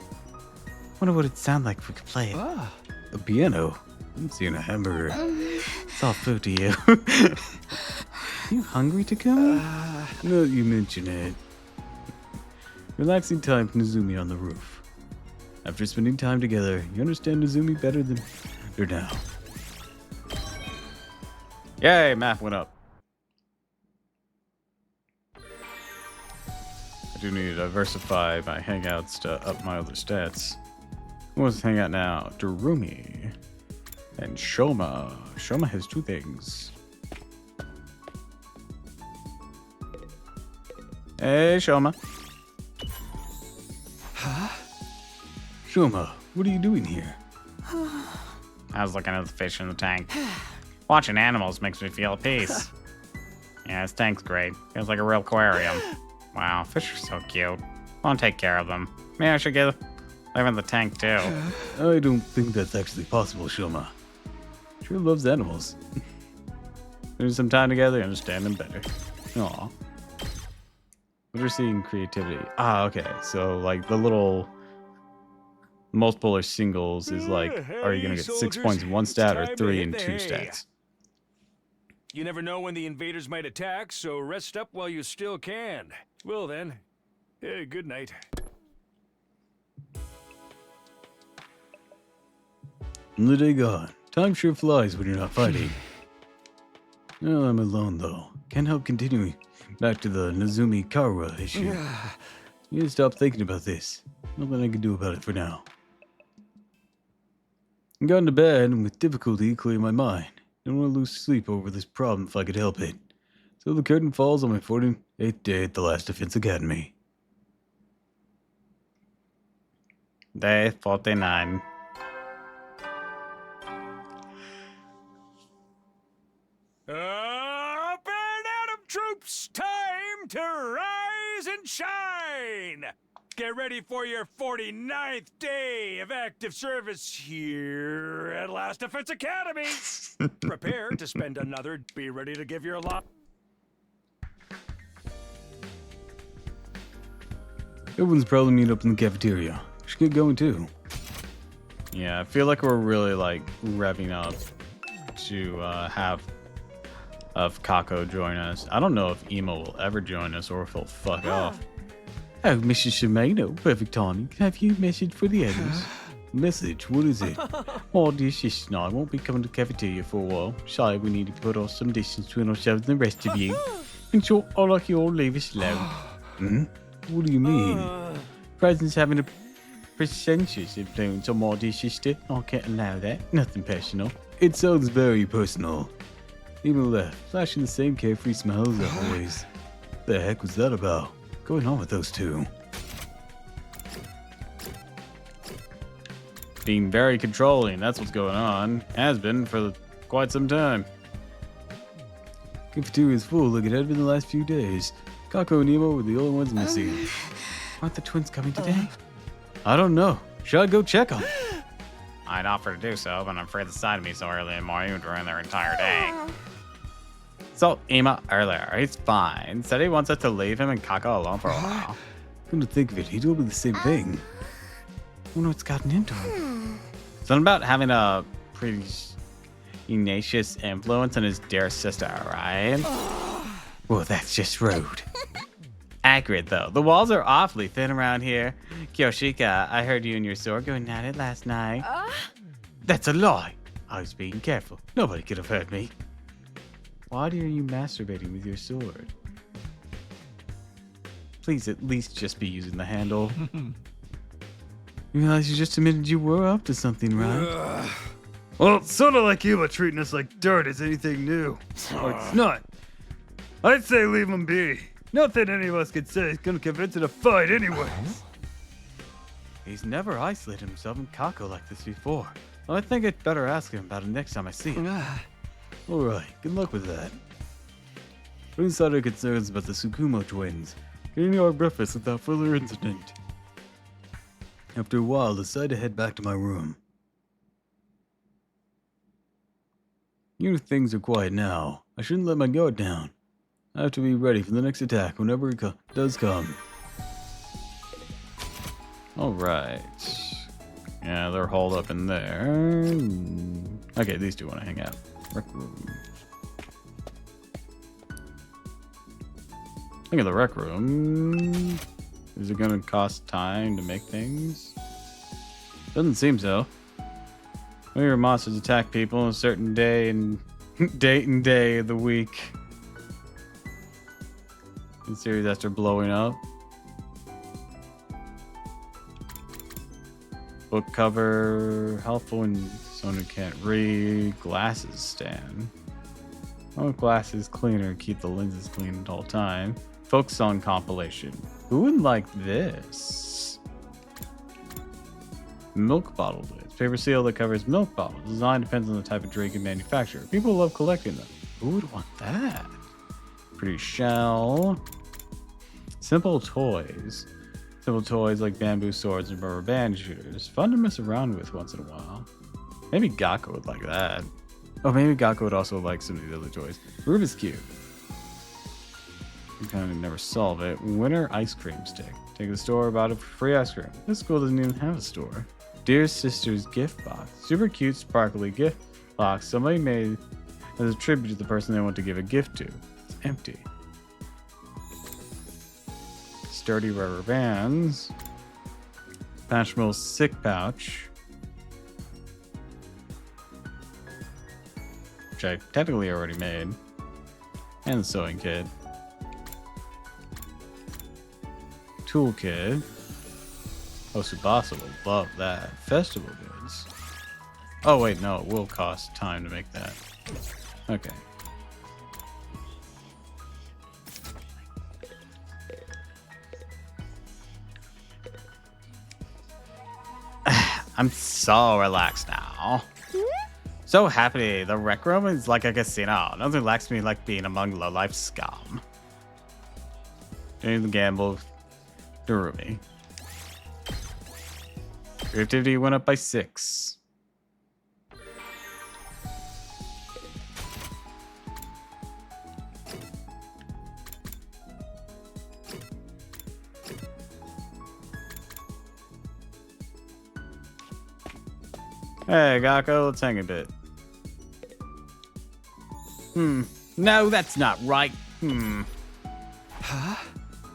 Wonder what it'd sound like if we could play it. A piano. I'm seeing a hamburger. It's all food to you. You hungry, Takumi? Now that you mention it. Relaxing time with Nozumi on the roof. After spending time together, you understand Nozumi better than you're now. Yay, math went up. I do need to diversify my hangouts to up my other stats. Who wants to hang out now? Darumi and Shoma. Shoma has 2 things. Hey, Shoma. Shoma, what are you doing here? I was looking at the fish in the tank. Watching animals makes me feel at peace. Yeah, this tank's great. Feels like a real aquarium. Wow, fish are so cute. I want to take care of them. Maybe I should live in the tank too. I don't think that's actually possible, Shoma. Sure loves animals. Spending some time together, understand them better. Aw. Literacy and creativity. Ah, okay. So, like, the little multiple or singles is like, are you going to get 6 points in 1 stat or 3 in 2 stats? You never know when the invaders might attack, so rest up while you still can. Well then, good night. The day gone. Time sure flies when you're not fighting. Well, I'm alone though. Can't help continuing back to the Nozumi Kara issue. You need to stop thinking about this. Nothing I can do about it for now. I got into bed and with difficulty clear my mind. Don't want to lose sleep over this problem if I could help it. So the curtain falls on my 48th day at the last Defense Academy. Day 49. Up and Adam troops, time to rise and shine! Get ready for your 49th day of active service here at Last Defense Academy. Prepare to spend another. Be ready to give your lot. Everyone's probably meet up in the cafeteria. Should get going too. Yeah, I feel like we're really like revving up to have Kako join us. I don't know if Ima will ever join us or if he'll fuck off. Oh, Mrs. Shimano, perfect timing. Have you a message for the others? Message? What is it? Oh, dear sister and I won't be coming to the cafeteria for a while. Sorry, we need to put off some distance between ourselves and the rest of you. In short, I'd like you all to leave us alone. Hmm? What do you mean? Presence having a precocious influence on my dear sister. I can't allow that. Nothing personal. It sounds very personal. Even left, flashing the same carefree smile as always. The heck was that about? Going on with those two? Being very controlling, that's what's going on. Has been for quite some time. Cafeteria is full like it had been the last few days. Kako and Nemo were the only ones missing. Aren't the twins coming today? I don't know. Should I go check on? I'd offer to do so, but I'm afraid the sight of me so early in the morning would ruin their entire day. So, Ima earlier, he's fine. Said he wants us to leave him and Kako alone for a while. Come to think of it, he told me the same thing. I wonder what's gotten into him. Something about having a pretty tenacious influence on his dear sister, right? Well, that's just rude. Accurate, though. The walls are awfully thin around here. Kyoshika, I heard you and your sword going at it last night. That's a lie. I was being careful. Nobody could have heard me. Why are you masturbating with your sword? Please at least just be using the handle. You realize you just admitted you were up to something, right? Well, it's sort of like you, but treating us like dirt is anything new. Or it's not. I'd say leave him be. Nothing any of us could say is gonna convince him to fight anyway. He's never isolated himself in Kako like this before. I think I'd better ask him about it next time I see him. Alright, good luck with that. Put aside our concerns about the Tsukumo twins, getting our breakfast without further incident. After a while, I decided to head back to my room. Even if things are quiet now, I shouldn't let my guard down. I have to be ready for the next attack whenever it does come. Alright. Yeah, they're holed up in there. Okay, these two want to hang out. Rec room. Look at the rec room. Is it gonna cost time to make things? Doesn't seem so. Whenever monsters attack people on a certain day and date and day of the week. In series after blowing up. Book cover, helpful when someone who can't read. Glasses stand. Oh, glasses cleaner, keep the lenses clean at all time. Folk song compilation. Who would like this? Milk bottle lids. Paper seal that covers milk bottles. Design depends on the type of drink and manufacturer. People love collecting them. Who would want that? Pretty shell. Simple toys. Simple toys like bamboo swords and rubber band shooters. Fun to mess around with once in a while. Maybe Gakko would like that. Oh, maybe Gakko would also like some of the other toys. Rubik's Cube. You kind of never solve it. Winter ice cream stick. Take the store about it for free ice cream. This school doesn't even have a store. Dear Sister's gift box. Super cute, sparkly gift box somebody made as a tribute to the person they want to give a gift to. It's empty. Sturdy rubber bands. Patchmill sick pouch. Which I technically already made. And the sewing kit. Toolkit. Oh, Tsubasa will love that. Festival goods. Oh, wait, no, it will cost time to make that. Okay. I'm so relaxed now. So happy. The rec room is like a casino. Nothing lacks me like being among low-life scum. Doing the gamble. Durumi. Creativity went up by 6. Hey, Gakko, let's hang a bit. No, that's not right. Huh?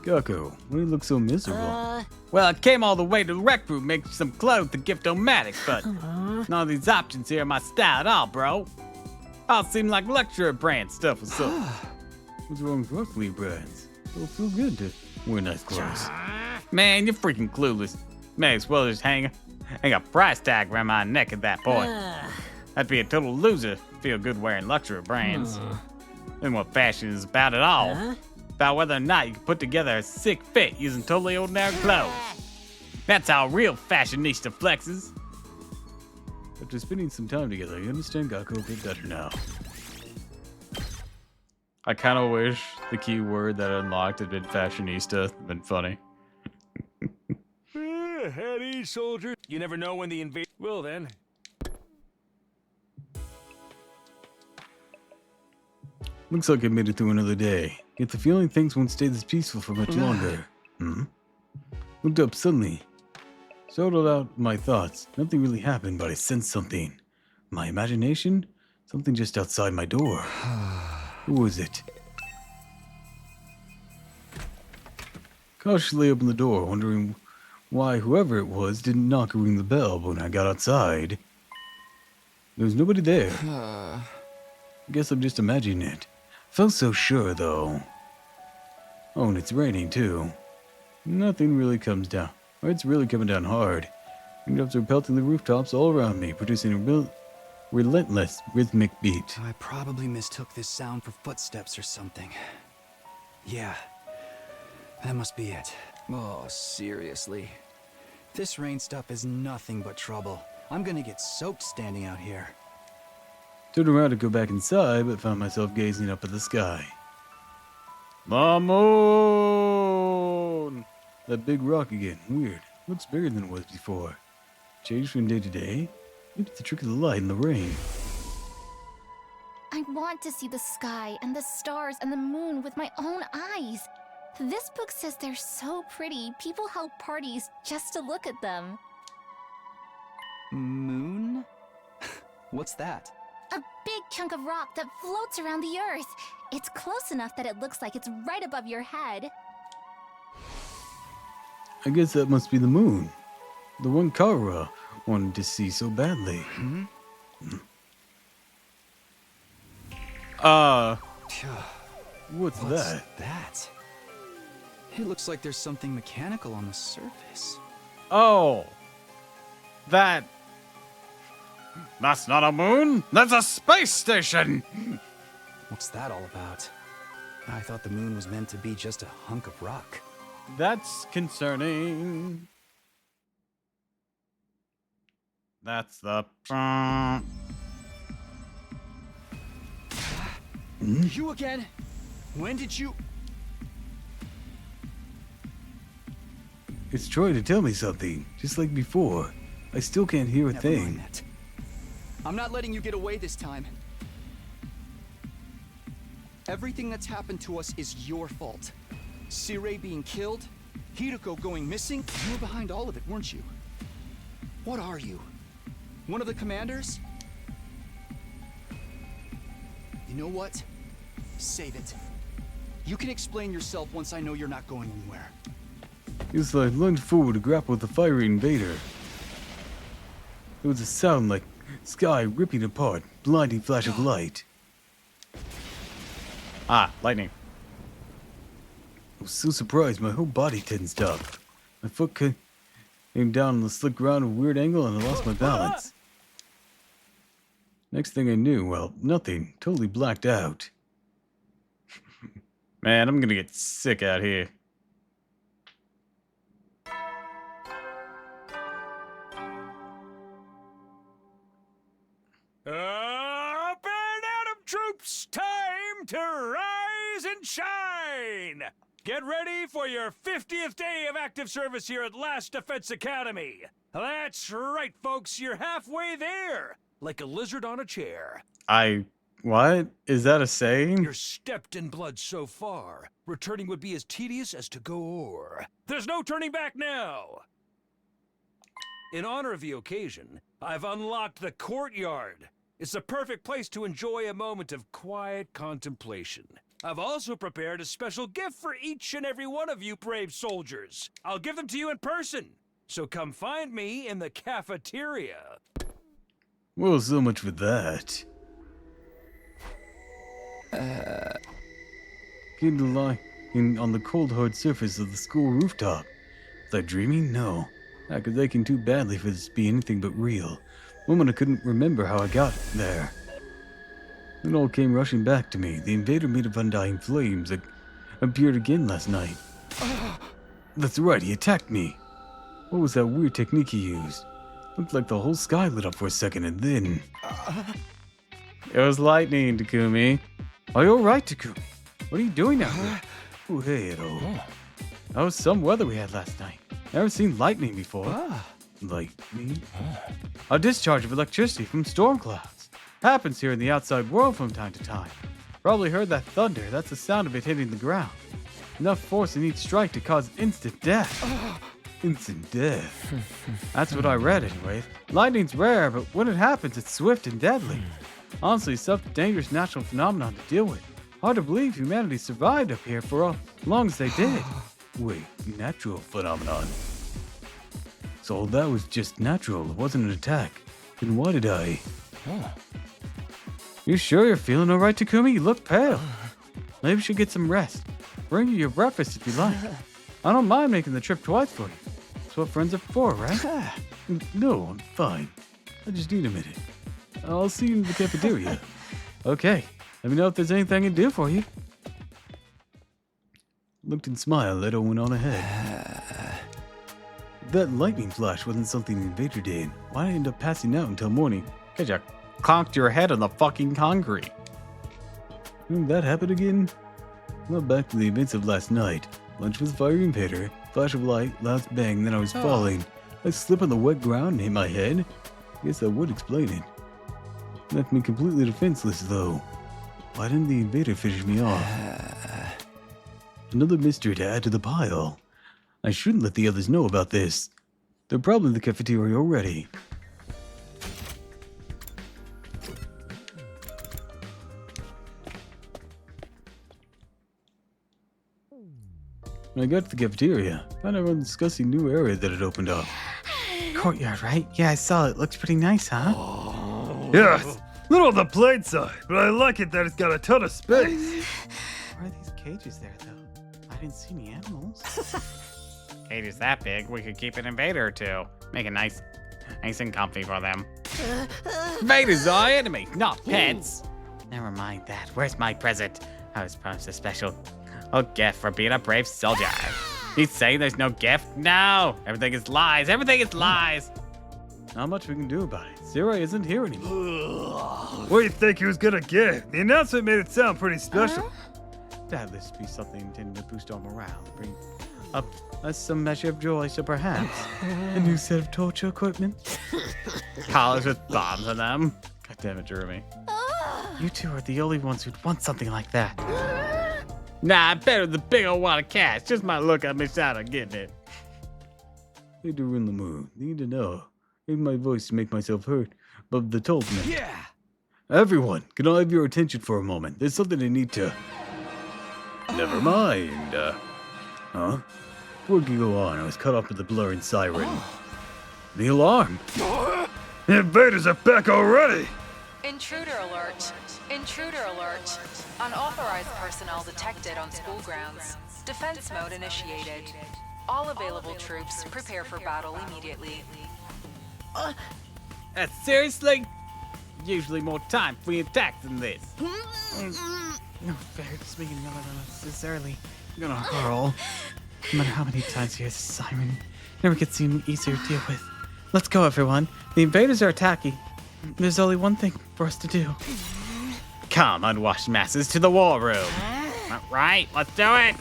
Gakko, why do you look so miserable? Well, I came all the way to the rec room to make some clothes to gift Omatic, but none of these options here are my style at all, bro. All seem like lecturer brand stuff or something. What's wrong with roughly brands? It'll feel good to wear nice clothes. Man, you're freaking clueless. May as well just hang a price tag around my neck at that point. I'd be a total loser. Feel good wearing lecturer brands. Isn't what fashion is about at all. About whether or not you can put together a sick fit using totally ordinary clothes. That's how real fashionista flexes. After spending some time together, you understand Gakko a bit better now. I kind of wish the key word that unlocked had been fashionista. It'd been funny. At ease, soldier. You never know when the invasion. Well then. Looks like I made it through another day. Get the feeling things won't stay this peaceful for much longer. Looked up suddenly. Sorted out my thoughts. Nothing really happened, but I sensed something. My imagination? Something just outside my door. Who was it? Cautiously opened the door, wondering why whoever it was didn't knock or ring the bell, but when I got outside, there was nobody there. I guess I'm just imagining it. Felt so sure, though. Oh, and it's raining, too. Nothing really comes down. Or it's really coming down hard. Raindrops are pelting the rooftops all around me, producing a relentless rhythmic beat. I probably mistook this sound for footsteps or something. Yeah, that must be it. Oh, seriously. This rain stuff is nothing but trouble. I'm gonna get soaked standing out here. Turned around to go back inside, but found myself gazing up at the sky. The moon! That big rock again. Weird. Looks bigger than it was before. Changed from day to day? Maybe it's the trick of the light and the rain. I want to see the sky and the stars and the moon with my own eyes. This book says they're so pretty, people held parties just to look at them. Moon? What's that? A big chunk of rock that floats around the earth. It's close enough that it looks like it's right above your head. I guess that must be the moon. The one Kara wanted to see so badly. What's that? that? It looks like there's something mechanical on the surface. Oh. That's not a moon. That's a space station. What's that all about? I thought the moon was meant to be just a hunk of rock. That's concerning. That's the. You again? When did you... It's trying to tell me something, just like before. I still can't hear a Never mind thing. that. I'm not letting you get away this time. Everything that's happened to us is your fault. Sirei being killed, Hideko going missing, you were behind all of it, weren't you? What are you? One of the commanders? You know what? Save it. You can explain yourself once I know you're not going anywhere. As I lunged forward to grapple with the fiery invader, there was a sound like sky ripping apart, blinding flash of light. Ah, lightning. I was so surprised my whole body tensed up. My foot came down on the slick ground at a weird angle and I lost my balance. Next thing I knew, well, nothing. Totally blacked out. Man, I'm gonna get sick out here. Up and Atom troops, time to rise and shine! Get ready for your 50th day of active service here at Last Defense Academy. That's right, folks, you're halfway there, like a lizard on a chair. What? Is that a saying? You're stepped in blood so far. Returning would be as tedious as to go o'er. There's no turning back now! In honor of the occasion, I've unlocked the courtyard. It's the perfect place to enjoy a moment of quiet contemplation. I've also prepared a special gift for each and every one of you brave soldiers. I'll give them to you in person, so come find me in the cafeteria. Well, so much for that. Came to lie on the cold, hard surface of the school rooftop. Was I dreaming? No. I was aching too badly for this to be anything but real. Moment I couldn't remember how I got there. It all came rushing back to me. The invader made of undying flames that appeared again last night. That's right, he attacked me. What was that weird technique he used? Looked like the whole sky lit up for a second and then... It was lightning, Takumi. Are you alright, Takumi? What are you doing out here? Oh, hey, Edo. That was some weather we had last night. Never seen lightning before. Lightning? A discharge of electricity from storm clouds. Happens here in the outside world from time to time. Probably heard that thunder. That's the sound of it hitting the ground. Enough force in each strike to cause instant death. Instant death. That's what I read anyway. Lightning's rare, but when it happens, it's swift and deadly. Honestly, such a dangerous natural phenomenon to deal with. Hard to believe humanity survived up here for as long as they did. Wait, natural phenomenon? So that was just natural, it wasn't an attack. Then why did I? You sure you're feeling alright, Takumi? You look pale. Maybe you should get some rest. Bring you your breakfast if you like. I don't mind making the trip twice for you. That's what friends are for, right? No, I'm fine. I just need a minute. I'll see you in the cafeteria. Okay, let me know if there's anything I can do for you. Looked and smiled, Edo went on ahead. That lightning flash wasn't something the invader did. Why did I end up passing out until morning? Cause you conked your head on the fucking concrete. Didn't that happen again? Well, back to the events of last night. Lunch with the fiery invader, flash of light, loud bang, then I was falling. I slipped on the wet ground and hit my head. Guess that would explain it. Left me completely defenseless, though. Why didn't the invader finish me off? Another mystery to add to the pile. I shouldn't let the others know about this. They're probably in the cafeteria already. When I got to the cafeteria, I found everyone discussing new area that had opened up. Courtyard, right? Yeah, I saw it. Looks pretty nice, huh? Yes, little on the plain side, but I like it that it's got a ton of space. Why are these cages there, though? I didn't see any animals. Cage is that big, we could keep an invader or two. Make it nice and comfy for them. Invaders are enemies, not pets. Never mind that. Where's my present? I was promised a special gift for being a brave soldier. He's saying there's no gift? No! Everything is lies. Everything is lies. Not much we can do about it. Zero isn't here anymore. What do you think he was gonna get? The announcement made it sound pretty special. That this be something intended to boost our morale, bring up some measure of joy, so perhaps a new set of torture equipment. Collars with bombs on them. God damn it, Jeremy. You two are the only ones who'd want something like that. Nah, better the big old wad of cash. Just my look, I missed out on getting it. Need to ruin the mood. Need to know. Need my voice to make myself heard. But the told me. Yeah! Everyone, can I have your attention for a moment? There's something I need to... Never mind. Huh? Before we could go on, I was cut off with the blaring siren. The alarm. The invaders are back already! Intruder alert. Intruder alert. Unauthorized personnel detected on school grounds. Defense mode initiated. All available troops prepare for battle immediately. Seriously? Usually more time for attacks than this. No fair, just making yell at us this early. I'm gonna hurl. No matter how many times you hear the siren, never gets seem easier to deal with. Let's go, everyone. The invaders are attacking. There's only one thing for us to do. Come, unwashed masses, to the war room. Right, let's do it.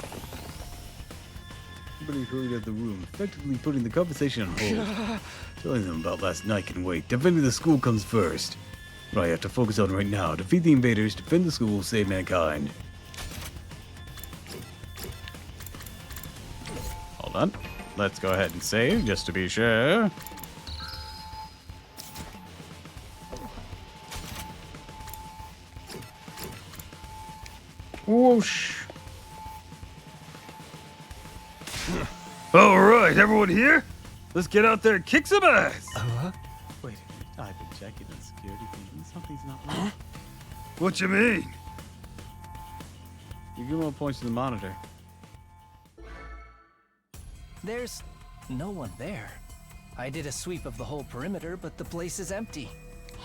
Everybody hurried out of the room, effectively putting the conversation on hold. Telling them about last night can wait. Defending the school comes first. What I have to focus on right now, defeat the invaders, defend the school, save mankind. Hold on. Let's go ahead and save, just to be sure. Whoosh. Alright, everyone here? Let's get out there and kick some ass! Wait a minute, I've been checking the security thing. Something's not right. What you mean? You give more points to the monitor. There's no one there. I did a sweep of the whole perimeter, but the place is empty.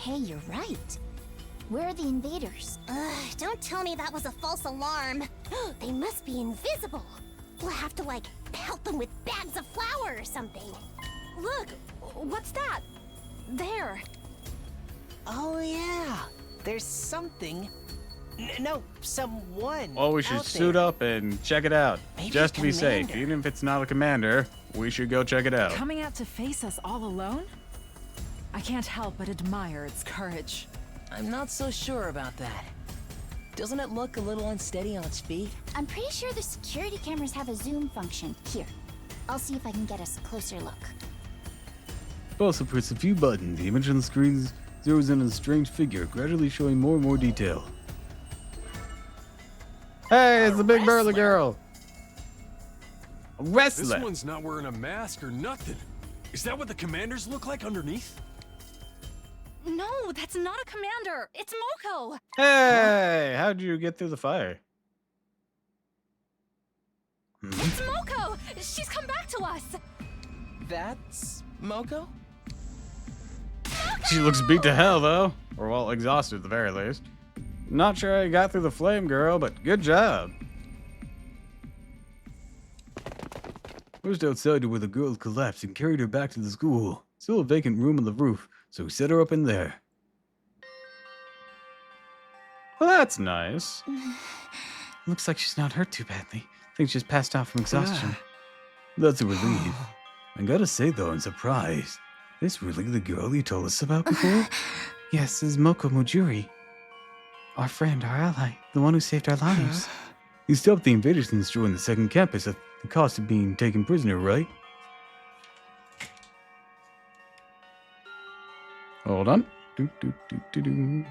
Hey, you're right. Where are the invaders? Don't tell me that was a false alarm. They must be invisible. We'll have to, like, pelt them with bags of flour or something. Look, what's that? There. Oh, yeah. There's something. No, someone. Well, we should out suit there. up and check it out. Maybe Just to be safe. commander. Even if it's not a commander, we should go check it out. Coming out to face us all alone? I can't help but admire its courage. I'm not so sure about that. Doesn't it look a little unsteady on its feet? I'm pretty sure the security cameras have a zoom function. Here, I'll see if I can get us a closer look. Also press a few buttons. The image on the screen zeroes in on a strange figure, gradually showing more and more detail. Hey, it's the big burly girl. A wrestler. This one's not wearing a mask or nothing. Is that what the commanders look like underneath? No, that's not a commander. It's Moko. Hey, how'd you get through the fire? It's Moko. She's come back to us. That's Moko? She looks beat to hell, though. Or, well, exhausted at the very least. Not sure how you got through the flame, girl, but good job. Rushed outside to where the girl collapsed and carried her back to the school. Still a vacant room on the roof, so we set her up in there. Well, that's nice. Looks like she's not hurt too badly. I think she's passed out from exhaustion. That's a relief. I gotta say though, I'm surprised. This really the girl you told us about before? Yes, this is Moko Mujuri. Our friend, our ally, the one who saved our lives. You stopped the invaders from destroying the second campus at the cost of being taken prisoner, right? Hold on. Do, do, do, do, do.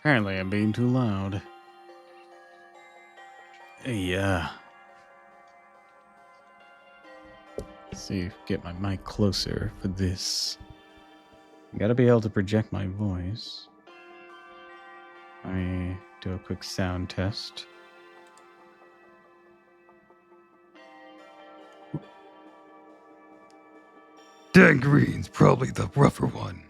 Apparently, I'm being too loud. Yeah. See, get my mic closer for this. Gotta be able to project my voice. Let me do a quick sound test. Dan Green's probably the rougher one.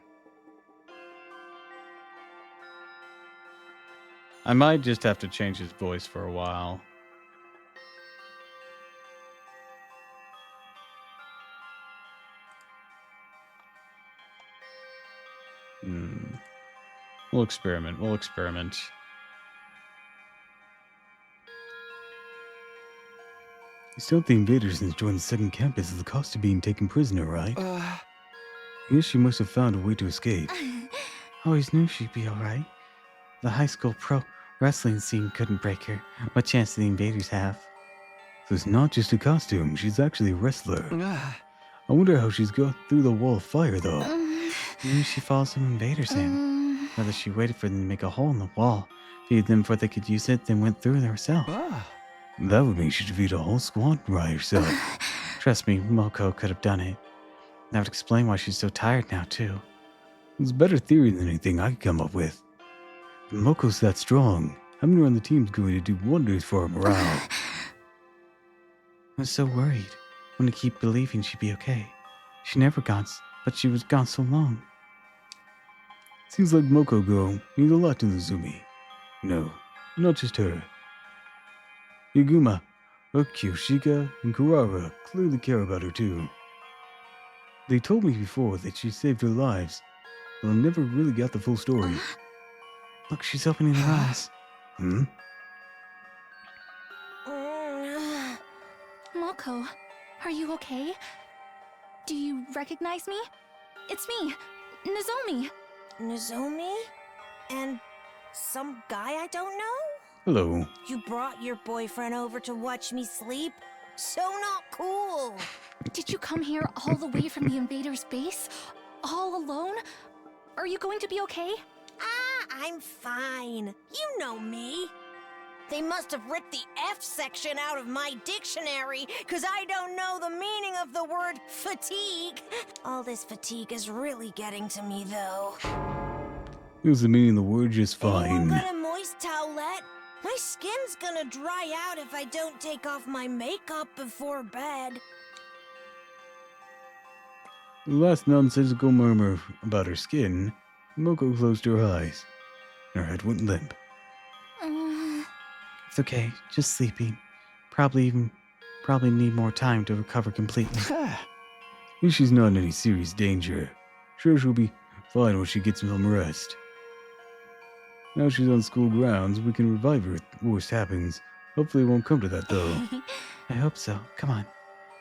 I might just have to change his voice for a while. We'll experiment. We'll experiment. You still think invaders since joined the second campus as the cost of being taken prisoner, right? Yes, she must have found a way to escape. I Always knew she'd be alright. The high school pro wrestling scene couldn't break her. What chance do the invaders have? So it's not just a costume, she's actually a wrestler. I wonder how she's got through the wall of fire, though. Maybe she followed some invaders in. Whether she waited for them to make a hole in the wall, feed them before they could use it, then went through herself. That would mean she defeat a whole squad by herself. Trust me, Moko could have done it. That would explain why she's so tired now, too. It's a better theory than anything I could come up with. If Moko's that strong, having her on the team's going to do wonders for her morale. I was so worried. Wanted to keep believing she'd be okay. She never gone, but she was gone so long. Seems like Moko girl means a lot to Nozumi. No, not just her. Yaguma, Kyoshika, and Kurara clearly care about her too. They told me before that she saved her lives, but I never really got the full story. Look, she's opening her eyes. Moko, are you okay? Do you recognize me? It's me, Nozomi. Nozomi? And some guy I don't know? Hello. You brought your boyfriend over to watch me sleep? So not cool. Did you come here all the way from the invaders' base? All alone? Are you going to be okay? I'm fine. You know me. They must have ripped the F section out of my dictionary, because I don't know the meaning of the word fatigue. All this fatigue is really getting to me, though. Here's the meaning of the word just Anyone fine. got a moist towelette? My skin's gonna dry out if I don't take off my makeup before bed. The last nonsensical murmur about her skin, Moko closed her eyes. Her head went limp. It's okay, just sleeping. Probably need more time to recover completely. At least she's not in any serious danger. Sure, she'll be fine when she gets some rest. Now she's on school grounds, we can revive her if the worst happens. Hopefully it won't come to that, though. I hope so. Come on,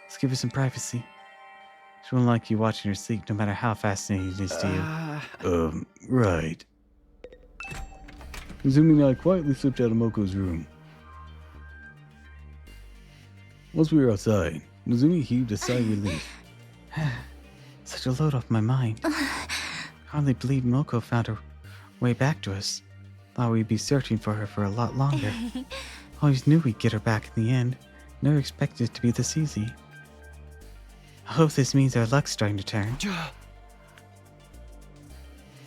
let's give her some privacy. She won't like you watching her sleep, no matter how fascinating it is to you. Right. Nozomi and I quietly slipped out of Moko's room. Once we were outside, Nozomi heaved a sigh of relief. Such a load off my mind. Hardly believe Moko found her way back to us. Thought we'd be searching for her for a lot longer. Always knew we'd get her back in the end. Never expected it to be this easy. I hope this means our luck's starting to turn.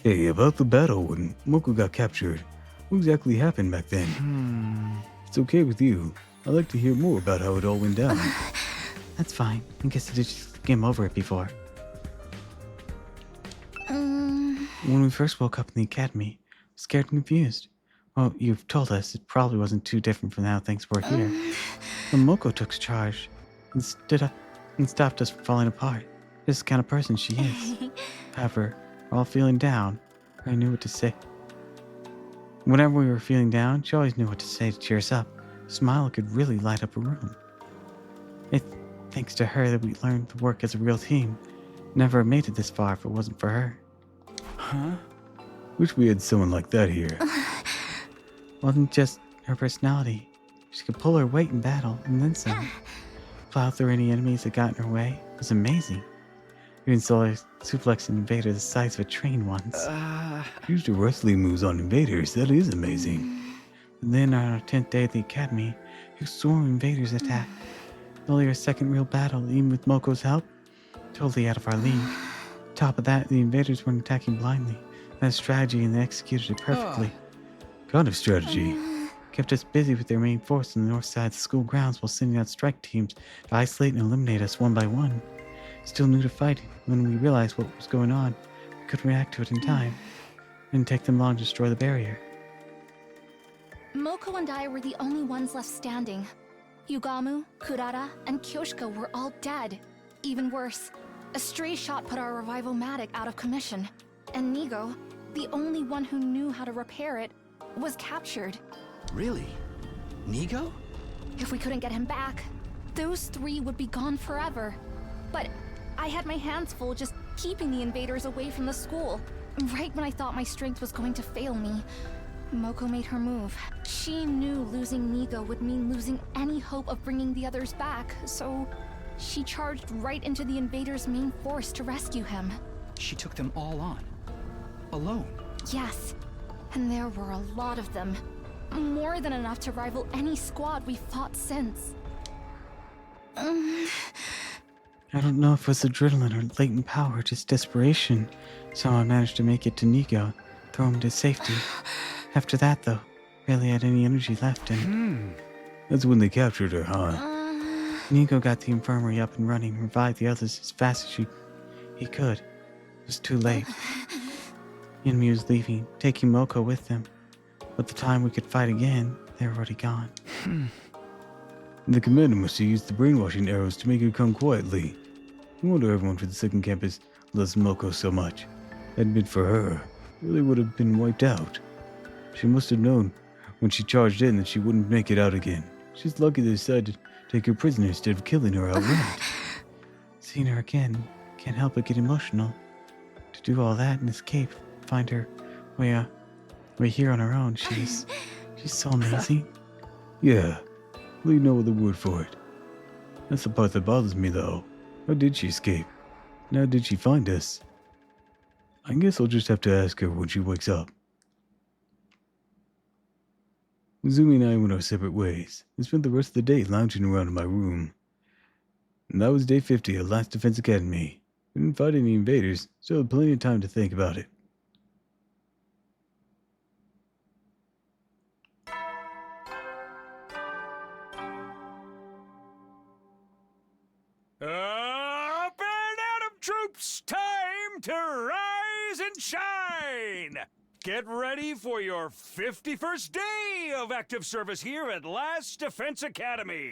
Hey, about the battle when Moko got captured. What exactly happened back then? It's okay with you. I'd like to hear more about how it all went down. That's fine. I guess I did just skim over it before. When we first woke up in the academy, I was scared and confused. Well, you've told us it probably wasn't too different from how things were here. When Moko took charge and stood up and stopped us from falling apart. Just the kind of person she is. However, we're all feeling down. I knew what to say. Whenever we were feeling down, she always knew what to say to cheer us up. A smile could really light up a room. It's thanks to her that we learned to work as a real team. Never made it this far if it wasn't for her. Wish we had someone like that here. Wasn't just her personality. She could pull her weight in battle, and then some. Plow through any enemies that got in her way. It was amazing. Even saw her suplex an invader the size of a train once. Used her wrestling moves on invaders. That is amazing. And then on our 10th day at the academy, a swarm of invaders attacked. Only our second real battle, even with Moko's help. Totally out of our league. Top of that, the invaders weren't attacking blindly. They had strategy and they executed it perfectly. Kind of strategy. Kept us busy with their main force on the north side of the school grounds while sending out strike teams to isolate and eliminate us one by one. Still new to fighting. When we realized what was going on, we couldn't react to it in time. Didn't take them long to destroy the barrier. Moko and I were the only ones left standing. Yugamu, Kurara, and Kyoshika were all dead. Even worse, a stray shot put our revival-matic out of commission. And Nigo, the only one who knew how to repair it, was captured. Really? Nigo? If we couldn't get him back, those three would be gone forever. But I had my hands full just keeping the invaders away from the school. Right when I thought my strength was going to fail me, Moko made her move. She knew losing Nigo would mean losing any hope of bringing the others back, so she charged right into the invaders' main force to rescue him. She took them all on. Alone. Yes, and there were a lot of them. More than enough to rival any squad we've fought since. I don't know if it was adrenaline or latent power, just desperation. Somehow I managed to make it to Nigo, throw him to safety. After that, though, barely had any energy left, and That's when they captured her, huh? Nigo got the infirmary up and running, revived the others as fast as he could. It was too late. The enemy was leaving, taking Moko with them. But the time we could fight again, they were already gone. The commander must have used the brainwashing arrows to make her come quietly. No wonder everyone for the second campus loves Moko so much. Hadn't been for her, really would have been wiped out. She must have known when she charged in that she wouldn't make it out again. She's lucky they decided to take her prisoner instead of killing her outright. Seeing her again, can't help but get emotional. To do all that and escape, find her way here on her own, she's so amazing. Yeah, leave no other word for it. That's the part that bothers me, though. How did she escape? And how did she find us? I guess I'll just have to ask her when she wakes up. Zumi and I went our separate ways and spent the rest of the day lounging around in my room. And that was day 50 at Last Defense Academy. We didn't fight any invaders, so I had plenty of time to think about it. Up and Atom troops, time to rise and shine! Get ready for your 51st day of active service here at Last Defense Academy.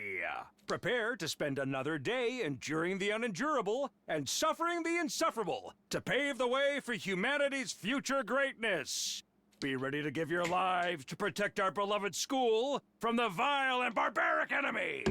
Prepare to spend another day enduring the unendurable and suffering the insufferable to pave the way for humanity's future greatness. Be ready to give your lives to protect our beloved school from the vile and barbaric enemy.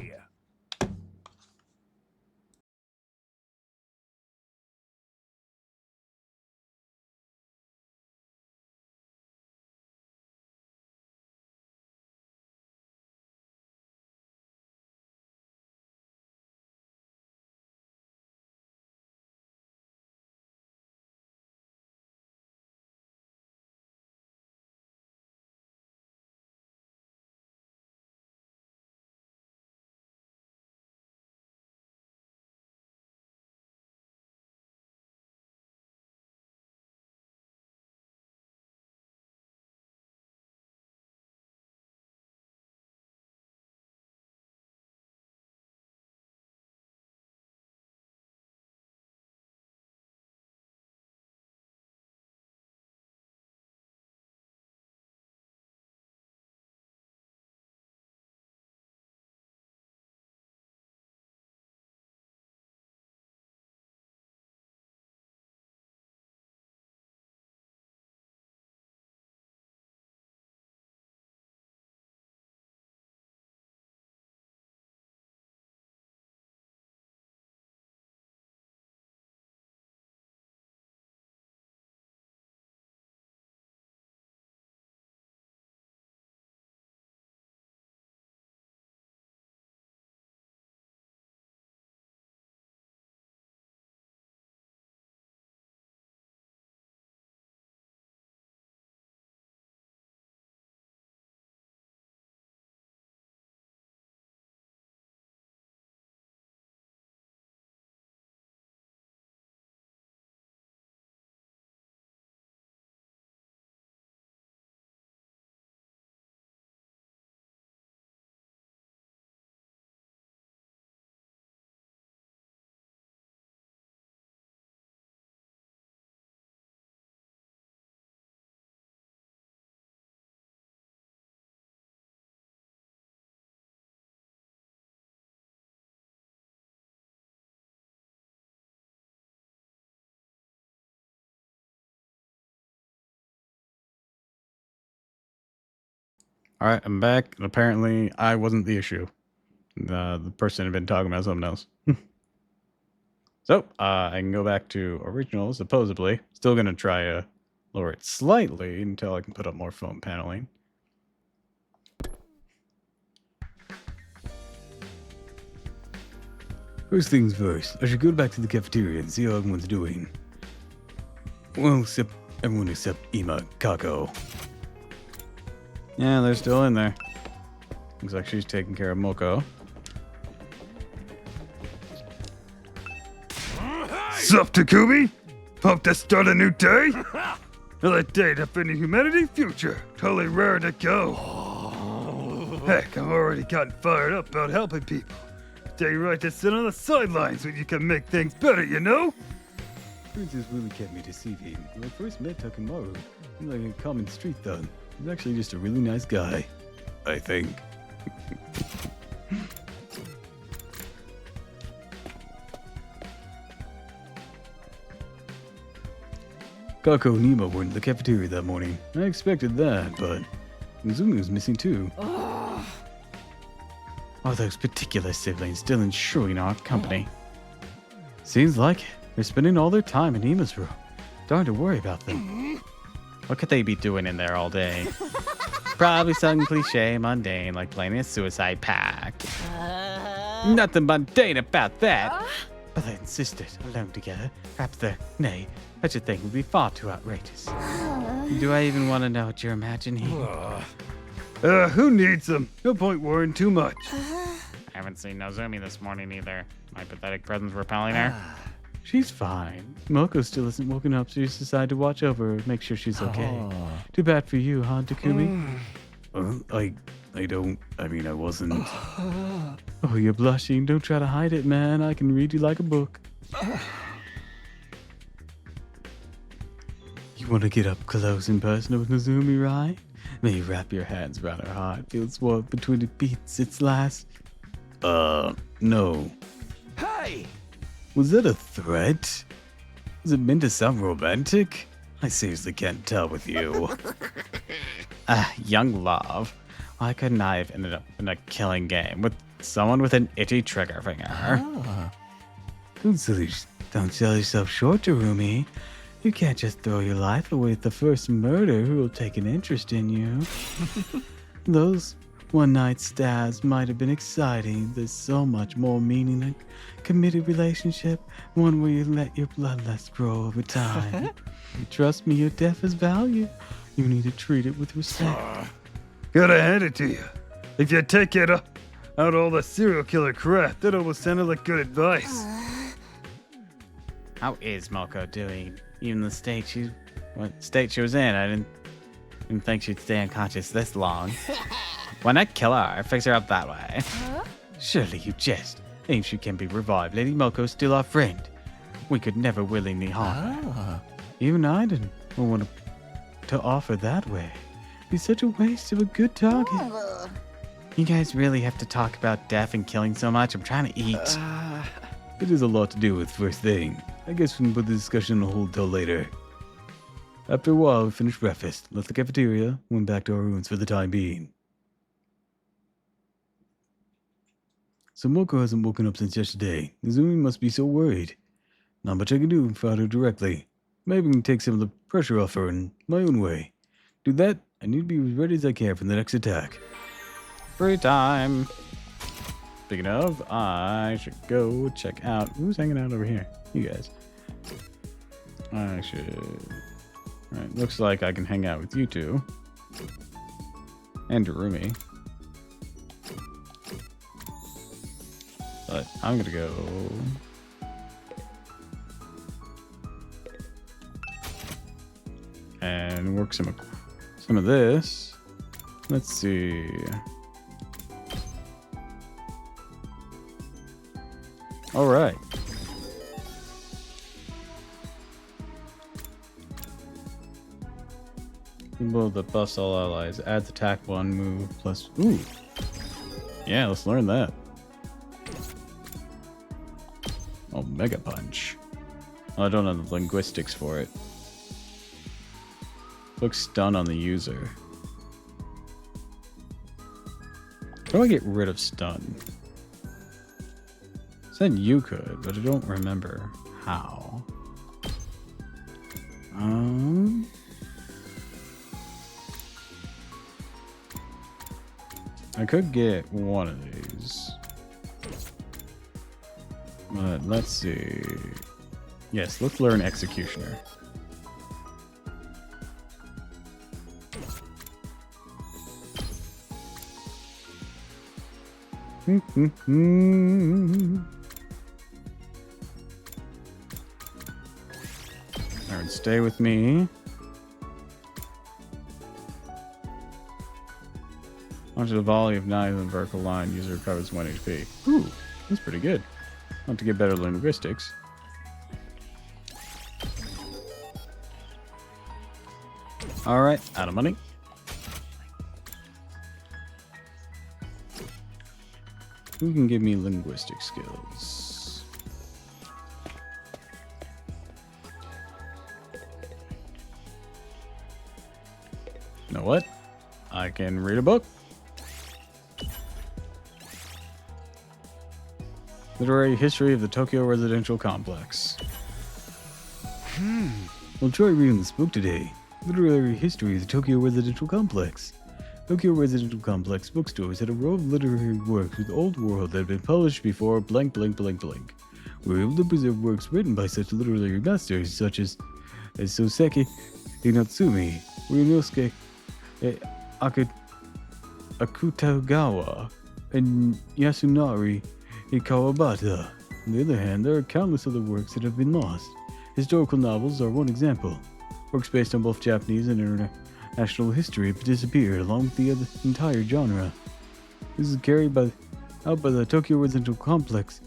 All right, I'm back. And apparently, I wasn't the issue. The person had been talking about something else. So, I can go back to original, supposedly. Still going to try lower it slightly until I can put up more foam paneling. First things first, I should go back to the cafeteria and see how everyone's doing. Well, except everyone except Ima, Kako. Yeah, they're still in there. Looks like she's taking care of Moko. Sup, Takumi? Pumped to start a new day? Another day defending humanity future. Totally rare to go. Heck, I'm already gotten fired up about helping people. Stay right to sit on the sidelines when you can make things better, you know? Princess really kept me deceiving. When I first met Takumaru, he was like a common street thug. He's actually just a really nice guy. I think. Kako and Nemo were in the cafeteria that morning. I expected that, but Mizumi was missing too. Are those particular siblings still ensuring our company? Seems like it. They're spending all their time in Ima's room. Darn to worry about them. What could they be doing in there all day? Probably something cliche, mundane, like playing a suicide pact. Nothing mundane about that. But they insisted, alone together. Perhaps nay, such a thing would be far too outrageous. Do I even want to know what you're imagining? Who needs them? No point worrying too much. I haven't seen Nozumi this morning either. My pathetic presence repelling her. She's fine. Moko still hasn't woken up, so you decided to watch over her, make sure she's okay. Too bad for you, huh, Takumi? I wasn't. Oh, you're blushing. Don't try to hide it, man. I can read you like a book. You want to get up close and personal with Nozumi, right? May you wrap your hands around her heart. Feel its warmth between it beats its last. No. Hey! Was that a threat? Was it meant to sound romantic? I seriously can't tell with you. Young love. Why couldn't I have ended up in a killing game with someone with an itchy trigger finger? Don't sell yourself short, Jarumi. You can't just throw your life away with the first murderer who will take an interest in you. Those one-night stabs might have been exciting. There's so much more meaning in a committed relationship, one where you let your bloodlust grow over time. Trust me, your death has value. You need to treat it with respect. Gotta hand it to you. If you take it out all the serial killer crap, that almost sounded like good advice. How is Moko doing? Even the state she was in, I didn't think she'd stay unconscious this long. Why not kill her? Fix her up that way. Surely you jest. If she can be revived, Lady Moko's still our friend. We could never willingly harm her. Even I didn't want to offer that way. It'd be such a waste of a good target. You guys really have to talk about death and killing so much? I'm trying to eat. It has a lot to do with first thing. I guess we can put the discussion on hold till later. After a while, we finished breakfast, left the cafeteria, went back to our rooms for the time being. So Moko hasn't woken up since yesterday. Nozumi must be so worried. Not much I can do without her directly. Maybe I can take some of the pressure off her in my own way. Do that, I need to be as ready as I can for the next attack. Free time. Speaking of, I should go check out who's hanging out over here. You guys. I should. Alright, looks like I can hang out with you two. And Darumi. But I'm gonna go. And work some of this. Let's see. All right. Symbol that buffs all allies. Adds attack 1 move plus. Ooh. Yeah, let's learn that. Oh, Mega Punch. Oh, I don't know the linguistics for it. Looks stun on the user. How do I get rid of stun? Said you could, but I don't remember how. I could get one of these. But let's see. Yes, let's learn Executioner. Alright, stay with me. Launch a volley of knives in vertical line. User recovers 1 HP. Ooh, that's pretty good. Want to get better linguistics. Alright, out of money. Who can give me linguistic skills? You know what? I can read a book. Literary history of the Tokyo residential complex. I'll try reading this book today. Literary history of the Tokyo residential complex. Tokyo Residential Complex bookstores had a row of literary works with old world that had been published before blank blank blank blank. We were able to preserve works written by such literary masters such as Soseki Hinatsumi, Ryunosuke Akutagawa, and Yasunari Kawabata. On the other hand, there are countless other works that have been lost. Historical novels are one example. Works based on both Japanese and international history have disappeared along with the entire genre. This is carried out by the Tokyo Residential Complex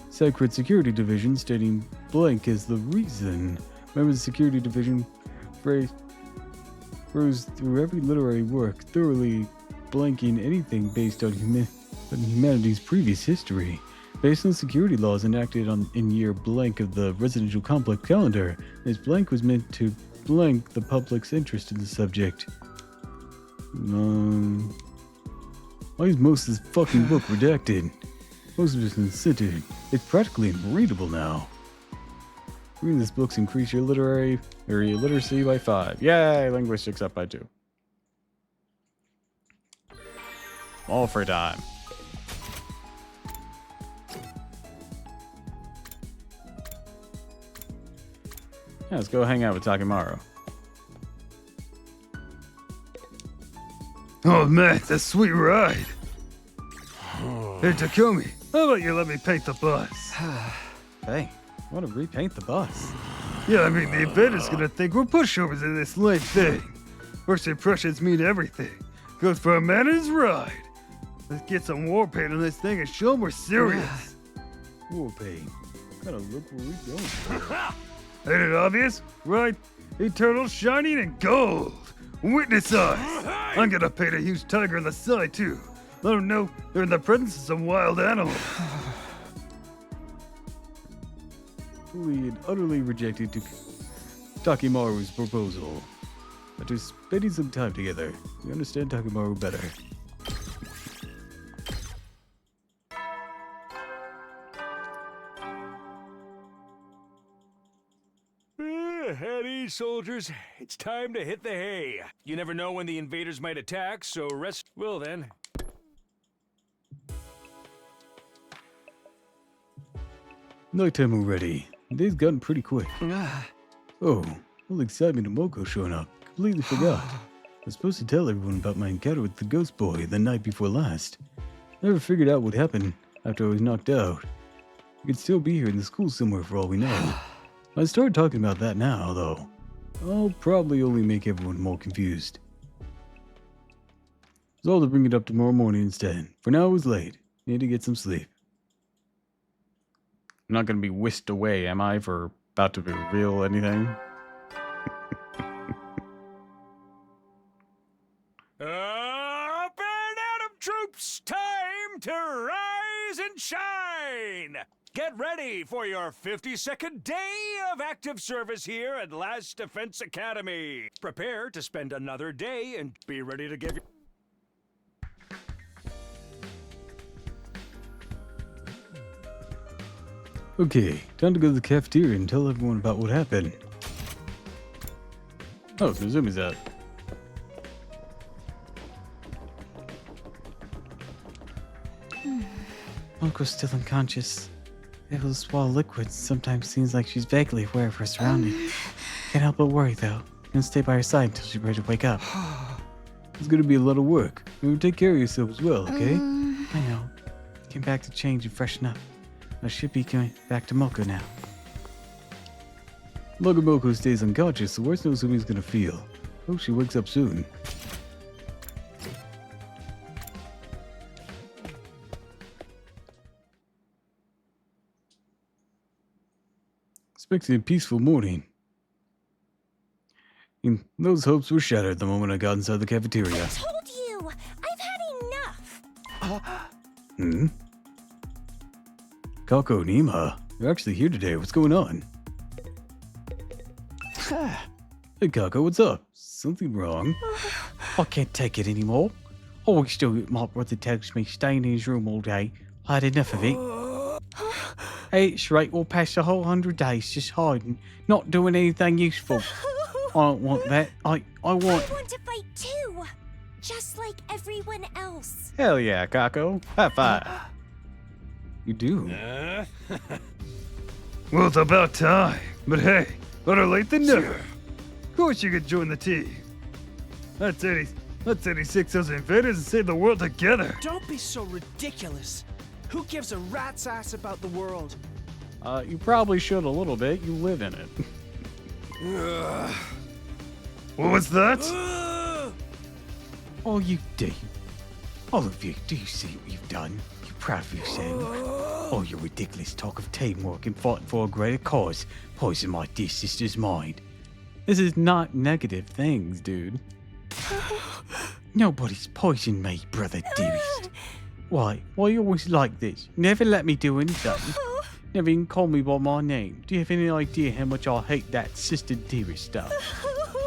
Sacred Security Division, stating blank is the reason. Remember, the Security Division phrase goes through every literary work, thoroughly blanking anything based on humanity's previous history. Based on security laws enacted in year blank of the residential complex calendar, this blank was meant to blank the public's interest in the subject. Why is most of this fucking book redacted? Most of it's been censored. It's practically unreadable now. Reading this book's increase your literacy by 5. Yay! Linguistics up by 2. All for time. Yeah, let's go hang out with Takemaru. Oh man, it's a sweet ride. Hey Takumi, how about you let me paint the bus? Hey, I want to repaint the bus. Yeah, I mean, the invaders gonna think we're pushovers in this lame thing. First impressions mean everything. Goes for a man and his ride. Let's get some war paint on this thing and show 'em we're serious. War paint. What kind of look were we going for? Ain't it obvious? Right? Eternal shining and gold. Witness eyes. I'm gonna paint a huge tiger on the side too. Let them know they're in the presence of some wild animals. Fully and utterly rejected Takemaru's proposal. After spending some time together, we understand Takemaru better. At ease, soldiers. It's time to hit the hay. You never know when the invaders might attack, so rest. Well then. Nighttime already. The day's gotten pretty quick. Oh, all the excitement of Moko showing up. Completely forgot. I was supposed to tell everyone about my encounter with the ghost boy the night before last. Never figured out what happened after I was knocked out. He could still be here in the school somewhere for all we know. I started talking about that now, though. I'll probably only make everyone more confused. So I'll bring it up tomorrow morning instead. For now, it was late. Need to get some sleep. I'm not going to be whisked away, am I, for about to reveal anything? Up and out of troops! Time to rise and shine! Get ready for your 52nd day of active service here at Last Defense Academy. Prepare to spend another day and be ready to give Okay, time to go to the cafeteria and tell everyone about what happened. Oh, Mizumi's out. Moko's still unconscious. Able to swallow liquids. Sometimes seems like she's vaguely aware of her surroundings. Can't help but worry though. Gonna stay by her side until she's ready to wake up. It's gonna be a lot of work. Remember, take care of yourself as well, okay? I know. Came back to change and freshen up. I should be going back to Moko now. Longer Moko stays unconscious, the worst knows who he's gonna feel. Hope she wakes up soon. Expecting a peaceful morning. And those hopes were shattered the moment I got inside the cafeteria. I told you! I've had enough! Hmm? Kako and Ima, you're actually here today. What's going on? Hey Kako, what's up? Something wrong? I can't take it anymore. Always do what my brother tells me, staying in his room all day. I had enough of it. It's right, we'll pass the whole 100 days just hiding, not doing anything useful. I don't want that. I want... I want to fight too! Just like everyone else. Hell yeah, Kako. High five. You do? Well, it's about time. But hey, better late than never. Of course you could join the team. Let's 86 those invaders and save the world together. Don't be so ridiculous. Who gives a rat's ass about the world? You probably should a little bit. You live in it. What was that? Oh, you do. All of you, do you see what you've done? You proud of yourself? Oh, your ridiculous talk of teamwork and fighting for a greater cause poison my dear sister's mind. This is not negative things, dude. Nobody's poisoned me, brother dearest. Why you always like this? Never let me do anything. Never even call me by my name. Do you have any idea how much I hate that sister dearest stuff?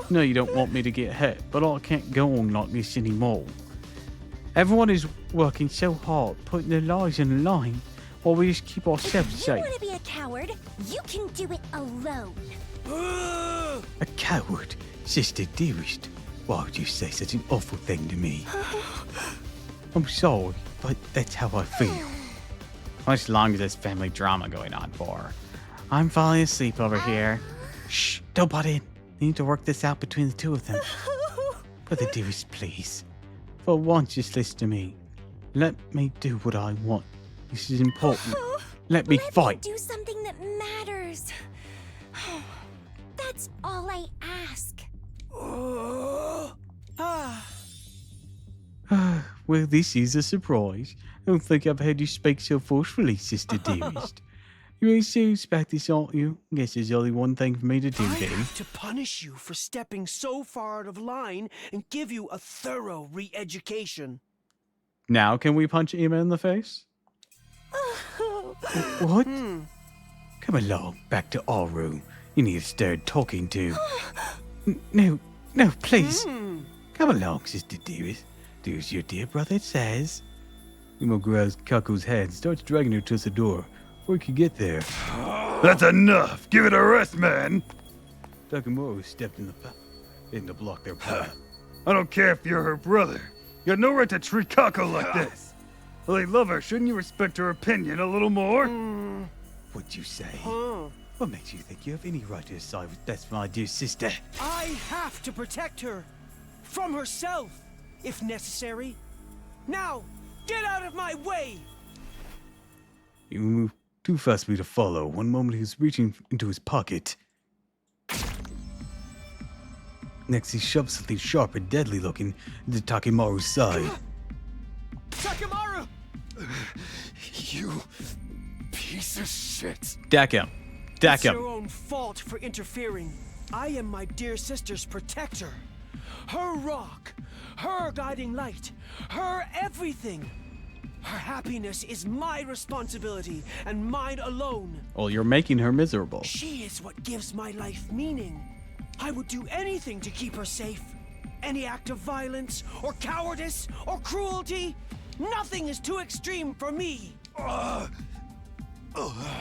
No, you don't want me to get hurt, but I can't go on like this anymore. Everyone is working so hard, putting their lives on the line, while we just keep ourselves If you safe. want to be a coward, you can do it alone. A coward, sister dearest. Why would you say such an awful thing to me? I'm sorry, but that's how I feel. How much longer is this family drama going on for? I'm falling asleep over here. Shh, don't butt in. We need to work this out between the two of them. Brother dearest, please. For once, just listen to me. Let me do what I want. This is important. Let me fight. Do something that matters. That's all I ask. Well, this is a surprise. I don't think I've had you speak so forcefully, sister dearest. You ain't serious about this, aren't you? Guess there's only one thing for me to do I then. have to punish you for stepping so far out of line and give you a thorough re-education. Now can we punch Ima in the face? What? Come along, back to our room. You need to start talking to. No, please. Come along, sister dearest. Do as your dear brother says. Imo grabs Kako's hand and starts dragging her towards the door. Before he could get there, That's enough. Give it a rest, man. Takemoru stepped in to block their path. I don't care if you're her brother. You have no right to treat Kako like this. Well, you love her. Shouldn't you respect her opinion a little more? What'd you say? What makes you think you have any right to decide what's best for my dear sister? I have to protect her. From herself, if necessary. Now, get out of my way! He moved too fast for me to follow. One moment he was reaching into his pocket. Next, he shoved something sharp and deadly looking into Takemaru's side. Takemaru! You piece of shit. Deck him. It's your own fault for interfering. I am my dear sister's protector. Her rock, her guiding light, her everything. Her happiness is my responsibility and mine alone. Well, you're making her miserable. She is what gives my life meaning. I would do anything to keep her safe. Any act of violence, or cowardice, or cruelty, nothing is too extreme for me.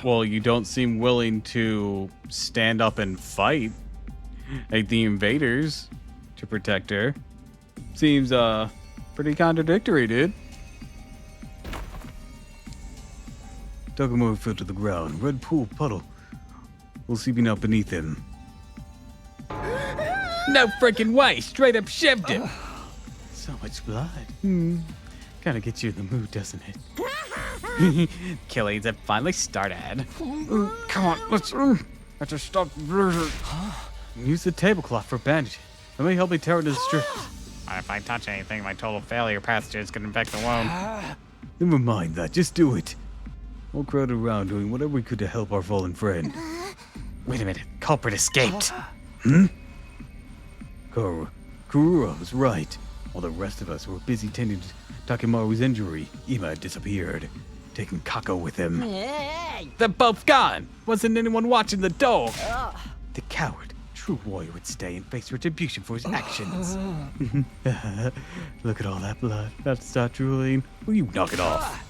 Well, you don't seem willing to stand up and fight like the invaders to protect her. Seems pretty contradictory, dude. Takamaru fell to the ground. Red pool puddle. We'll seeping out beneath him. No freaking way! Straight up shoved him. So much blood. Kind of gets you in the mood, doesn't it? Killings have finally started. Come on, let's just stop. Use the tablecloth for bandage. Let me help you tear into the strips. If I touch anything, my total failure pathogens can infect the wound. Never mind that. Just do it. All crowded around doing whatever we could to help our fallen friend. Wait a minute. Culprit escaped. Kurura was right. While the rest of us were busy tending to Takemaru's injury, Ima had disappeared, taking Kako with him. They're both gone. Wasn't anyone watching the door? The coward, true warrior, would stay and face retribution for his actions. Look at all that blood. That's start drooling. Will you knock it off?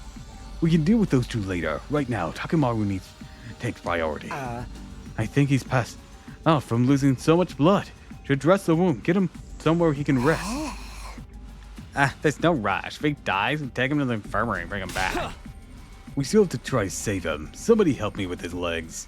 We can deal with those two later. Right now, Takemaru takes priority. I think he's passed out from losing so much blood. To dress the wound, get him somewhere he can rest. There's no rush. If he dies, take him to the infirmary and bring him back. We still have to try to save him. Somebody help me with his legs.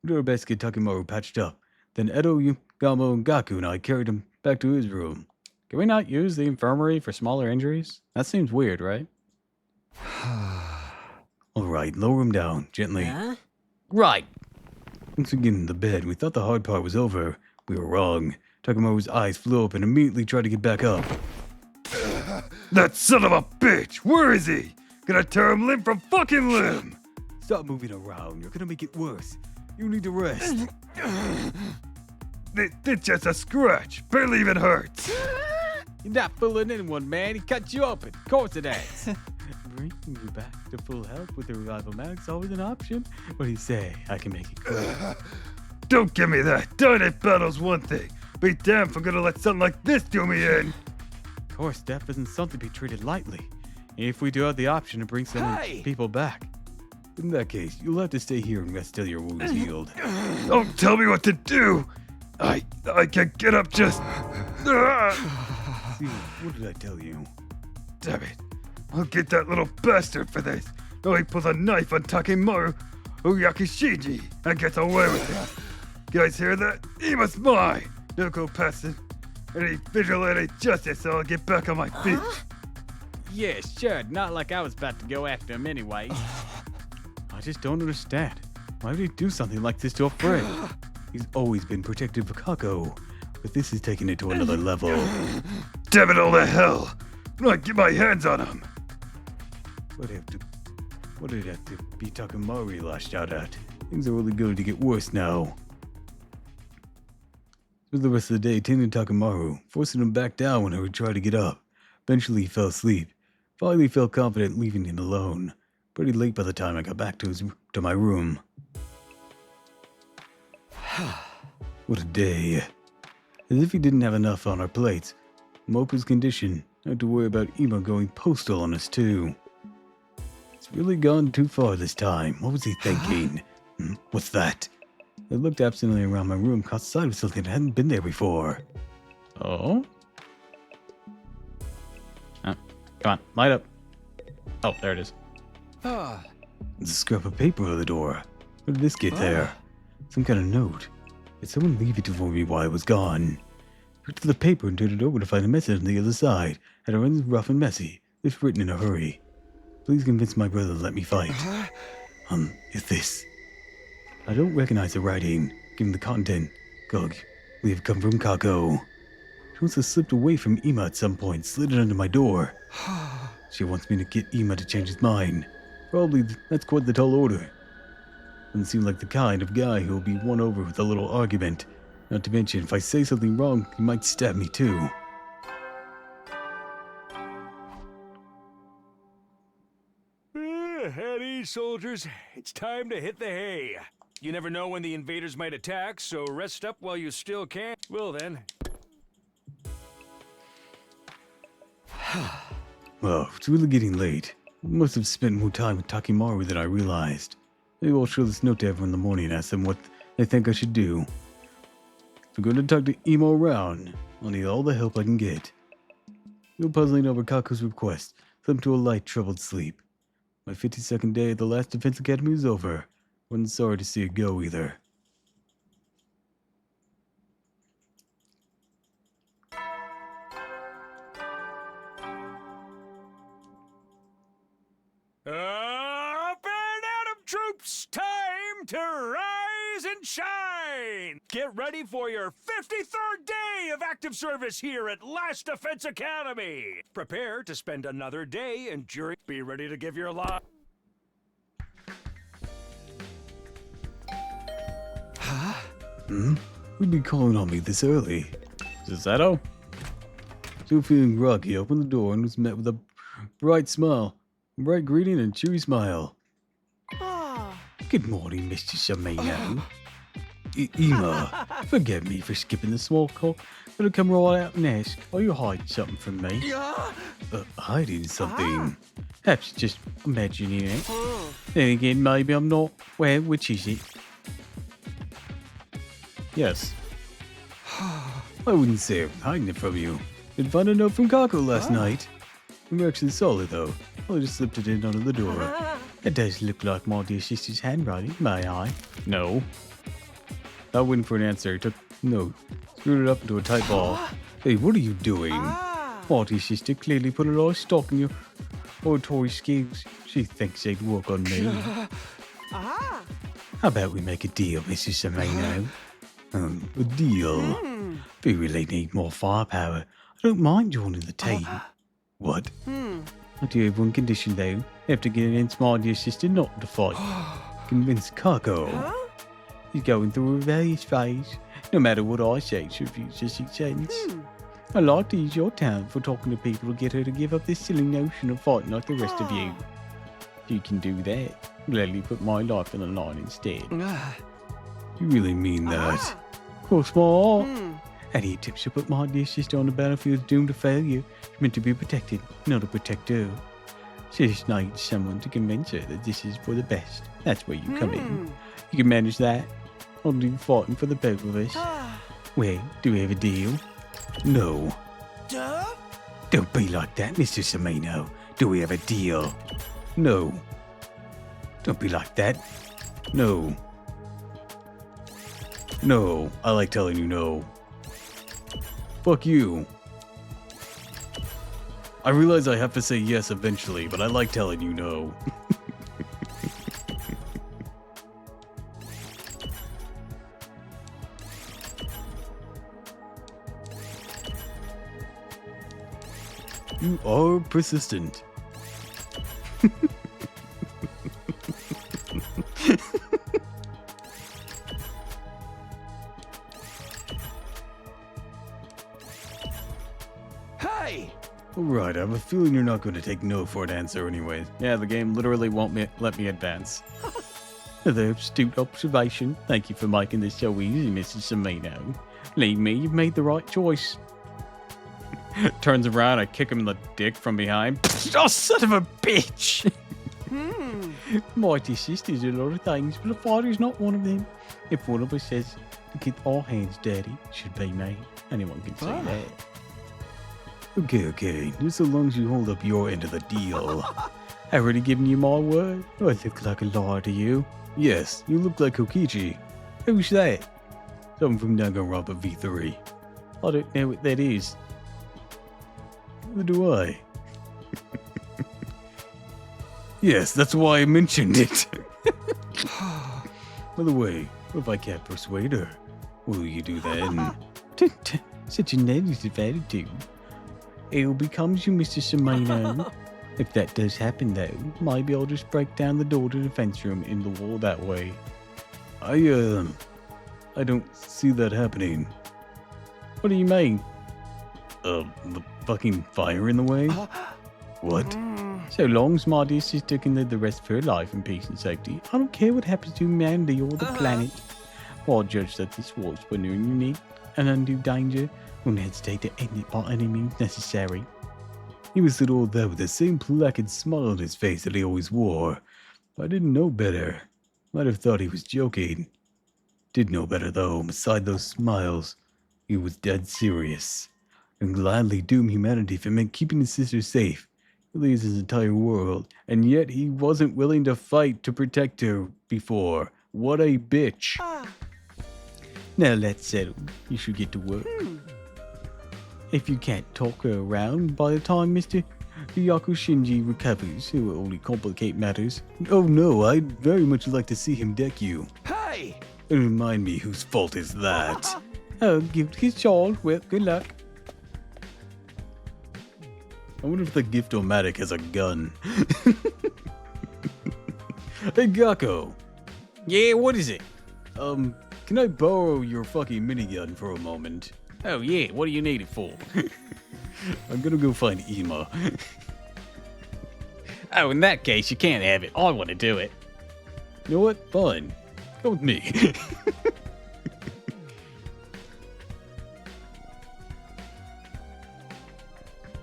We did our best to get Takemaru patched up. Then Edo, Gamo, and Gaku and I carried him back to his room. Can we not use the infirmary for smaller injuries? That seems weird, right? All right, lower him down, gently. Right. Once we get in the bed, we thought the hard part was over. We were wrong. Takemaru's eyes flew up and immediately tried to get back up. That son of a bitch! Where is he? Gonna tear him limb from fucking limb! Stop moving around. You're gonna make it worse. You need to rest. It's just a scratch. Barely even hurts. You're not fooling anyone, man. He cut you open. Of course it is. Bringing you back to full health with the revival magic's always an option. What do you say? I can make it quick. Don't give me that. Dying at battle's one thing. Be damned if I'm gonna let something like this do me in. Of course, death isn't something to be treated lightly. If we do have the option to bring some people back. In that case, you'll have to stay here and rest till your wound is healed. Don't tell me what to do. I can get up just. See, what did I tell you? Damn it. I'll get that little bastard for this. Oh, he pulls a knife on Takemaru Uyakishiji and gets away with it. Guys hear that? He must mine. No go past it. Any vigilante justice, so I'll get back on my feet. Yeah, sure. Not like I was about to go after him anyway. I just don't understand. Why would he do something like this to a friend? He's always been protective of Kako, but this is taking it to another level. Damn it all to hell! I'm not get my hands on him. What did it have to be Takemaru lashed out at? Things are really going to get worse now. For the rest of the day, tending Takemaru, forcing him back down when he would try to get up. Eventually, he fell asleep. Finally, felt confident leaving him alone. Pretty late by the time I got back to my room. What a day. As if he didn't have enough on our plates. Moku's condition. Had to worry about Ima going postal on us too. It's really gone too far this time. What was he thinking? What's that? I looked absently around my room, caught sight of something that hadn't been there before. Oh? Come on, light up. Oh, there it is. There's a scrap of paper on the door. Where did this get there? Some kind of note. Did someone leave it for me while I was gone? Looked at the paper and turned it over to find a message on the other side. Had it run rough and messy. If written in a hurry. Please convince my brother to let me fight. Is this? I don't recognize the writing. Given the content. Gug, we have come from Kako. She must have slipped away from Ima at some point, slid it under my door. She wants me to get Ima to change his mind. Probably that's quite the tall order. Doesn't seem like the kind of guy who will be won over with a little argument. Not to mention, if I say something wrong, he might stab me too. At ease, soldiers. It's time to hit the hay. You never know when the invaders might attack, so rest up while you still can. Well then. Well, it's really getting late. Must have spent more time with Takimaru than I realized. Maybe I'll show this note to everyone in the morning and ask them what they think I should do. If I'm going to talk to Imo around, I'll need all the help I can get. No puzzling over Kaku's request. Slip him to a light, troubled sleep. My 52nd day at the last Defense Academy is over. Wasn't sorry to see it go either. Up and Atom troops, time to rise and shine! Get ready for your 53rd day of active service here at Last Defense Academy! Prepare to spend another day enduring. Be ready to give your life. Who'd be calling on me this early? Zizetto? Still feeling groggy, opened the door and was met with a bright smile. A bright greeting and cheery smile. Good morning, Mr. Samino. Ima, forgive me for skipping the small talk. Gonna come right out and ask, are you hiding something from me? Hiding something? Perhaps just imagining it. Then again, maybe I'm not. Well, which is it? Yes. I wouldn't say I'm hiding it from you. Did find a note from Kako last night. We actually solid though. I just slipped it in under the door. It does look like my dear sister's handwriting, may I? No. Not waiting for an answer. He took No. screwed it up into a tight ball. Hey, what are you doing? My dear sister clearly put a lot of stock in your oratory skills. She thinks they'd work on me. How about we make a deal, Mrs. Samino? A deal? We really need more firepower. I don't mind joining the team. What? I do have one condition though. You have to get an inside your sister not to fight. Convince Kako. He's going through a rebellious phase. No matter what I say, she refuses to sense. I'd like to use your talent for talking to people to get her to give up this silly notion of fighting like the rest of you. If you can do that, gladly put my life on the line instead. You really mean that? Cross my heart. Any tips to put my dear sister on the battlefield doomed to failure? She's meant to be protected, not a protector. She just needs someone to convince her that this is for the best. That's where you come in. You can manage that. I'll do fighting for the both of us. Well, do we have a deal? No. Don't be like that, Mr. Samino. Do we have a deal? No. Don't be like that. No. No. I like telling you no. Fuck you. I realize I have to say yes eventually, but I like telling you no. You are persistent. Hey! Alright, I have a feeling you're not going to take no for an answer anyways. Yeah, the game literally won't let me advance. Another astute observation. Thank you for making this so easy, Mrs. Samino. Believe me, you've made the right choice. Turns around, I kick him in the dick from behind. Oh, son of a bitch! Mighty sisters are a lot of things, but a father's not one of them. If one of us says to get our hands dirty, it should be me. Anyone can say that. Okay, just so long as you hold up your end of the deal. I've already given you my word. Do I look like a liar to you? Yes, you look like Kokichi. Who's that? Someone from Danganronpa V3. I don't know what that is. Neither do I. Yes, that's why I mentioned it. By the way, what if I can't persuade her? What will you do then? Such a negative attitude. It becomes you, Mr. Samino. If that does happen, though, maybe I'll just break down the door to the fence room in the wall that way. I don't see that happening. What do you mean? The fucking fire in the way? What? So long as my dear sister can live the rest of her life in peace and safety, I don't care what happens to humanity or the planet. I'll judge that this war's putting her in unique and undue danger. Won't hesitate to end it by any means necessary. He was still all that with the same placid smile on his face that he always wore. I didn't know better. Might have thought he was joking. Did know better, though. Beside those smiles, he was dead serious. And gladly doom humanity if it meant keeping his sister safe. Really is his entire world. And yet he wasn't willing to fight to protect her before. What a bitch. Now let's settle. You should get to work. If you can't talk her around by the time Mr. Yakushinji recovers, it will only complicate matters. Oh no, I'd very much like to see him deck you. Hey! And remind me whose fault is that. Oh, gift his child. Well, good luck. I wonder if the gift-o-matic has a gun. Hey, Gakko. Yeah, what is it? Can I borrow your fucking minigun for a moment? Oh, yeah, what do you need it for? I'm gonna go find Ima. Oh, in that case, you can't have it. I want to do it. You know what? Fine. Come with me.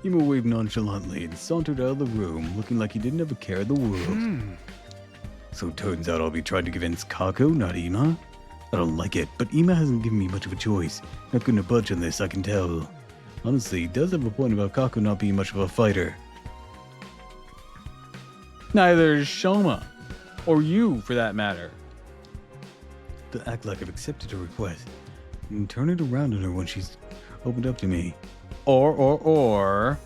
Ima waved nonchalantly and sauntered out of the room, looking like he didn't have a care in the world. So turns out I'll be trying to convince Kako, not Ima. I don't like it, but Ima hasn't given me much of a choice. Not gonna budge on this, I can tell. Honestly, he does have a point about Kako not being much of a fighter. Neither is Shoma. Or you, for that matter. To act like I've accepted her request and turn it around on her when she's opened up to me. Or,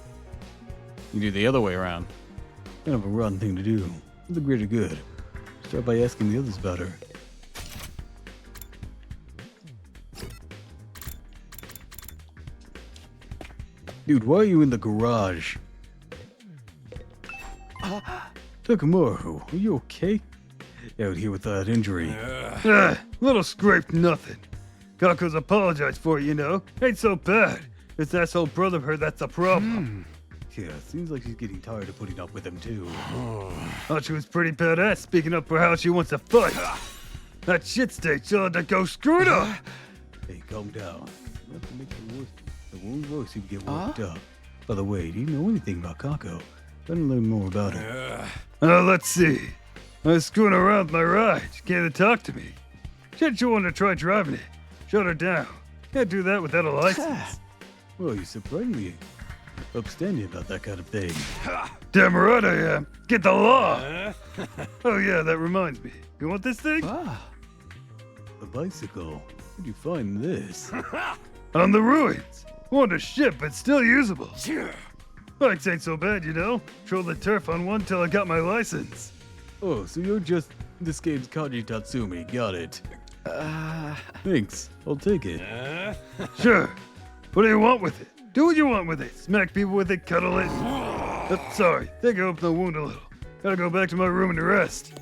you do the other way around. Kind of a rotten thing to do. For the greater good. Start by asking the others about her. Dude, why are you in the garage? Takamaro, are you okay? Out here with that injury. Little scraped nothing. Kako's apologized for it, you know. Ain't so bad. It's that asshole brother of her that's the problem. Yeah, seems like she's getting tired of putting up with him too. Thought she was pretty badass speaking up for how she wants to fight. That shit state she'll have to go screw it up. Hey, calm down. Not to make the wound worse if you get worked up. By the way, do you know anything about Kako? Try to learn more about her. Let's see. I was screwing around with my ride. She came to talk to me. Said she wanted to try driving it. Shut her down. Can't do that without a license. Well, you're surprisingly upstanding about that kind of thing. Damn right I am. Get the law. Oh yeah, that reminds me. You want this thing? A bicycle. Where'd you find this? On the ruins. Wanted a ship, but still usable. Bikes ain't so bad, you know. Trolled the turf on one till I got my license. Oh, so you're just this game's Kaji Tatsumi. Got it. Thanks. I'll take it. Sure. What do you want with it? Do what you want with it. Smack people with it, cuddle it. Sorry, think I opened the wound a little. Gotta go back to my room and rest.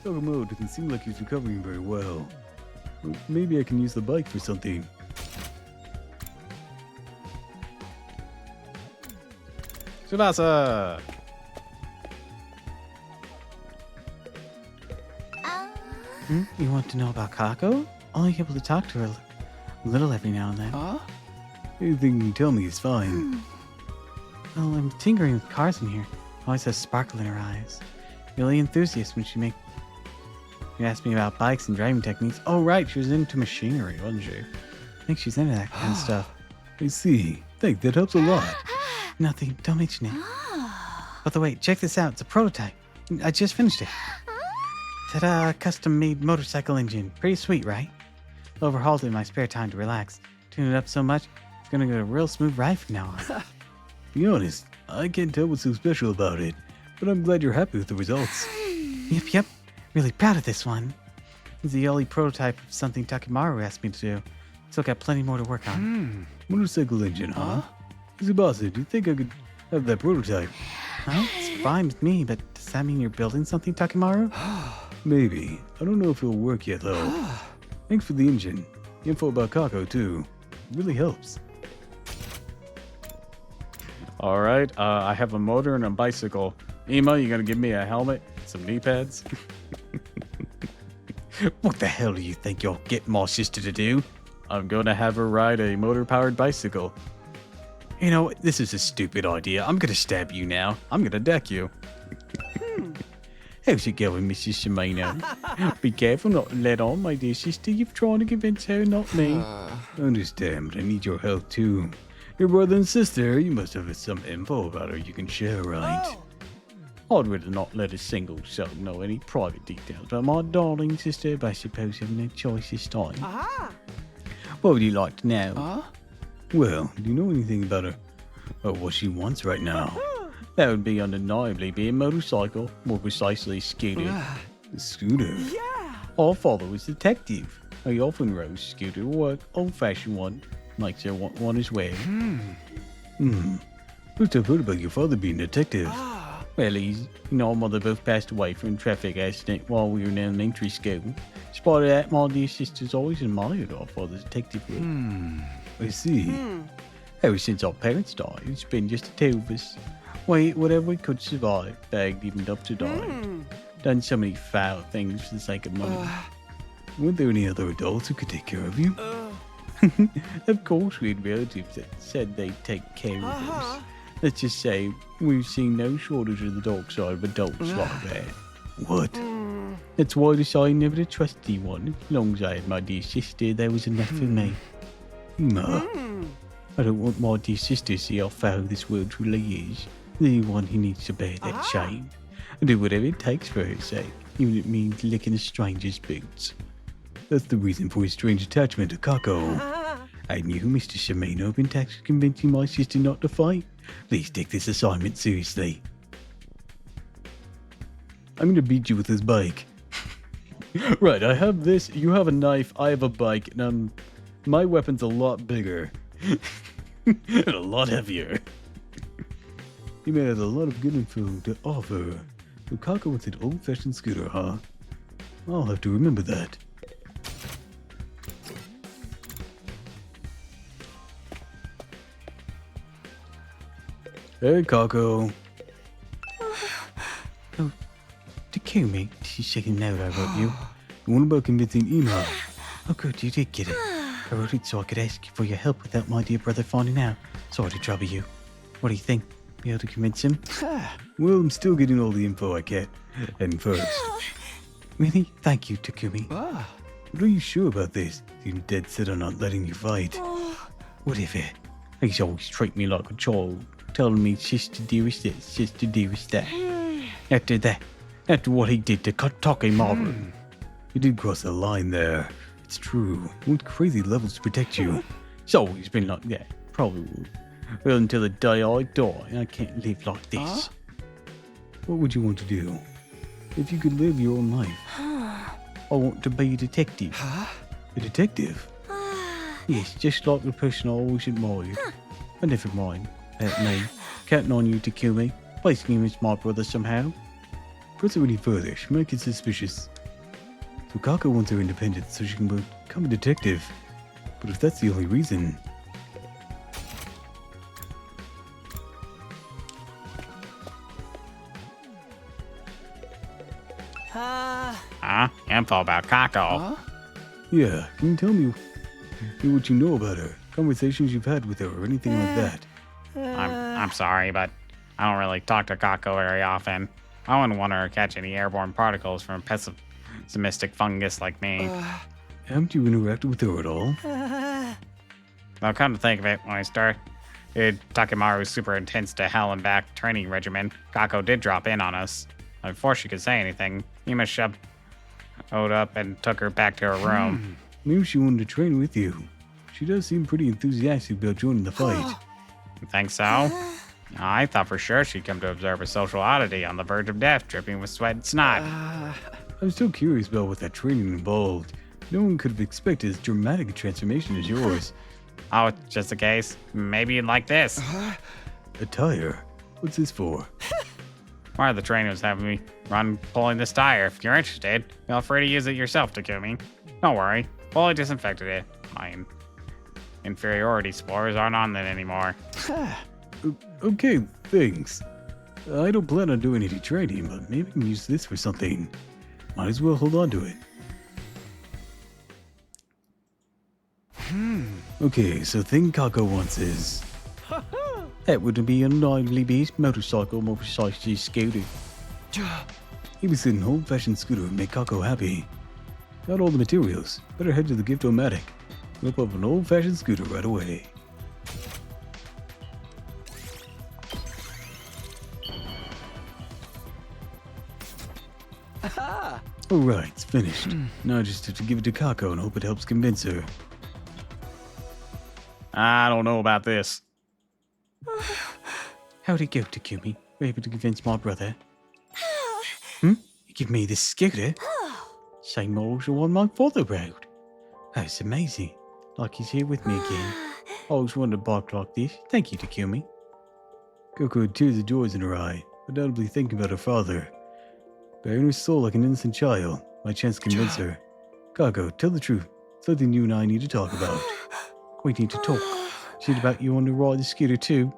Togamoto doesn't seem like he's recovering very well. Maybe I can use the bike for something. Tsubasa! You want to know about Kako? Only able to talk to her a little every now and then. Anything you can tell me is fine. Well, I'm tinkering with cars in here. Always has sparkle in her eyes. Really enthusiast when she asked me about bikes and driving techniques. Oh, right, she was into machinery, wasn't she? I think she's into that kind of stuff. I see. Think that helps a lot. Nothing, don't mention it. By the way, check this out. It's a prototype. I just finished it. Ta-da, custom-made motorcycle engine. Pretty sweet, right? Overhauled it in my spare time to relax. Tuned it up so much, it's gonna get a real smooth ride from now on. Be honest, I can't tell what's so special about it, but I'm glad you're happy with the results. Yep. Really proud of this one. It's the early prototype of something Takimaru asked me to do. Still got plenty more to work on. Motorcycle engine, huh? Tsubasa, do you think I could have that prototype? Well, it's fine with me, but does that mean you're building something, Takimaru? Maybe. I don't know if it'll work yet, though. Thanks for the engine. Info about Kako, too. It really helps. All right, I have a motor and a bicycle. Ima, you gonna give me a helmet, some knee pads? What the hell do you think you'll get my sister to do? I'm gonna have her ride a motor-powered bicycle. You know, this is a stupid idea. I'm gonna stab you now. I'm gonna deck you. How's it going, Mrs. Shimano? Be careful not to let on, my dear sister. You're trying to convince her, not me. Understand, but I need your help too. Your brother and sister, you must have some info about her you can share, right? I'd rather not let a single soul know any private details about my darling sister, but I suppose I have no choice this time. What would you like to know? Well, do you know anything about her? Or what she wants right now? That would be undeniably be a motorcycle, more precisely scooter. A scooter? Our father was a detective. He often rode a scooter or an old-fashioned one, like there one as well. First I've heard about your father being a detective. Well, our mother both passed away from a traffic accident while we were in elementary school. Despite that, my dear sisters always admired our father's detective work. I see. Ever since our parents died, it's been just the two of us. We ate whatever we could survive, begged even up to die. Done so many foul things for the sake of money. Weren't there any other adults who could take care of you? Of course, we had relatives that said they'd take care of us. Let's just say we've seen no shortage of the dark side of adults like that. What? That's why I decided never to trust anyone. As long as I had my dear sister, that was enough for me. Ima. I don't want my dear sister to see how foul this world really is. The one who needs to bear that shame. I'll do whatever it takes for her sake, even if it means licking a stranger's boots. That's the reason for his strange attachment to Kako. I knew Mr. Shimano had been tasked with convincing my sister not to fight. Please take this assignment seriously. I'm gonna beat you with this bike. Right, I have this, you have a knife, I have a bike, and my weapon's a lot bigger. And a lot heavier. You may have a lot of good info to offer. So Kako wants an old-fashioned scooter, huh? I'll have to remember that. Hey, Kako. Takumi, this is the second note I wrote you. The one about convincing Ima. Oh good, you did get it. I wrote it so I could ask you for your help without my dear brother finding out. Sorry to trouble you. What do you think? Be able to convince him? Well, I'm still getting all the info I can. And first. Really? Thank you, Takumi. What are you sure about this? Seem dead set on not letting you fight. Whatever. He's always treat me like a child, telling me sister dearest this, sister dearest that. After that, after what he did to Takemaru. You did cross the line there. It's true. He went crazy levels to protect you. It's always been like that. Probably will. Well, until the day I die, I can't live like this. What would you want to do? If you could live your own life. I want to be a detective. A detective? Yes, just like the person I always admired. But never mind. About me. Counting on you, Takumi. Please convince my brother somehow. Press it any further. She might get suspicious. So Kako wants her independence so she can become a detective. But if that's the only reason... Info about Kako. Yeah, can you tell me what you know about her? Conversations you've had with her or anything like that? I'm sorry, but I don't really talk to Kako very often. I wouldn't want her to catch any airborne particles from a pessimistic fungus like me. Haven't you interacted with her at all? Now, come to think of it, when I started Takemaru's super intense to hell and back training regimen, Kako did drop in on us. Before she could say anything, Ima shoved Oda up and took her back to her room. Maybe she wanted to train with you. She does seem pretty enthusiastic about joining the fight. You think so? I thought for sure she'd come to observe a social oddity on the verge of death, dripping with sweat and snot. I'm still curious about what that training involved. No one could have expected as dramatic a transformation as yours. Oh, it's just a case. Maybe you'd like this. A tire? What's this for? One of the trainers having me run pulling this tire. If you're interested, feel free to use it yourself, Takumi. Don't worry, fully disinfected it. My inferiority spores aren't on it anymore. Okay, thanks. I don't plan on doing any training, but maybe I can use this for something. Might as well hold on to it. Okay, so thing Kako wants is... That wouldn't be a lively beast motorcycle, more precisely scooter. He was an old-fashioned scooter and make Kako happy. Got all the materials. Better head to the gift-o-matic. Whip up an old-fashioned scooter right away. Alright, it's finished. Now I just have to give it to Kako and hope it helps convince her. I don't know about this. How'd it go, Takumi? Were you able to convince my brother? You give me this scooter? Same model as the one my father rode. That's amazing. Like he's here with me again. I always wanted a bike like this. Thank you, Takumi. Coco had tears of joy in her eye, undoubtedly thinking about her father. Bearing her soul like an innocent child, my chance to convince her. Kako, tell the truth. Something you and I need to talk about. We need to talk. Is it about you on the ride the scooter too?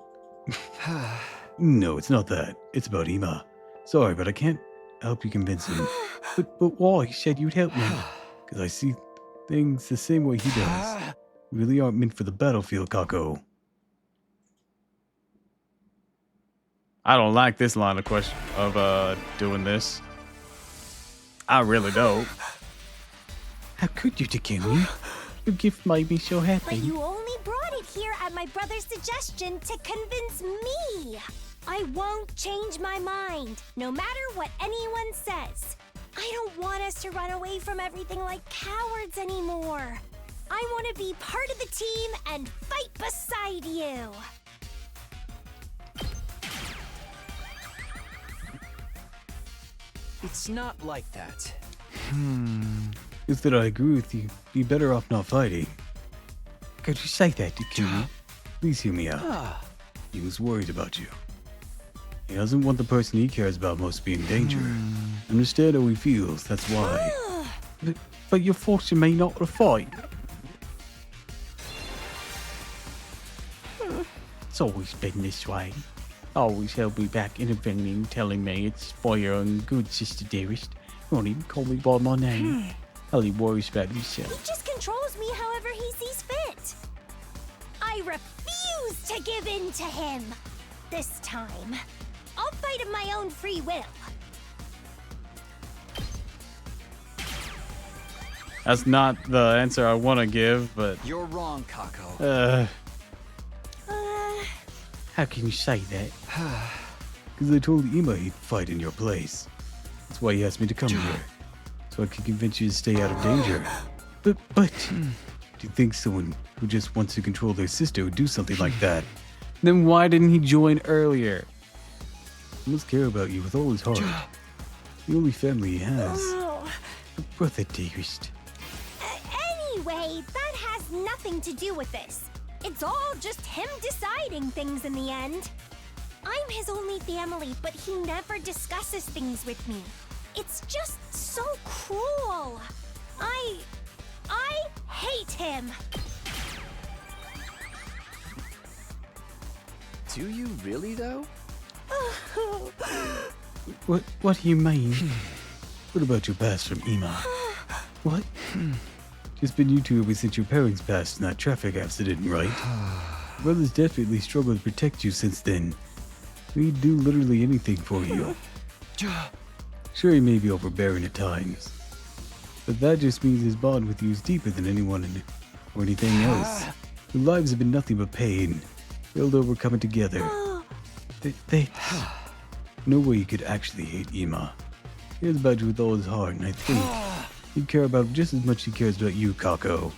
No, it's not that. It's about Ima. Sorry, but I can't help you convince him. But why? He said you'd help me. Because I see things the same way he does. We really aren't meant for the battlefield, Kako. I don't like this line of question of doing this. I really don't. How could you, Takumi? Your gift made me so happy. But you only brought it here at my brother's suggestion to convince me. I won't change my mind, no matter what anyone says. I don't want us to run away from everything like cowards anymore. I want to be part of the team and fight beside you. It's not like that. Is that I agree with you. Be better off not fighting. Could you say that, Takumi? Please hear me out. He was worried about you. He doesn't want the person he cares about most to be in danger. Understand how he feels, that's why. But you're forcing me not to fight. It's always been this way. Always held me back, intervening, telling me it's for your own good, Sister Dearest. You won't even call me by my name. All he worries about himself. He just controls me however he sees fit. I refuse to give in to him. This time, I'll fight of my own free will. That's not the answer I want to give, but You're wrong, Kako. How can you say that? Because I told Ima he'd fight in your place. That's why he asked me to come here. So I could convince you to stay out of danger. But, do you think someone who just wants to control their sister would do something like that? then why didn't he join earlier? He must care about you with all his heart. The only family he has. Brother Dearest. Anyway, that has nothing to do with this. It's all just him deciding things in the end. I'm his only family, but he never discusses things with me. It's just so cruel. I hate him. Do you really, though? What do you mean? What about your past from Ima? What? Just been you two ever since your parents passed in that traffic accident, right? Brother's definitely struggled to protect you since then. We'd do literally anything for you. Sure, he may be overbearing at times, but that just means his bond with you is deeper than anyone or anything else. Their lives have been nothing but pain. They'll overcome it together. They no way you could actually hate Ima. He cares about you with all his heart, and I think he'd care about just as much as he cares about you, Kako.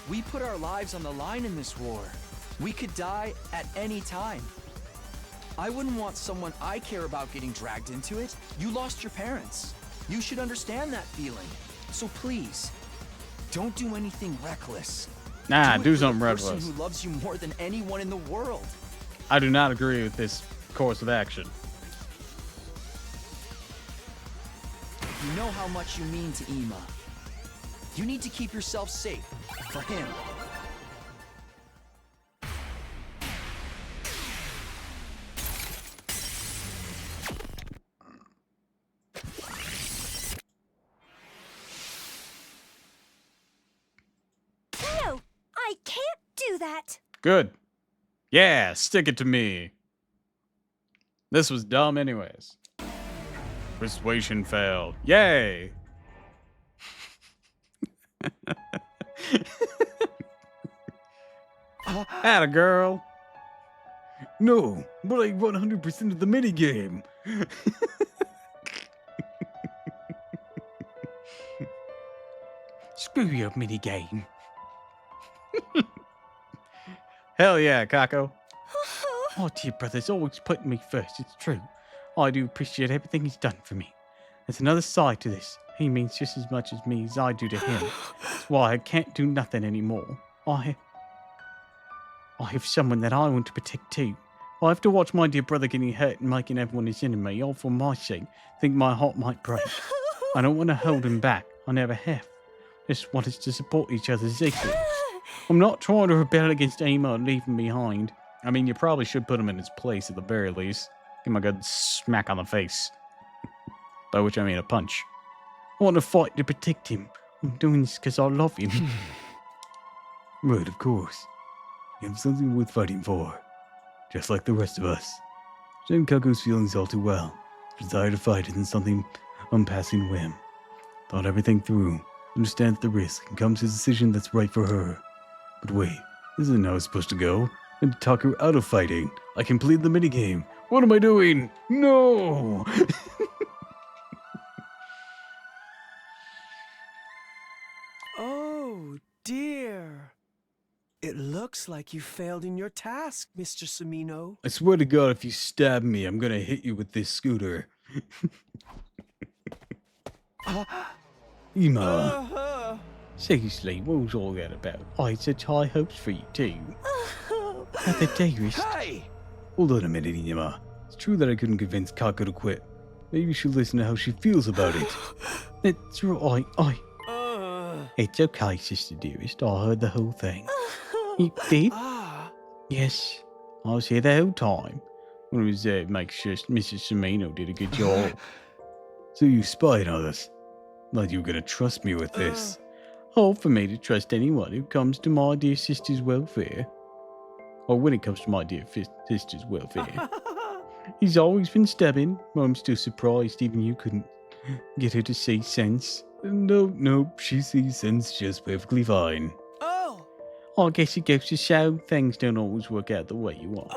We put our lives on the line in this war. We could die at any time. I wouldn't want someone I care about getting dragged into it. You lost your parents. You should understand that feeling. So please, don't do anything reckless. Nah, do it for something the reckless. person who loves you more than anyone in the world. I do not agree with this course of action. You know how much you mean to Ima. You need to keep yourself safe for him. that. Good. Yeah, stick it to me. This was dumb anyways. Persuasion failed. Yay! Atta girl. No, but I 100% of the minigame. Screw your minigame. Hell yeah, Kako. My dear brother's always put me first, it's true. I do appreciate everything he's done for me. There's another side to this. He means just as much as me as I do to him. That's why I can't do nothing anymore. I have someone that I want to protect too. I have to watch my dear brother getting hurt and making everyone his enemy, all for my sake. Think my heart might break. I don't want to hold him back. I never have. Just want us to support each other as equals. I'm not trying to rebel against Ima and leave him behind. I mean, you probably should put him in his place at the very least. Give him a good smack on the face. By which I mean a punch. I want to fight to protect him. I'm doing this because I love him. Right, of course. You have something worth fighting for. Just like the rest of us. Jen Kaku's feelings all too well. Her desire to fight isn't something on passing whim. Thought everything through. Understands the risk and comes to a decision that's right for her. But wait, this isn't how it's supposed to go. And to talk her out of fighting. I completed the minigame. What am I doing? No! Oh, dear. It looks like you failed in your task, Mr. Sumino. I swear to God, if you stab me, I'm gonna hit you with this scooter. Ima. Seriously, what was all that about? I had such high hopes for you too. At the dearest. Hey! Hold on a minute, Ima. It's true that I couldn't convince Kako to quit. Maybe you should listen to how she feels about it. That's right, It's okay, sister dearest. I heard the whole thing. You did? Yes. I was here the whole time. When it was make sure Mrs. Sumino did a good job. So you spied on us. Like you were gonna trust me with this. Hard for me to trust anyone who comes to my dear sister's welfare. Or when it comes to my dear sister's welfare. He's always been stubborn. I'm still surprised even you couldn't get her to see sense. No, she sees sense just perfectly fine. Oh! I guess it goes to show things don't always work out the way you want.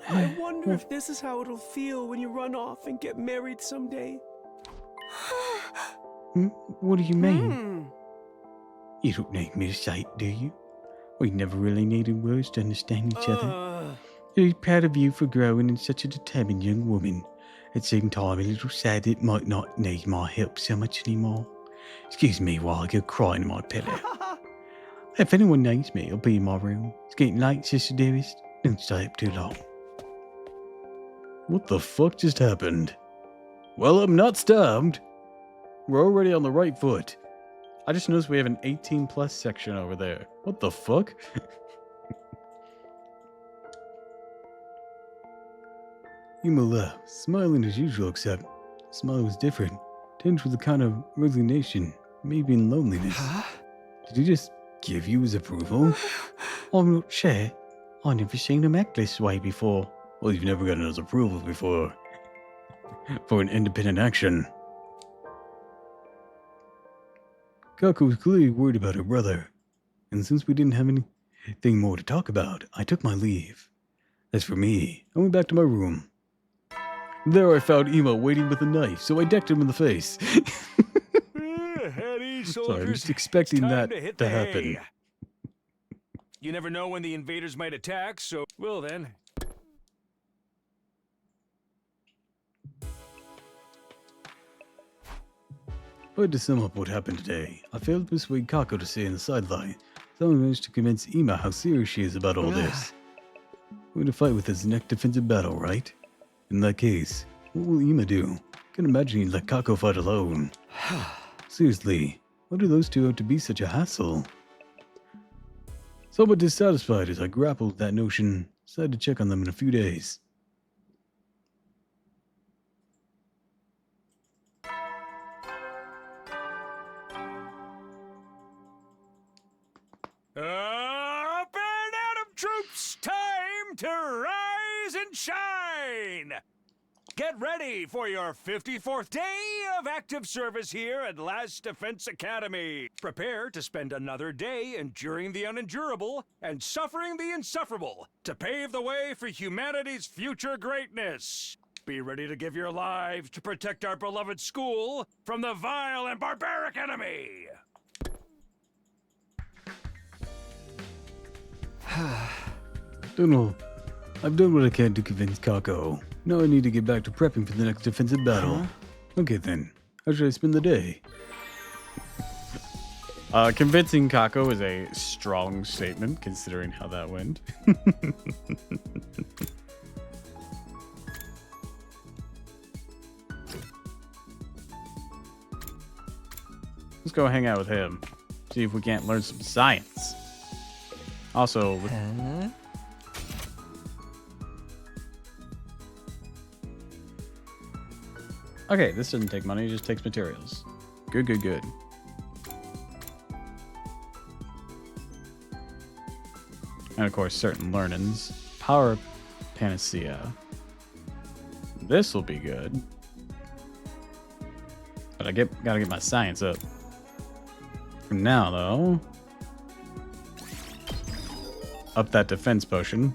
I wonder if this is how it'll feel when you run off and get married someday. What do you mean? You don't need me to say it, do you? We never really needed words to understand each other. I'm proud of you for growing in such a determined young woman. At the same time, a little sad it might not need my help so much anymore. Excuse me while I go crying in my pillow. If anyone needs me, I'll be in my room. It's getting late, sister dearest. Don't stay up too long. What the fuck just happened? Well, I'm not starved. We're already on the right foot. I just noticed we have an 18 plus section over there. What the fuck? Ima laughed, smiling as usual, except the smile was different, tinged with a kind of resignation, maybe in loneliness. Did he just give you his approval? I'm not sure. I've never seen him act this way before. Well, you've never gotten his approval before. For an independent action. Kako was clearly worried about her brother, and since we didn't have anything more to talk about, I took my leave. As for me, I went back to my room. There I found Ima waiting with a knife, so I decked him in the face. Sorry, I'm just expecting that to happen. You never know when the invaders might attack, so... Well then... But to sum up what happened today, I failed to persuade Kako to stay on the sideline. So I managed to convince Ima how serious she is about all this. We're going to fight with his next defensive battle, right? In that case, what will Ima do? Can't imagine he'd let Kako fight alone. Seriously, why do those two have to be such a hassle? Somewhat dissatisfied as I grappled with that notion, decided to check on them in a few days. Up and troops, time to rise and shine! Get ready for your 54th day of active service here at Last Defense Academy. Prepare to spend another day enduring the unendurable and suffering the insufferable to pave the way for humanity's future greatness. Be ready to give your lives to protect our beloved school from the vile and barbaric enemy. Donald, I've done what I can to convince Kako. Now I need to get back to prepping for the next defensive battle. Okay then, how should I spend the day? Convincing Kako is a strong statement, considering how that went. Let's go hang out with him. See if we can't learn some science. Also, okay, this doesn't take money, it just takes materials. Good, good, good. And of course, certain learnings. Power Panacea. This will be good. But I gotta get my science up. For now, though, up that defense potion.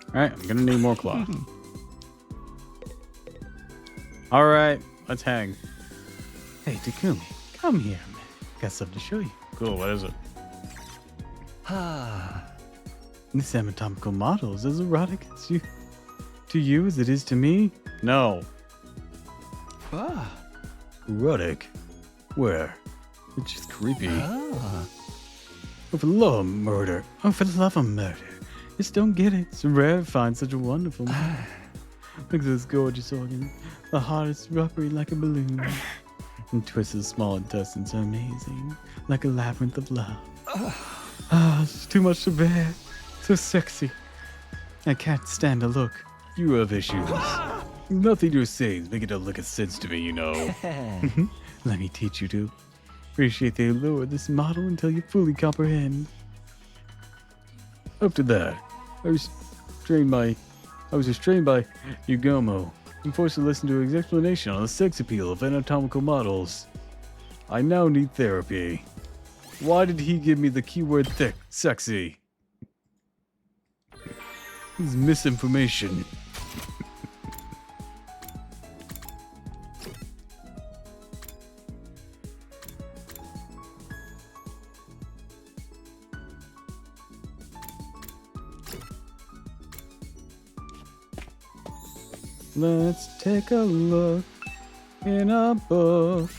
Alright, I'm gonna need more cloth. Alright, let's hang. Hey, Takumi, come here, man. Got something to show you. Cool, what is it? This anatomical model is as erotic to you as it is to me. No. Erotic? Where? It's just creepy. Oh, for the love of murder. Oh, for the love of murder. Just don't get it. It's rare to find such a wonderful man. Look at this gorgeous organ. The heart is rubbery like a balloon. And twists of small intestines are amazing. Like a labyrinth of love. It's too much to bear. So sexy. I can't stand to look. You have issues. Nothing you're saying is making it look a sense to me, you know. Let me teach you to appreciate the allure of this model until you fully comprehend. Up to that, I was restrained by Yugomo and forced to listen to his explanation on the sex appeal of anatomical models. I now need therapy. Why did he give me the keyword thick, sexy? This is misinformation. Let's take a look in a book.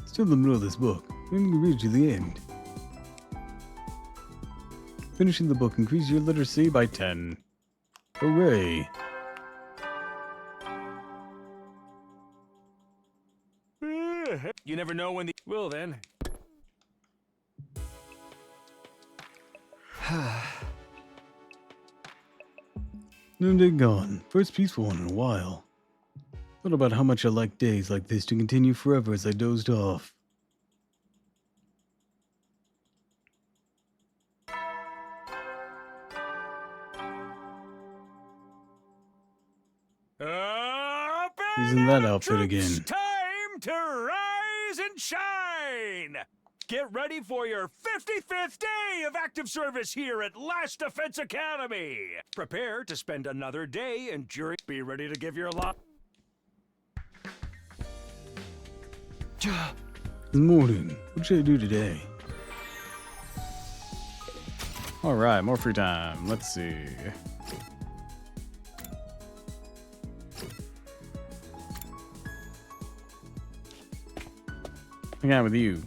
Still in the middle of this book. I'm going to read to the end. Finishing the book increases your literacy by 10. Hooray! You never know when the... Well then. Noonday gone. First peaceful one in a while. Thought about how much I like days like this to continue forever as I dozed off. He's in that outfit again. Time to rise and shine! Get ready for your 55th day of active service here at Last Defense Academy. Prepare to spend another day enduring. Be ready to give your life. Good morning. What should I do today? Alright, more free time. Let's see. Hang out with you.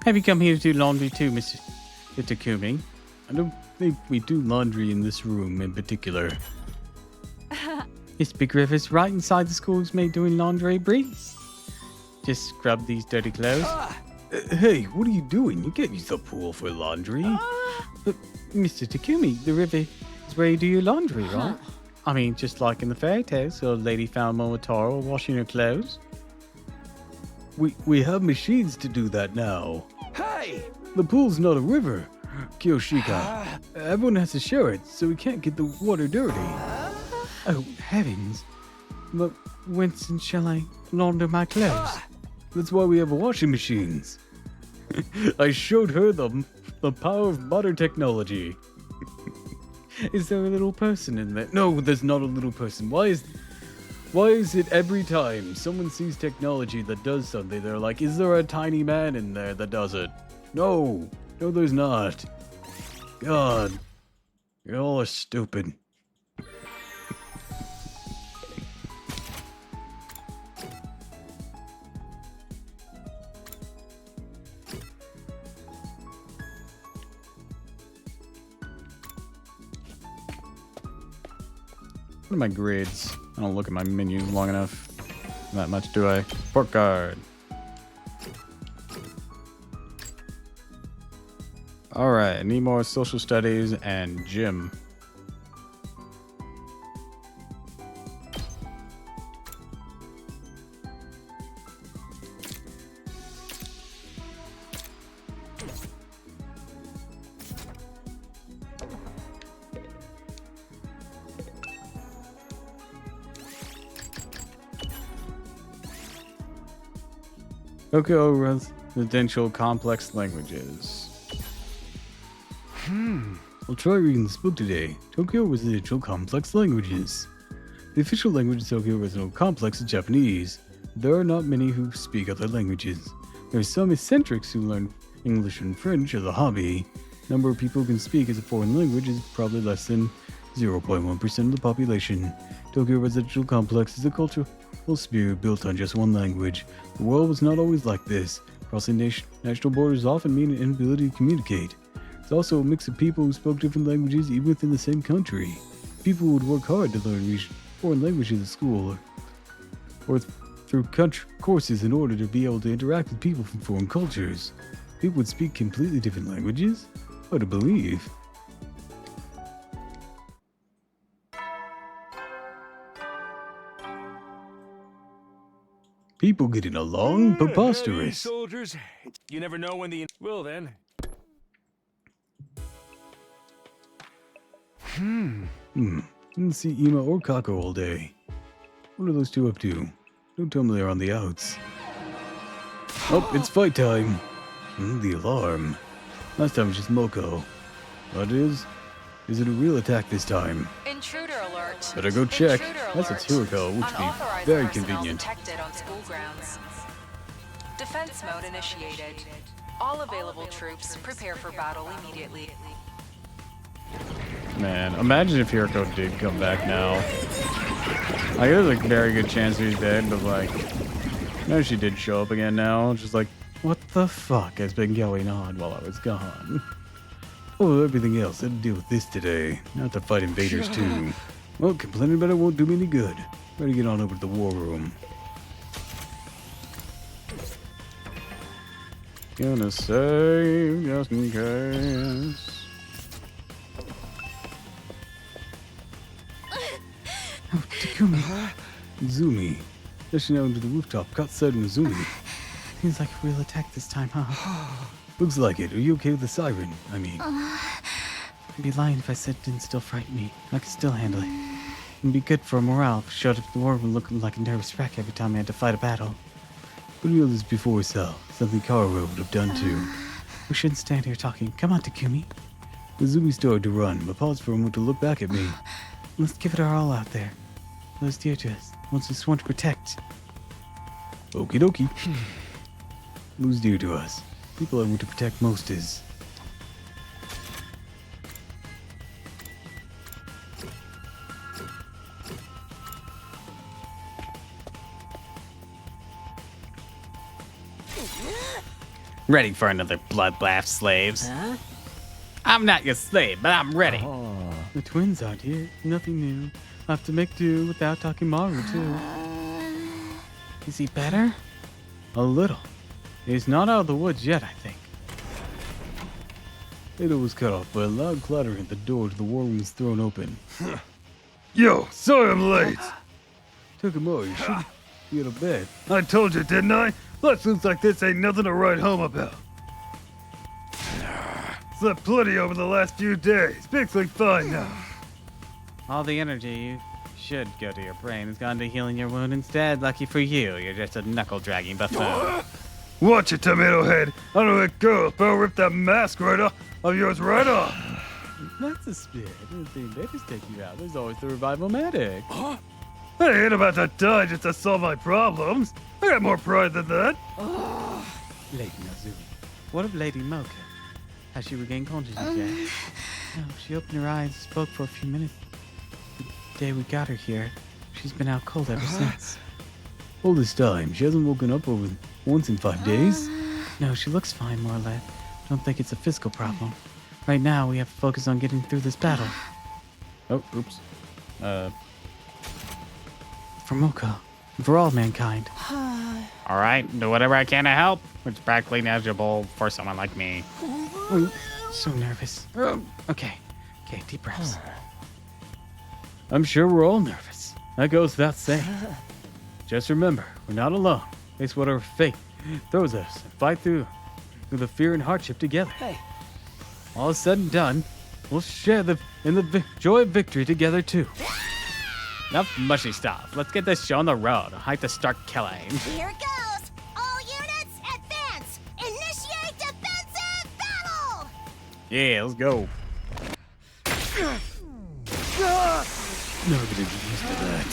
Have you come here to do laundry too, Mr. Takumi? I don't think we do laundry in this room in particular. This big river's right inside the school's mate doing laundry breeze. just scrub these dirty clothes. Hey, what are you doing? You can't use the pool for laundry. But, Mr. Takumi, the river is where you do your laundry, right? I mean, just like in the fairy tales, so a lady found Momotaro washing her clothes. We have machines to do that now. Hey! The pool's not a river. Kiyoshika, everyone has to share it, so we can't get the water dirty. Oh, heavens. But whence shall I launder my clothes? That's why we have washing machines. I showed her the power of modern technology. Is there a little person in there? No, there's not a little person. Why is it every time someone sees technology that does something, they're like, is there a tiny man in there that does it? No, there's not. God, you all are stupid. What are my grades? I don't look at my menu long enough. That much, do I? Port card. Alright, need more social studies and gym. Tokyo Residential Complex Languages. I'll try reading this book today. Tokyo Residential Complex Languages. The official language of Tokyo Residential Complex is Japanese. There are not many who speak other languages. There are some eccentrics who learn English and French as a hobby. Number of people who can speak as a foreign language is probably less than 0.1% of the population. Tokyo Residential Complex is a cultural sphere built on just one language. The world was not always like this. Crossing national borders often mean an inability to communicate. It's also a mix of people who spoke different languages even within the same country. People would work hard to learn foreign languages at school or through courses in order to be able to interact with people from foreign cultures. People would speak completely different languages? Hard to believe. People getting along? Hey, Preposterous. soldiers. You never know when the... Well, then. Didn't see Ima or Kako all day. What are those two up to? Don't tell me they're on the outs. Oh, it's fight time. The alarm. Last time was just Moko. What is it a real attack this time? Intruder alert. Better go check. Intruder That's a alert. Turiko, which would Unauthorized be very personnel convenient. detected on school grounds. Defense mode initiated. All available troops prepare for battle immediately. Man, imagine if Hiriko did come back now. Like, there's a very good chance he's dead, but like, no, she did show up again now. Just like, what the fuck has been going on while I was gone? Oh, everything else. I had to deal with this today. Not to fight invaders too. Well, complaining about it won't do me any good. Better get on over to the war room. Gonna save just in case. Takumi. Zumi. Dashing out into the rooftop, caught sight of Mizumi. Seems like a real attack this time, huh? Looks like it. Are you okay with the siren? I mean, I'd be lying if I said it didn't still frighten me. I could still handle it. It'd be good for morale if I showed up at the war room looking like a nervous wreck every time I had to fight a battle. we knew this before, Sal. Something Kara would have done too. We shouldn't stand here talking. Come on, Takumi. Mizumi started to run, but paused for a moment to look back at me. Let's give it our all out there. Those dear to us. Wants us want to protect. Okie dokie. Who's dear to us? People I want to protect most is... Ready for another bloodbath, slaves? Huh? I'm not your slave, but I'm ready. The twins aren't here. Nothing new. I'll have to make do without talking Maru, too. Is he better? A little. He's not out of the woods yet, I think. Ada was cut off by a loud clattering at the door to the war room was thrown open. Yo, sorry I'm late. Took him over. You should be out of bed. I told you, didn't I? Lessons like this ain't nothing to write home about. Slept plenty over the last few days. Basically fine now. All the energy you should go to your brain has gone to healing your wound instead. Lucky for you, you're just a knuckle-dragging buffoon. Watch it, Tomato Head. I don't let go. I'll rip that mask right off of yours right off. That's a spit. They just take you out. There's always the revival medic. I ain't about to die just to solve my problems. I got more pride than that. Lady Nazumi. What of Lady Mocha? Has she regained consciousness yet? No, she opened her eyes and spoke for a few minutes. The day we got her here, she's been out cold ever since. All this time, she hasn't woken up over once in 5 days. No, she looks fine, more or less. Don't think it's a physical problem. Right now, we have to focus on getting through this battle. Oh, oops. For Mocha, and for all mankind. All right, do whatever I can to help. It's practically negligible for someone like me. I'm so nervous. Okay, deep breaths. I'm sure we're all nervous. That goes without saying. Just remember, we're not alone. Face whatever fate throws at us and fight through the fear and hardship together. Hey. All said and done, we'll share in the joy of victory together too. Enough mushy stuff. Let's get this show on the road. I like to start killing. Here it goes! All units, advance! Initiate defensive battle! Yeah, let's go. Never gonna get used to that.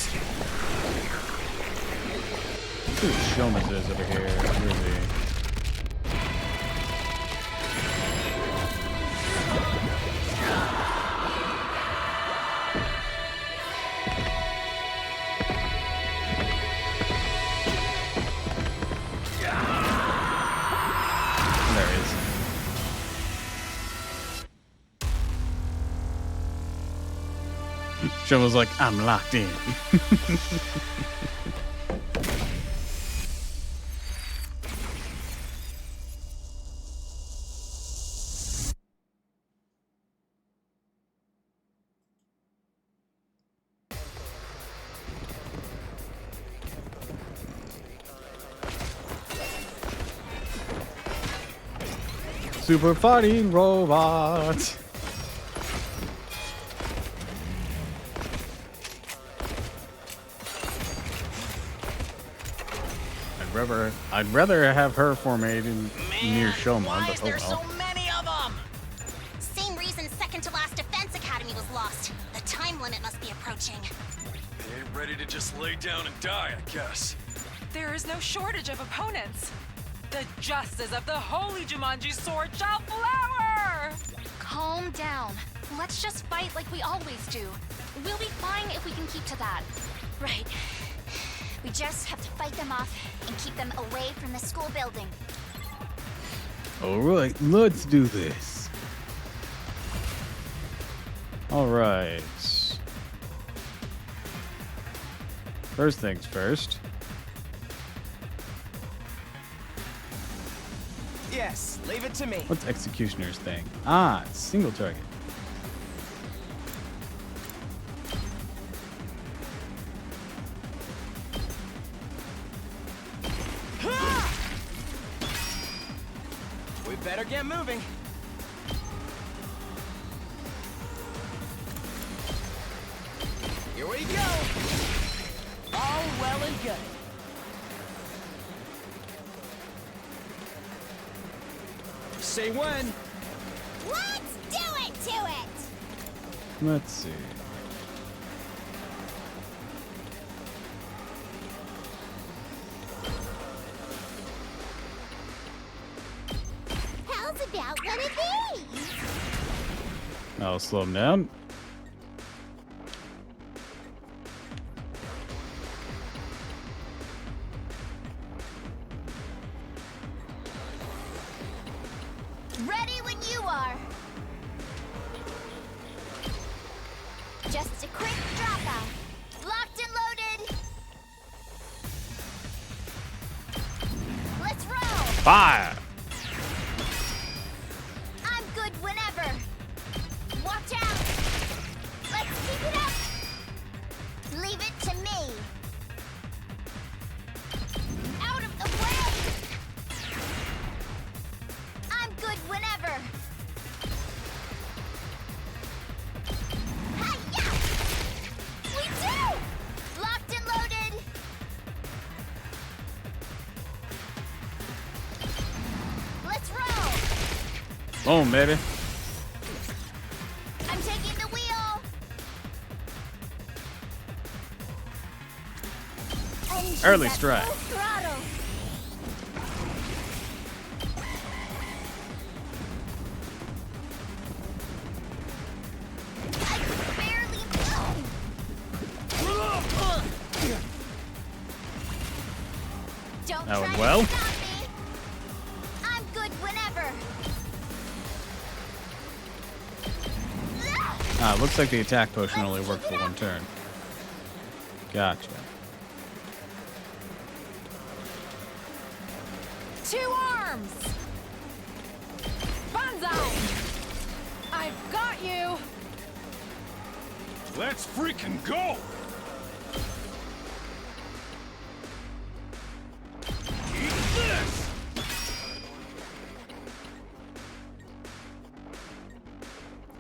Let's see what Shomas is over here. Where is he? There he is. Shoma's like, I'm locked in. Super fighting robot. I'd rather have her formatted near Shoma, Why but is oh there well. so many of them? Same reason second to last defense academy was lost. The time limit must be approaching. They ain't ready to just lay down and die, I guess. There is no shortage of opponents. The justice of the holy Jumanji sword shall flower! Calm down. Let's just fight like we always do. We'll be fine if we can keep to that. Right. We just have to fight them off and keep them away from the school building. All right, let's do this. All right. First things first. Yes, leave it to me. What's Executioner's thing? Ah, it's single target. We better get moving. Here we go. All well and good. Say when. Let's do it to it! Let's see. How's about one of these? I'll slow him down. Ready when you are. Just a quick dropout. Locked and loaded. Fire! I'm good whenever. Watch out. Let's keep it up. Leave it to me. Out of the way. I'm good whenever. Hi-ya! We do! Locked and loaded. Let's roll. Boom, baby. I'm taking the wheel. Engines Early at strike. full throttle. I could barely move. Don't That try went to well. stop me. I'm good whenever. Ah, looks like the attack potion only worked for one turn. Gotcha. 2 arms! Banzai! I've got you! Let's freaking go! Eat this!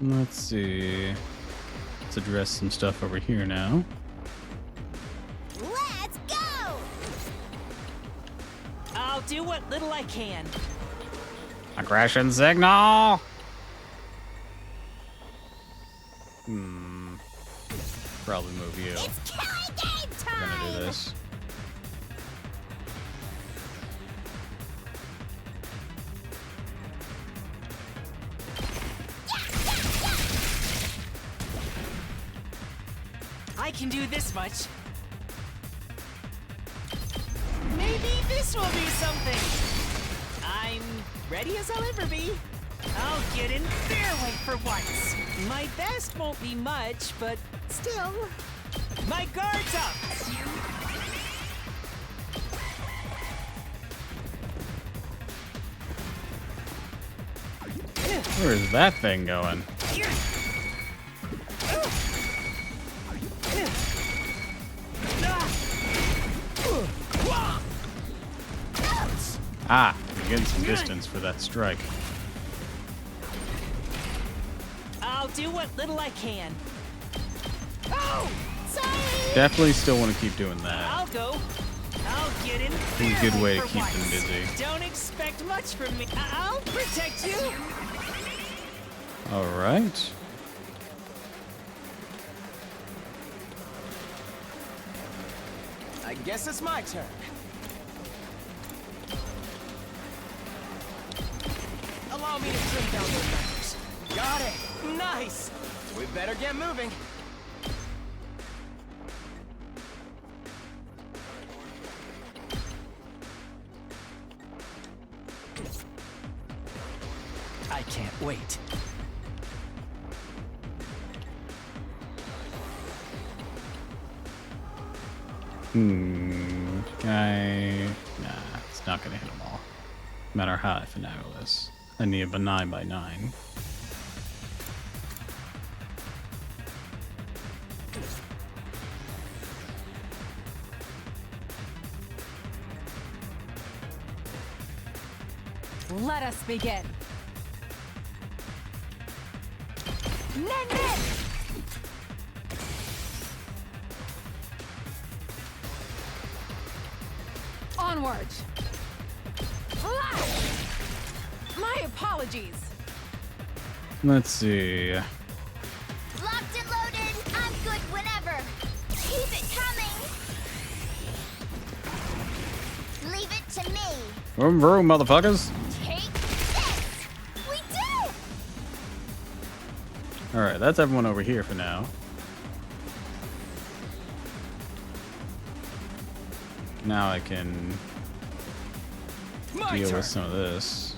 Let's see. Let's address some stuff over here now. Let's go! I'll do what little I can. Aggression signal! Probably move you. It's killing game We're gonna time! do this. I can do this much. Maybe this will be something. I'm ready as I'll ever be. I'll get in their way for once. My best won't be much, but still. My guard's up. Where is that thing going? Ah, we're getting some distance for that strike. I'll do what little I can. Oh, sorry. Definitely still want to keep doing that. I'll go. I'll get in It's their a good way to for keep them once. busy. Don't expect much from me. I'll protect you. All right. I guess it's my turn. Allow me to trim down those numbers. Got it. Nice. We better get moving. I can't wait. Nah, it's not gonna hit them all. No matter how I finagle this. I need a 9x9. Let us begin. Nen! Onward. Flash! My apologies. Let's see. Locked and loaded. I'm good whenever. Keep it coming. Leave it to me. Vroom vroom, motherfuckers. Take this. We did. All right, that's everyone over here for now. Now I can My deal turn. with some of this.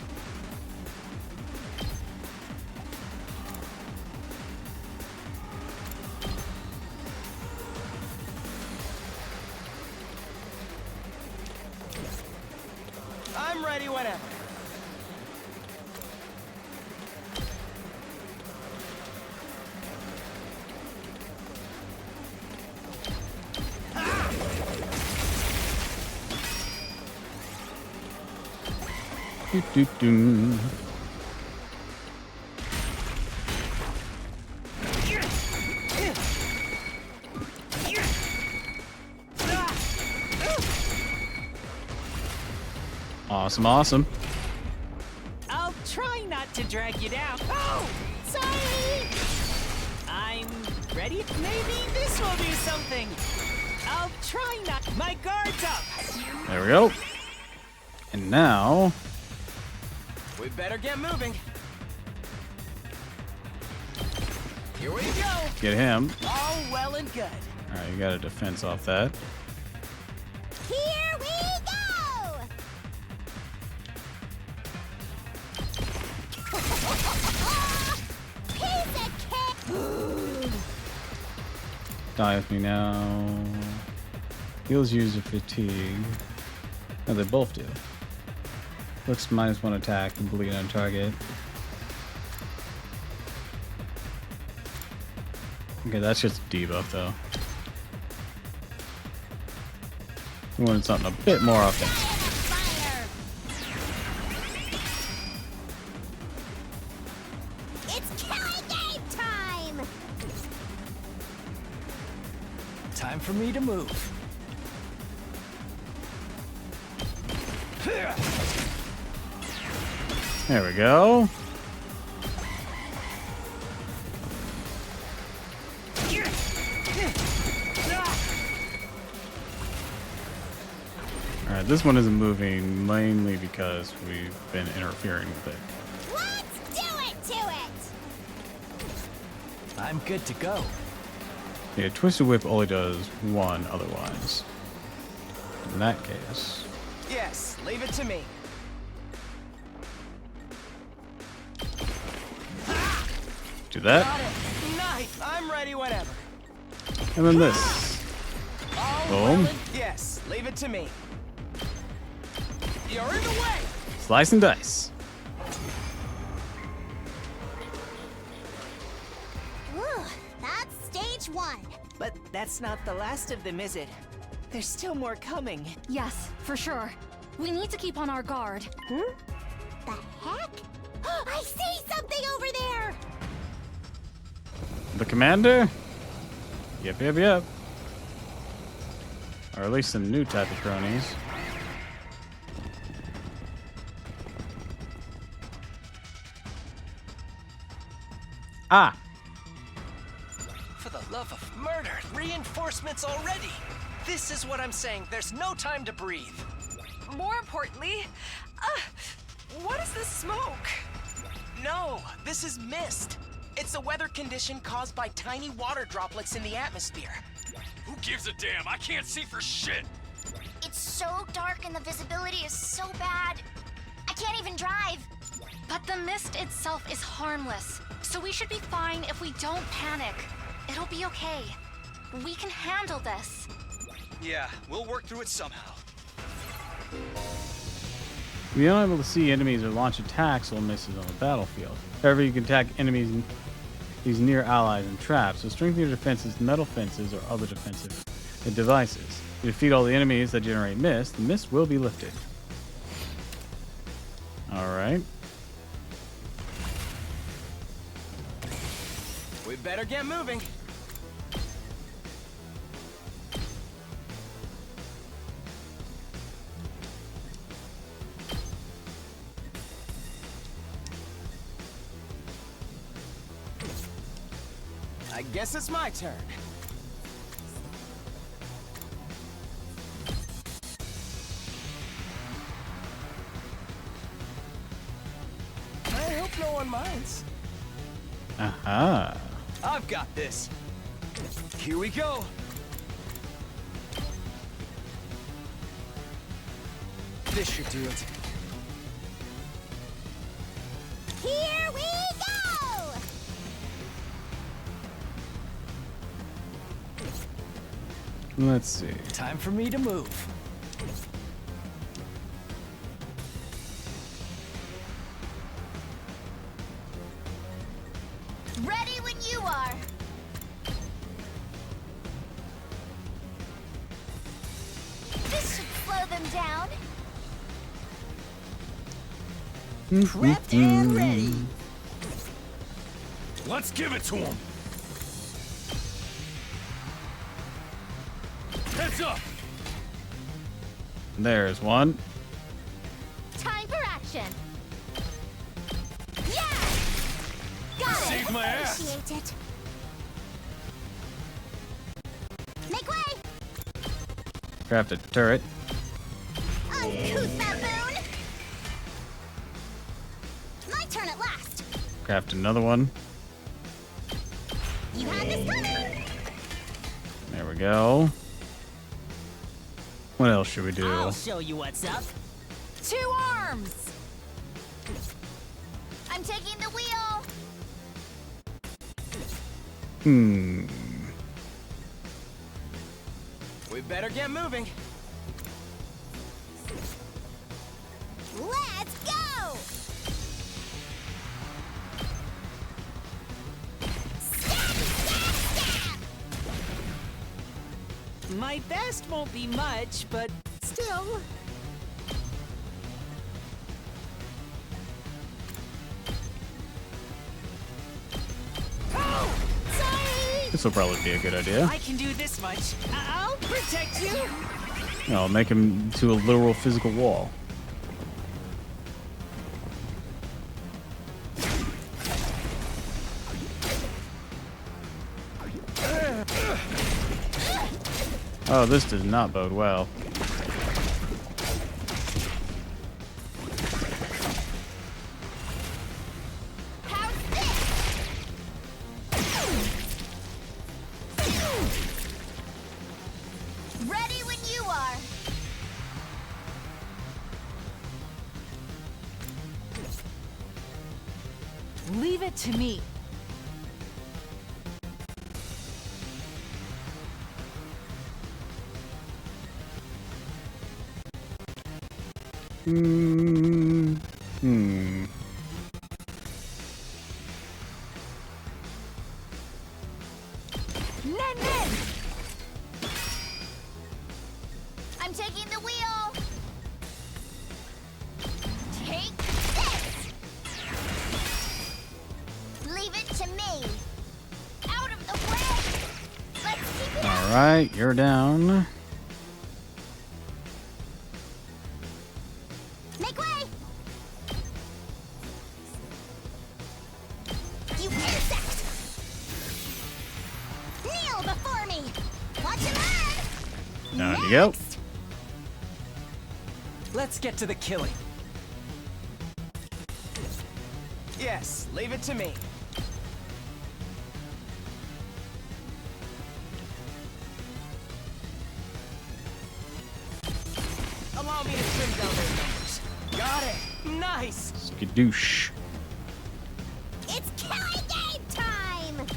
I'm ready. ready whenever. Doo-doo-doo. Awesome, awesome. I'll try not to drag you down. Oh, sorry. I'm ready. Maybe this will be something. I'll try not. My guard's up. There we go. And now, We better get moving. Here we go. get him. All well and good. All right, you got a defense off that. Here we go! Piece of cake! Die with me now. Heals user fatigue. No, they both do. Looks -1 attack and bleed on target. Okay, that's just a debuff though. We wanted something a bit more offensive. Fire! It's killing game time! Time for me to move. There we go. Alright, this one isn't moving mainly because we've been interfering with it. Let's do it to it! I'm good to go. Yeah, Twisted Whip only does one otherwise. In that case. Yes, leave it to me. Do that. Got it. Nice. I'm ready whenever. And then this. All Boom. well and- Yes, leave it to me. You're in the way. Slice and dice. Ooh, that's stage 1. But that's not the last of them, is it? There's still more coming. Yes, for sure. We need to keep on our guard. The heck? I see something over there! The commander? Yep, yep, yep. Or at least some new type of cronies. Ah! For the love of murder, reinforcements already. This is what I'm saying. There's no time to breathe. More importantly, what is this smoke? No, this is mist. It's a weather condition caused by tiny water droplets in the atmosphere. Who gives a damn? I can't see for shit. It's so dark and the visibility is so bad. I can't even drive. But the mist itself is harmless, so we should be fine if we don't panic. It'll be okay. We can handle this. Yeah, we'll work through it somehow. You're unable to see enemies or launch attacks while mist is on the battlefield. However, you can attack enemies, these near allies, and traps. So strengthen your defenses, metal fences, or other defensive devices. If you defeat all the enemies that generate mist, the mist will be lifted. Alright. We better get moving. I guess it's my turn. I hope no one minds. Aha. I've got this. Here we go. This should do it. Here we go! Let's see. Time for me to move. down. Prepped and ready. Let's give it to him. Heads up. There's one. Time for action. Yeah! Got it. Saved my ass. Appreciate it. Make way! Craft a turret. Uncouth baboon! My turn at last. Craft another one. You had this coming. There we go. What else should we do? I'll show you what's up. 2 arms. I'm taking the wheel. We better get moving. Let's go! Stab, stab, stab! My best won't be much, but still. Oh! Sorry! This will probably be a good idea. I can do this much. I'll protect you. I'll make him to a literal physical wall. Oh, this does not bode well. How's this? Ready when you are. Leave it to me. Nen, nen. I'm taking the wheel. Take this. Leave it to me. Out of the way. Let's keep it All right, you're down. Make way! You insect! Kneel before me! Watch him run! Down you go. Next. Let's get to the killing. Yes, leave it to me. Allow me to trim down those numbers. Got it. Nice. Skadoosh. It's killing game time!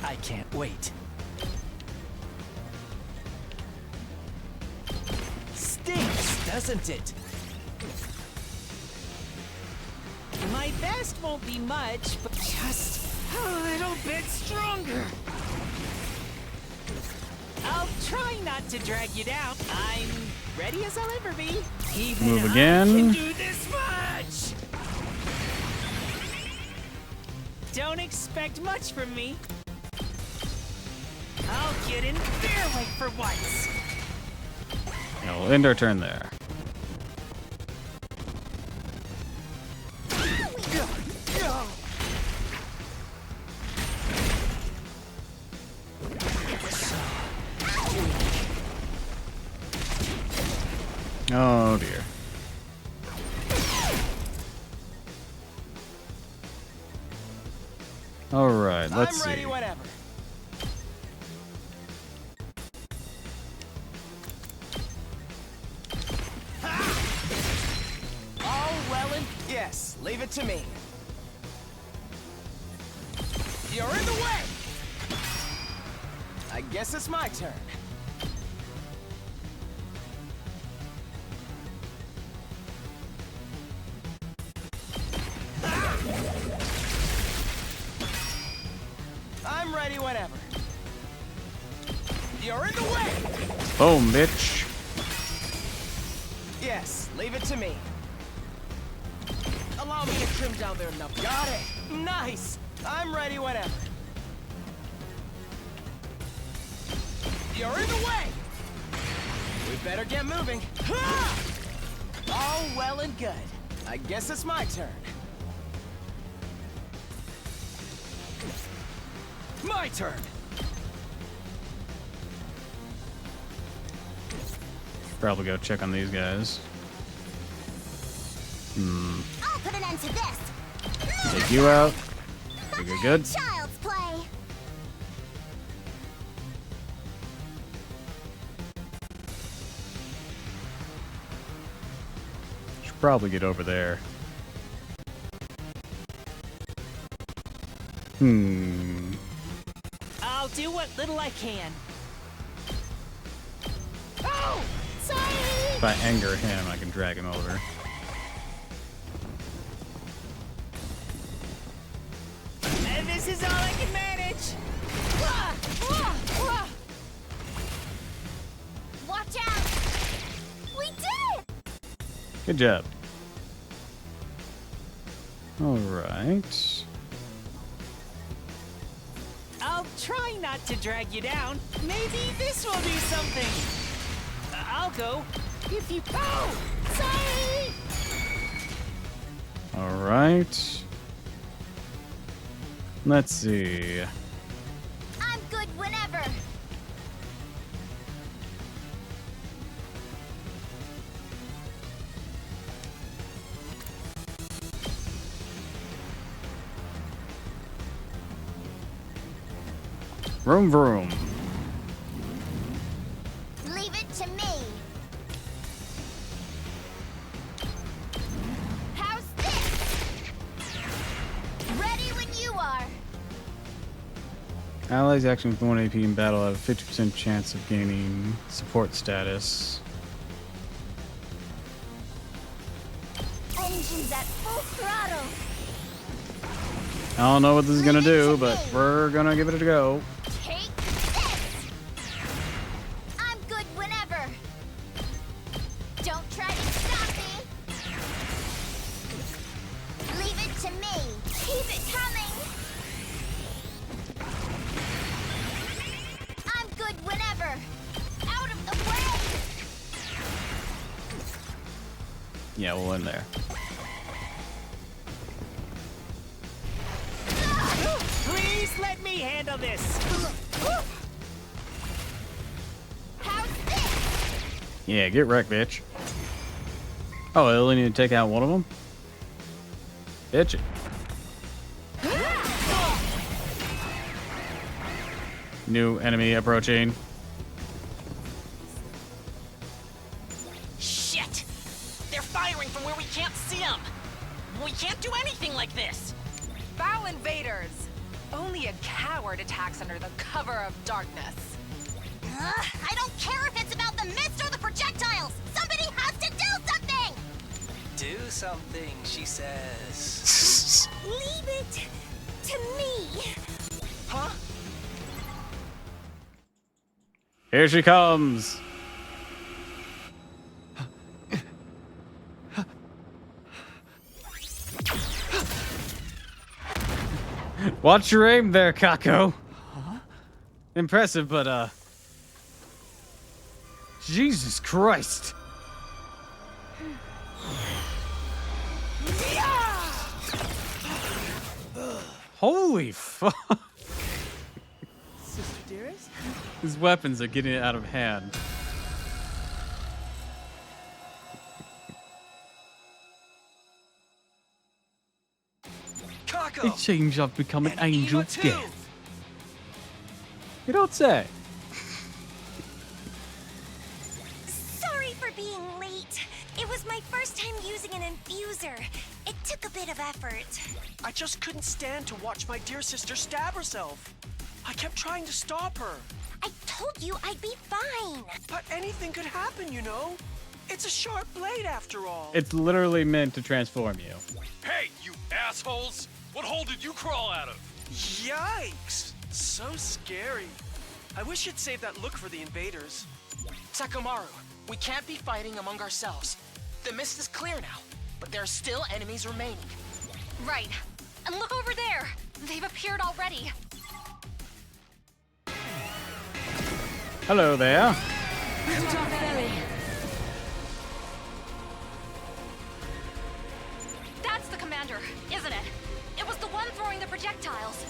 I can't wait. Stinks, doesn't it? My best won't be much, but just a little bit stronger. I'll try not to drag you down. I'm ready as I'll ever be. Even Move I again. can do this much. Don't expect much from me. I'll get in their way for once. Yeah, we'll end our turn there. Oh dear. All right, let's I'm ready see. whenever. All well and yes, leave it to me. You're in the way. I guess it's my turn. I'm ready whenever. You're in the way! Boom, bitch. Yes, leave it to me. Allow me to trim down their nub. Got it. Nice. I'm ready whenever. You're in the way! We better get moving. Ha! All well and good. I guess it's my turn. My turn! Probably go check on these guys. I'll put an end to this. Take you out. Think you're good? Child's play. Should probably get over there. I'll do what little I can. Oh, sorry. If I anger him, I can drag him over. And this is all I can manage. Watch out. We did it. Good job. All right. I'll try not to drag you down. Maybe this will do something. I'll go if you. Oh, sorry. All right. Let's see. I'm good whenever. Vroom vroom. Leave it to me. How's this? Ready when you are. Allies acting with 1 AP in battle have a 50% chance of gaining support status. Engines at full throttle. I don't know what this is gonna do, but we're gonna give it a go. Take this. I'm good whenever. Don't try to stop me. Leave it to me. Keep it coming. I'm good whenever. Out of the way. Yeah, we'll end there. Please let me handle this. How's this? Yeah, get wrecked, bitch. Oh, I only need to take out one of them? Bitch it. New enemy approaching. Shit! They're firing from where we can't see them! We can't do anything like this! Foul invaders! Only a coward attacks under the cover of darkness. I don't care if it's about the mist or the projectiles. Somebody has to do something. Do something, she says. Leave it to me. Huh? Here she comes. Watch your aim there, Kako. Impressive, but Jesus Christ. Holy fuck. Sister Dearest? His weapons are getting out of hand. Kako! It seems I've become an And angel Ima of too. death. You don't say. Sorry for being late. It was my first time using an infuser. It took a bit of effort. I just couldn't stand to watch my dear sister stab herself. I kept trying to stop her. I told you I'd be fine. But anything could happen, you know? It's a sharp blade after all. It's literally meant to transform you. Hey, you assholes! What hole did you crawl out of? Yikes! So scary. I wish you'd save that look for the invaders. Takomaru, we can't be fighting among ourselves. The mist is clear now, but there are still enemies remaining. Right. And look over there. They've appeared already. Hello there. That's the commander, isn't it? It was the one throwing the projectiles.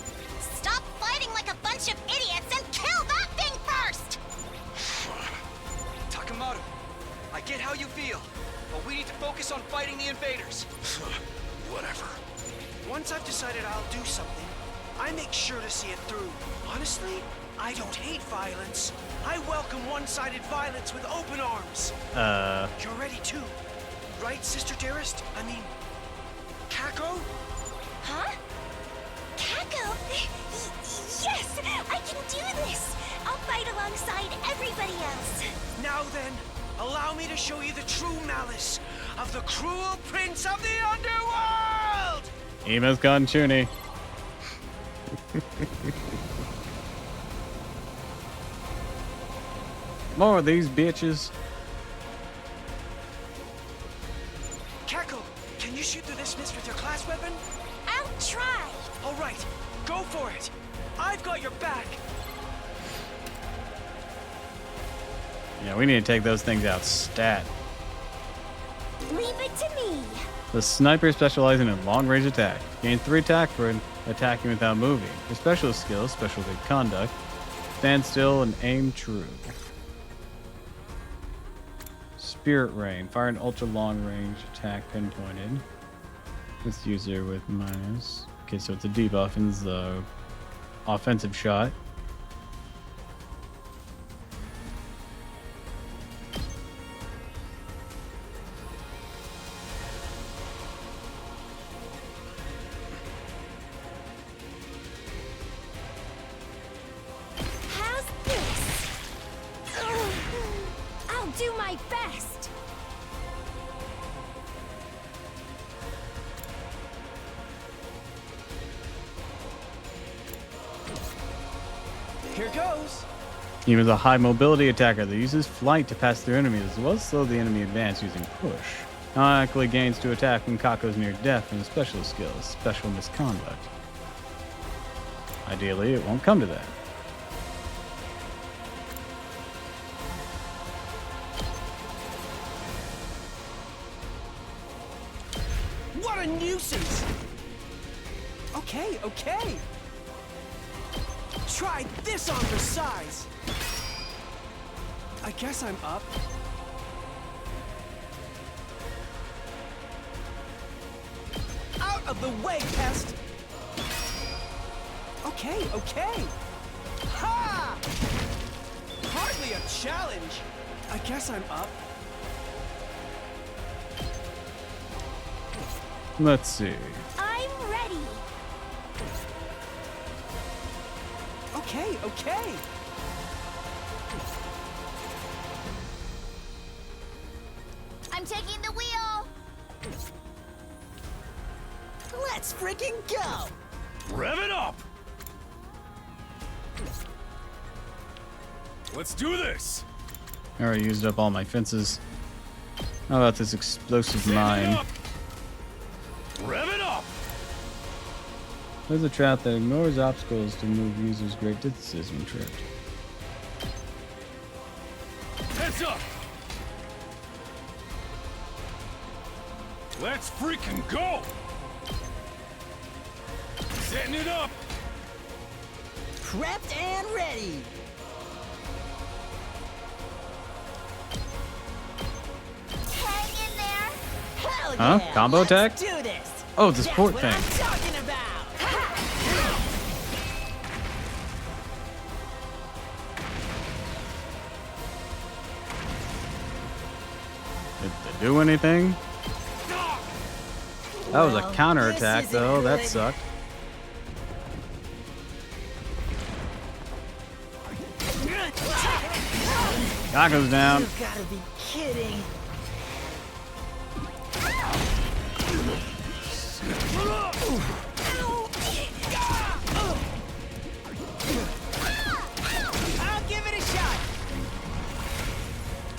Stop fighting like a bunch of idiots and kill that thing first! Takamaru, I get how you feel, but we need to focus on fighting the invaders. Whatever. Once I've decided I'll do something, I make sure to see it through. Honestly, I don't hate violence. I welcome one-sided violence with open arms. You're ready too, right, Sister Dearest? I mean, Kako? Huh? Kako? Yes, I can do this. I'll fight alongside everybody else. Now then, allow me to show you the true malice of the cruel prince of the underworld! Ima's gone chuny. More of these bitches. Kako, can you shoot through this mist with your class weapon? I'll try. All right, go for it. I've got your back. Yeah, we need to take those things out stat. Leave it to me. The sniper specializing in long-range attack. Gain 3 attack for attacking without moving. Your specialist skill, special good conduct. Stand still and aim true. Spirit Rain. Fire an ultra long range attack pinpointed. This user with minus. Okay, so it's a debuff and it's the offensive shot. How's this? I'll do my best. Here goes. He was a high mobility attacker that uses flight to pass through enemies as well as slow the enemy advance using push. Automatically gains to attack when Kako's near death and a specialist skill, special misconduct. Ideally, it won't come to that. What a nuisance! Okay, okay. Try this on for size. I guess I'm up. Out of the way, pest! Okay, okay. Ha! Hardly a challenge. I guess I'm up. Let's see. I'm ready. Okay, okay. I'm taking the wheel. Let's freaking go! Rev it up! Let's do this! I already used up all my fences. How about this explosive mine? Rev it up! There's a trap that ignores obstacles to move users great distances when tripped. Heads up! Let's freaking go! Setting it up! Prepped and ready! Hang in there. Hell Huh? yeah! Combo Let's attack? do this! Oh, the That's support what thing. I'm talking about! Did they do anything? That was a Well, counterattack, this isn't though. That good. sucked. Kako's down. You've gotta be kidding.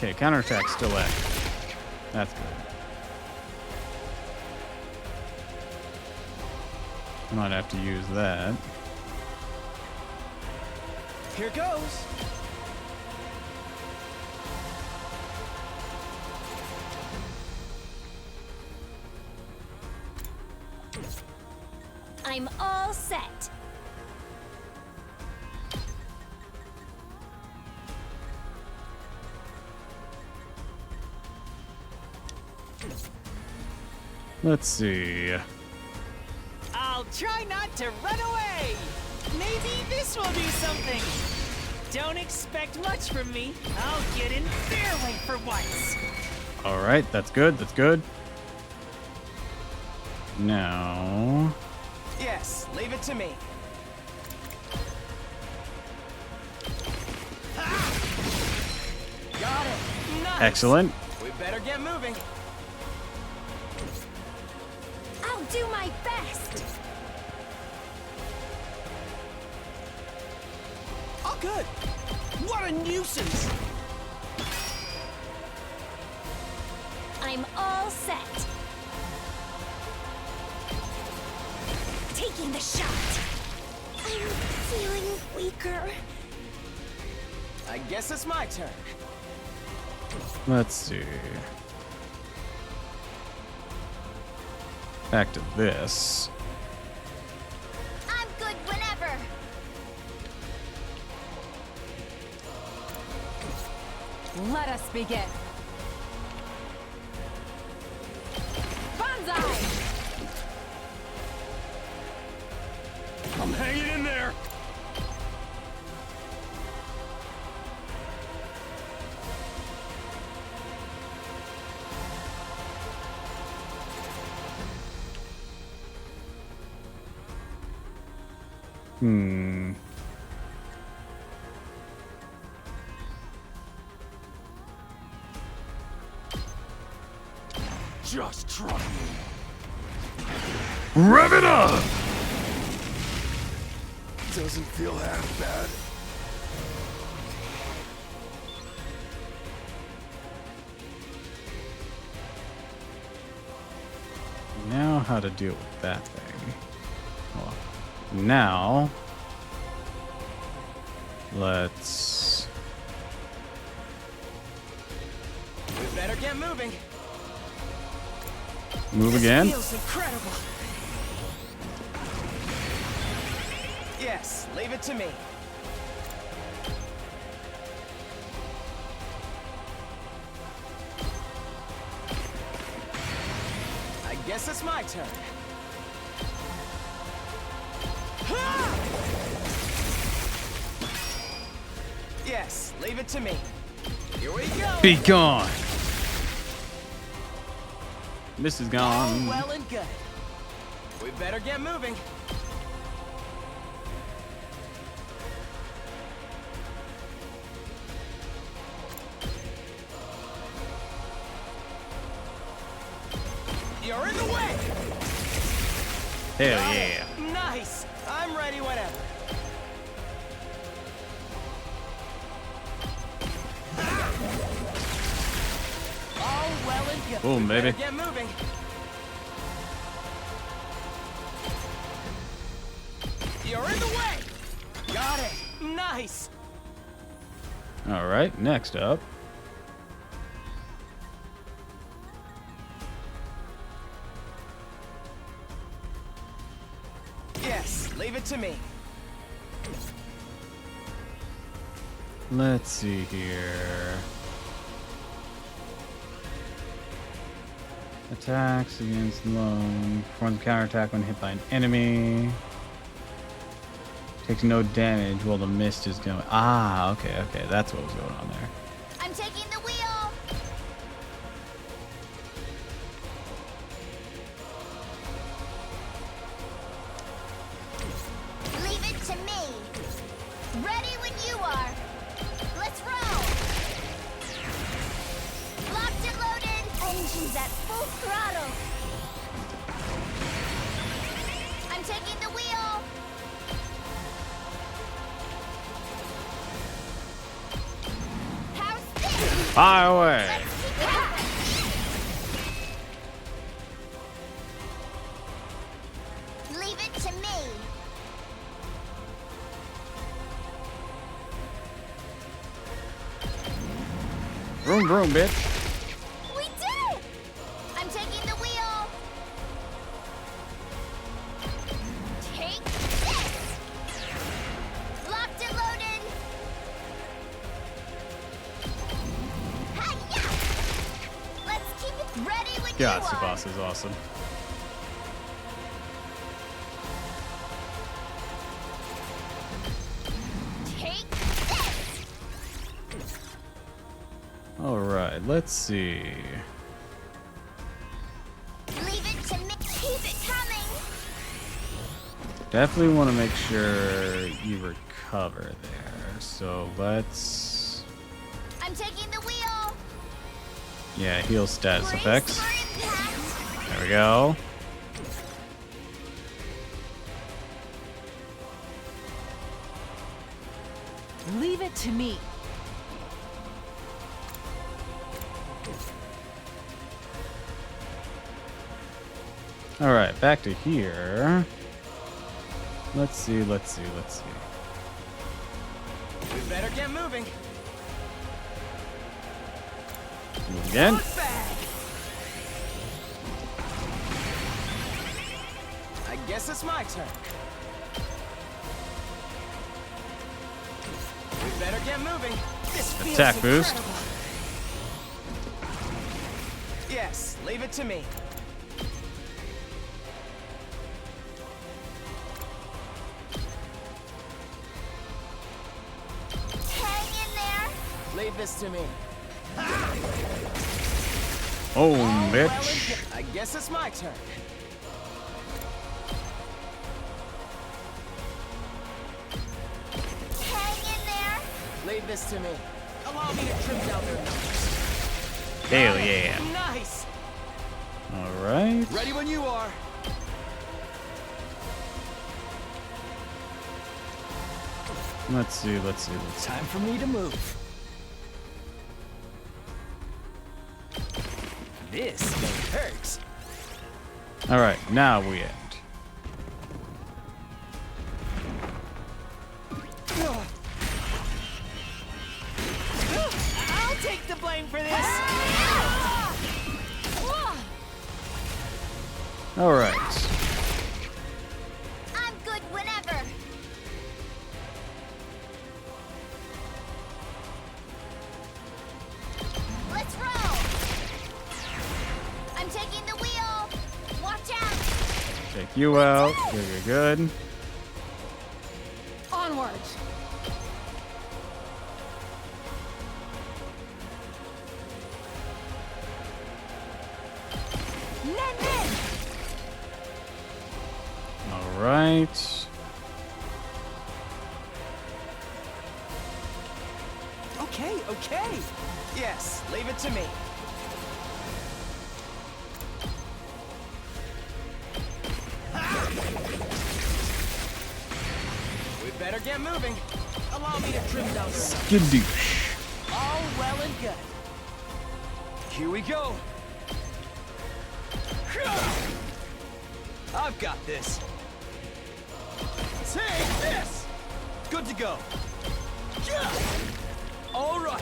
Okay, counterattack's still active. That's good. I might have to use that. Here goes. I'm all set. Let's see. I'll try not to run away. Maybe this will do something. Don't expect much from me. I'll get in their way for once. All right, that's good. That's good. Now, Yes, leave it to me. Got it. Nice. excellent. We better get moving. I'll do my best. Oh, good. What a nuisance. I'm all set. Taking the shot. I'm feeling weaker. I guess it's my turn. Let's see. Back to this. I'm good whenever. Let us begin. Banzai! I'm hanging in there. Just try me. Rev it up! Doesn't feel half bad. Now, how to deal with that thing? Well, now, let's. We better get moving. Move again. Feels incredible. Yes, leave it to me. I guess it's my turn. Ha! Yes, leave it to me. Here we go. Be gone. This is All gone. well and good. We better get moving. You're in the way. Hell Got yeah. it. Nice. I'm ready whenever. All well and good. Boom, We better baby. Get moving. You're in the way. Got it. Nice. All right, next up. Yes, leave it to me. Let's see here. Attacks against lone. Performs counterattack when hit by an enemy. Takes no damage while the mist is going. Ah, okay, okay. That's what was going on there. I'm taking the wheel. Leave it to me. Ready when you are. Let's roll. Locked and loaded. Engines at full throttle. I'm taking the wheel. How's this? Highway. Leave it to me. Vroom, vroom, bitch. We did it! I'm taking the wheel. Take this. Locked and loaded. Hi-ya! Let's keep it ready when God, you are. Tsubasa is awesome. Take this. All right, let's see. Leave it to me. Keep it coming. Definitely want to make sure you recover there. So let's, I'm taking the wheel. yeah, heal status Brace effects. for impact. There we go. Leave it to me. All right, back to here. Let's see, let's see, let's see. We better get moving. Move again. I guess it's my turn. We better get moving. This feels Attack boost. incredible. Yes, leave it to me. Hang in there. Leave this to me. Oh, Well and bitch. good. I guess it's my turn. Hang in there. Leave this to me. Allow me to trim down their numbers. Hell yeah. Nice. All right. Ready when you are. Let's see, let's see, let's see. Time for me to move. This thing hurts. All right, now we end. I'll take the blame for this. All right. I'm good whenever. Let's roll. I'm taking the wheel. Watch out. Take you out. You're good. Onward. All right. Okay, okay. Yes, leave it to me. We better get moving. Allow me to trim down their numbers. Skadoosh. All well and good. Here we go. I've got this. Take this. Good to go. All right.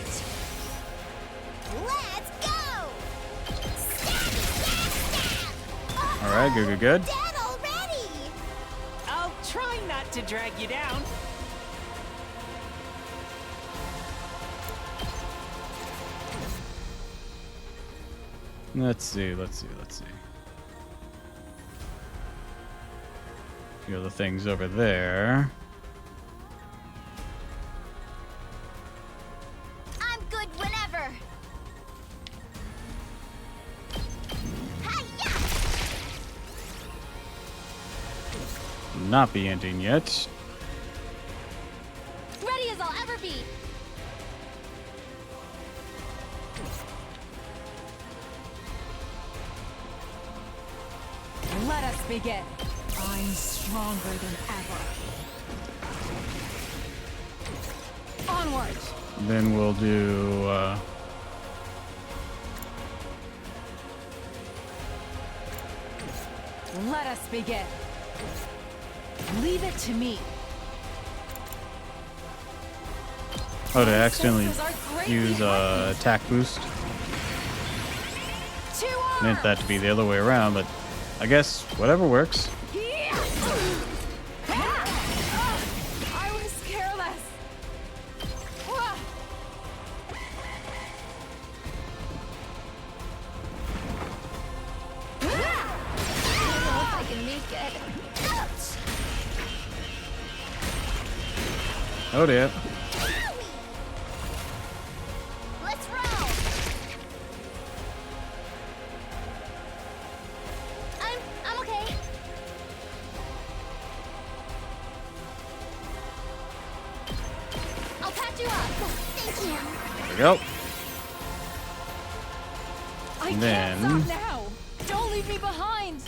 Let's go. Stab, stab, stab. All right, good, good, good. Dead already. I'll try not to drag you down. Let's see, let's see, let's see. A few other things over there. I'm good whenever. Hi-ya. Not be ending yet. Ready as I'll ever be. Let us begin. I'm stronger than ever. Onward. Then we'll do Let us begin. Leave it to me. Oh, to accidentally use attack boost. Meant that to be the other way around, but I guess whatever works. I was careless. I can make it. Oh dear. Let's roll. I'm okay. I'll patch you up. Thank you. There we go. I And can't then- stop now. Don't leave me behind.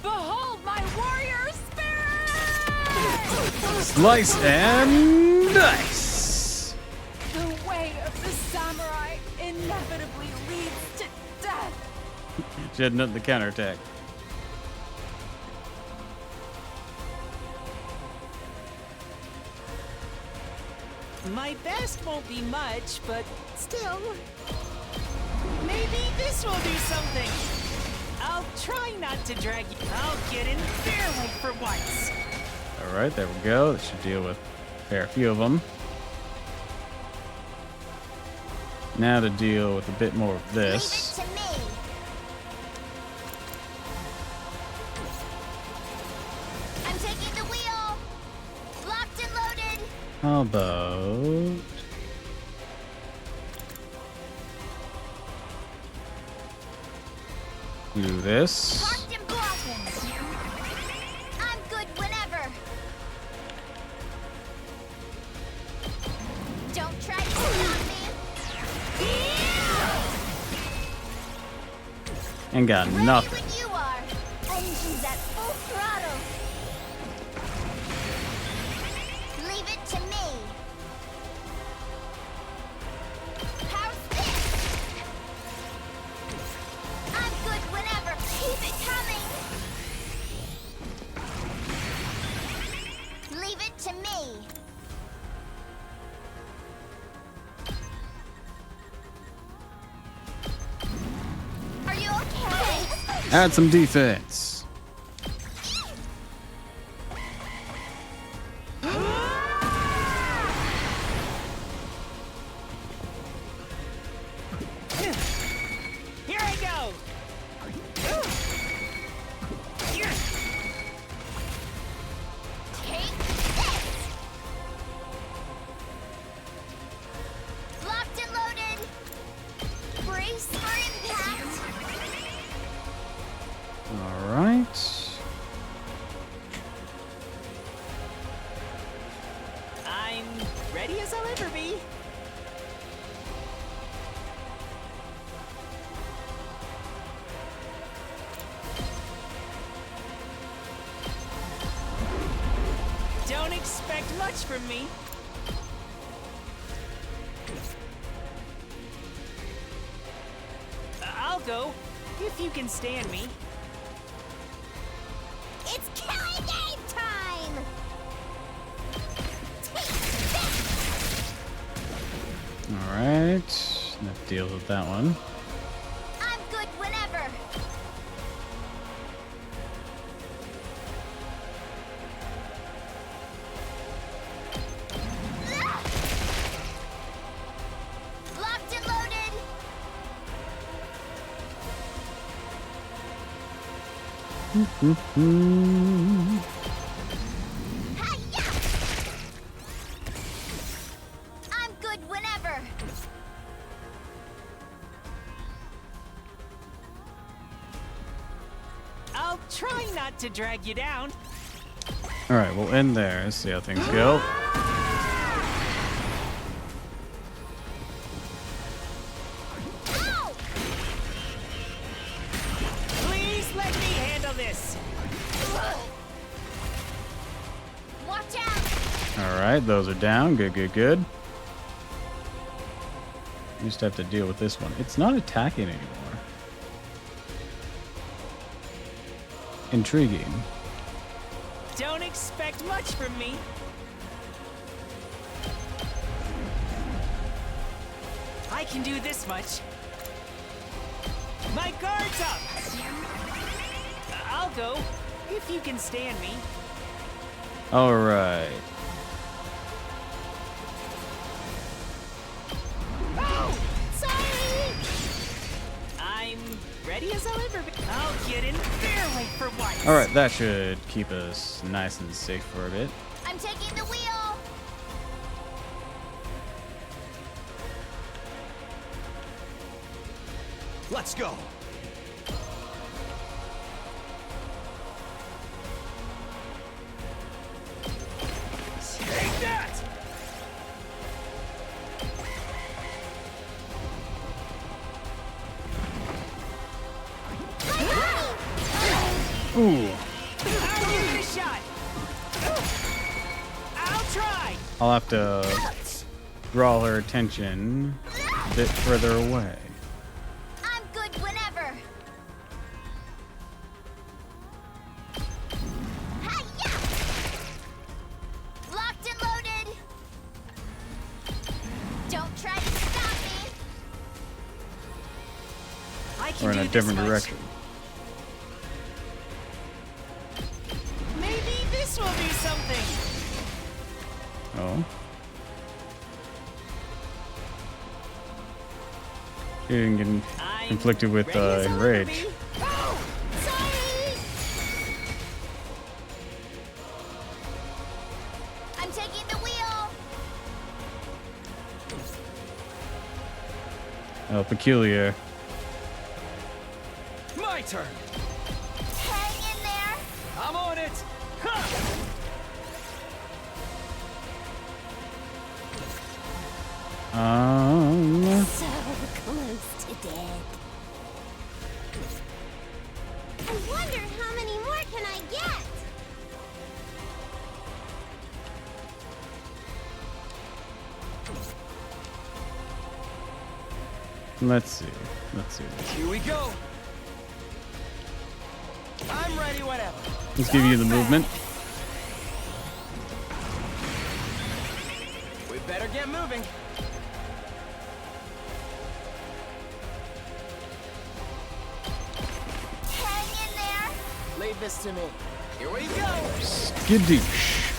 Behold my warrior spirit! Slice and dice. The way of the samurai inevitably leads to death. She had nothing to counterattack. My best won't be much, but still. Maybe this will do something. I'll try not to drag you. I'll get in their way for once. All right, there we go. That should deal with a fair few of them. Now to deal with a bit more of this. Leave it to me. I'm taking the wheel. Locked and loaded. How about... do this. Parked and blocking. I'm good whenever. Don't try to stop me. And got Ready nothing. when you are. Engines at full throttle. Leave it to me. How's this? I'm good whenever. Keep it coming. Leave it to me. Are you okay? Add some defense. Here I go. Take this! Locked and loaded! Brace for impact! All right. I'm ready as I'll ever be. Don't expect much from me. I'll go, if you can stand me. It's killing game time! Take this! All right. That deals with that one. I'm good whenever! Locked and loaded! Hi-ya! I'm good whenever! I'll try not to drag you down. All right, we'll end there. Let's see how things go. Ow! Please let me handle this. Alright, those are down. Good, good, good. You just have to deal with this one. It's not attacking anymore. Intriguing. Don't expect much from me. I can do this much. My guard's up. I'll go if you can stand me. Alright. Oh, sorry. I'm ready as I'll ever be. I'll get in their way for once. Alright, that should keep us nice and safe for a bit. I'm taking the wheel. Let's go. Take that! Ooh. I'll give it a shot. I'll try. I'll have to draw her attention a bit further away. I'm good whenever. Hi-ya! Locked and loaded. Don't try to stop me. I can Or in do a this different much. direction. Maybe this will be something. Oh. You didn't get I'm conflicted with ready as I'll ever enrage. be. Oh, sorry. I'm taking the wheel. Oh, peculiar. My turn! Hang in there. I'm on it! Ha! So close to dead. I wonder how many more can I get? Let's see. Let's see. Here we go! I'm ready whenever. Let's give you the movement. We better get moving. Hang in there. Leave this to me. Here we go! Skadoosh.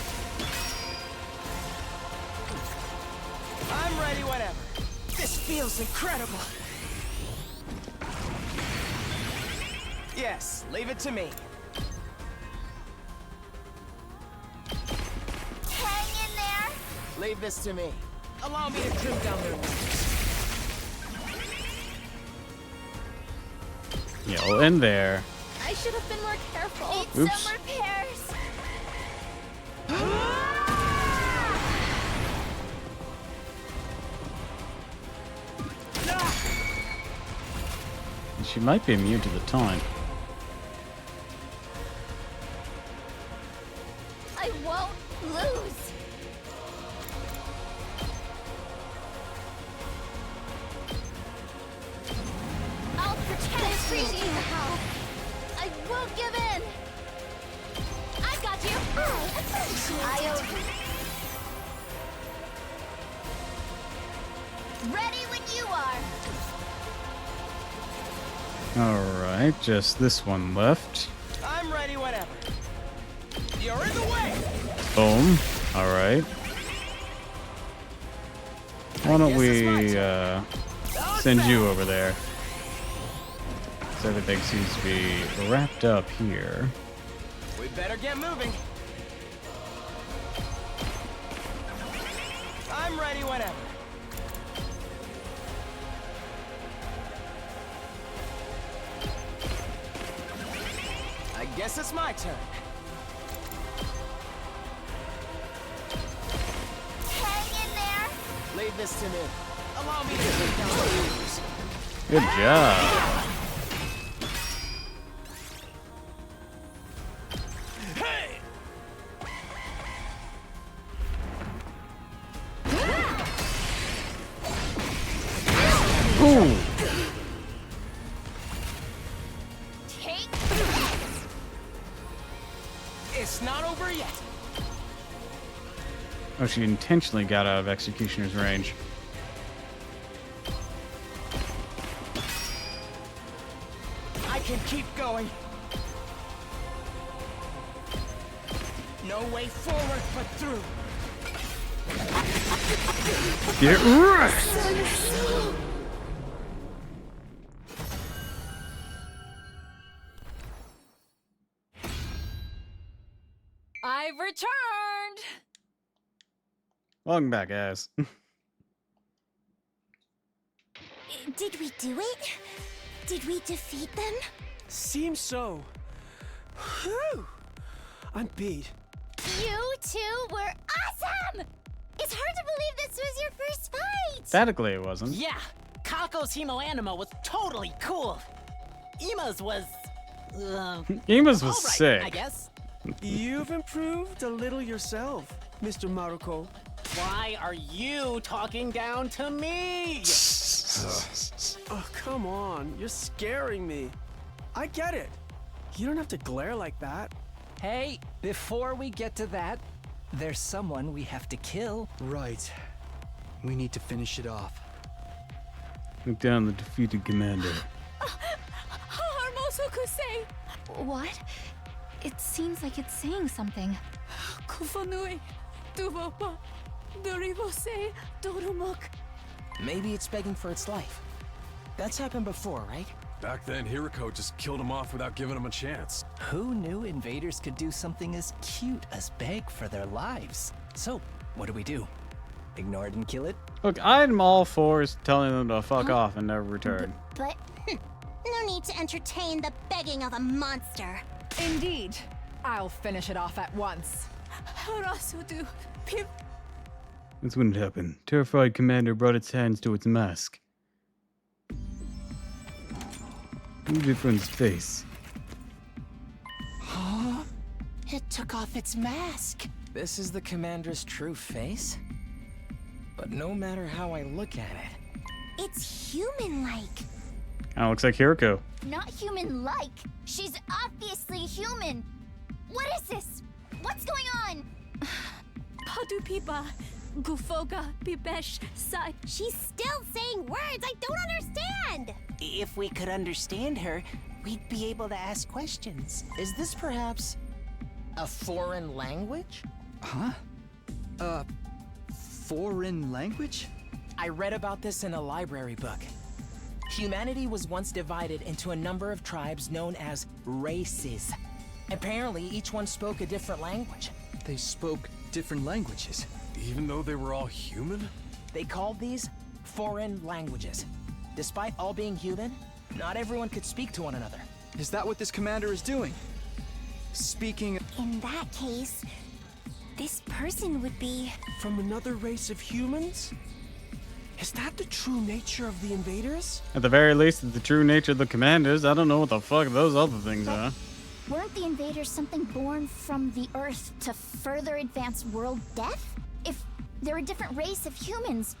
I'm ready whenever. This feels incredible. Yes, leave it to me. Hang in there. Leave this to me. Allow me to trim down their wings. Yeah, we'll end there. I should have been more careful. Need Oops. some repairs. She might be immune to the taunt. I won't lose. I'll protect you. I won't give in. I got you. I owe you. Ready when you are. Alright, just this one left. I'm ready whenever. You're in the way! Boom. Alright. Why don't we send you over there? So everything seems to be wrapped up here. We better get moving. I'm ready whenever. I guess it's my turn. Hang in there. Leave this to me. Allow me to take down the wings. Good job. Ooh. Take It's not over yet. Oh, she intentionally got out of Executioner's range. I can keep going. No way forward but through. Get wrecked! I've returned! Welcome back, guys. Did we do it? Did we defeat them? Seems so. Whew. I'm beat. You two were awesome! It's hard to believe this was your first fight! Statically, it wasn't. Yeah, Kako's Hemo Anima was totally cool. Ima's was... Ima's was alright, sick. I guess. You've improved a little yourself, Mr. Maruko. Why are you talking down to me? Oh, come on. You're scaring me. I get it. You don't have to glare like that. Hey, before we get to that, there's someone we have to kill. Right. We need to finish it off. Look down the defeated commander. What? It seems like it's saying something. Maybe it's begging for its life. That's happened before, right? Back then, Hiriko just killed him off without giving him a chance. Who knew invaders could do something as cute as beg for their lives? So, what do? Ignore it and kill it? Look, I'm all for telling them to fuck off and never return. But no need to entertain the begging of a monster. Indeed. I'll finish it off at once. That's when it happened. Terrified commander brought its hands to its mask. Moved it from its face. Huh? It took off its mask. This is the commander's true face? But no matter how I look at it... It's human-like. Kinda looks like Hiriko. Not human-like. She's obviously human. What is this? What's going on? She's still saying words I don't understand. If we could understand her, we'd be able to ask questions. Is this perhaps a foreign language? Huh? Foreign language? I read about this in a library book. Humanity was once divided into a number of tribes known as races. Apparently, each one spoke a different language. They spoke different languages. Even though they were all human? They called these foreign languages. Despite all being human, not everyone could speak to one another. Is that what this commander is doing? Speaking... In that case, this person would be... From another race of humans? Is that the true nature of the invaders? At the very least, it's the true nature of the commanders. I don't know what the fuck those other things are. Weren't the invaders something born from the Earth to further advance world death? If they're a different race of humans,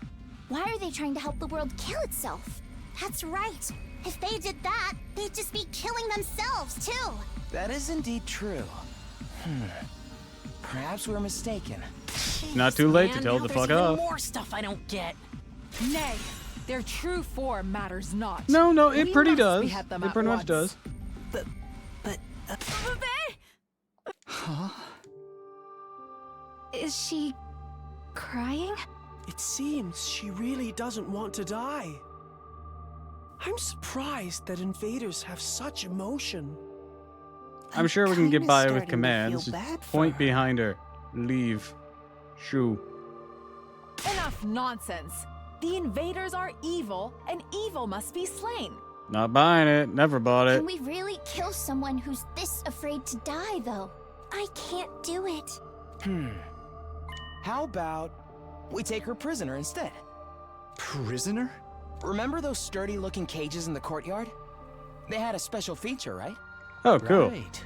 why are they trying to help the world kill itself? That's right. If they did that, they'd just be killing themselves, too. That is indeed true. Perhaps we're mistaken. Not too late to tell now the there's fuck even off. more stuff I don't get. Nay, their true form matters not. No, it We pretty must does. behead them It at pretty much once. does. Huh? Is she crying? It seems she really doesn't want to die. I'm surprised that invaders have such emotion. I'm sure we can get kinda by starting with to commands. feel Just bad for point her. behind her. Leave. Shoo. Enough nonsense. The invaders are evil, and evil must be slain. Not buying it. Never bought it. Can we really kill someone who's this afraid to die, though? I can't do it. How about we take her prisoner instead? Prisoner? Remember those sturdy-looking cages in the courtyard? They had a special feature, right? Oh, cool. Right.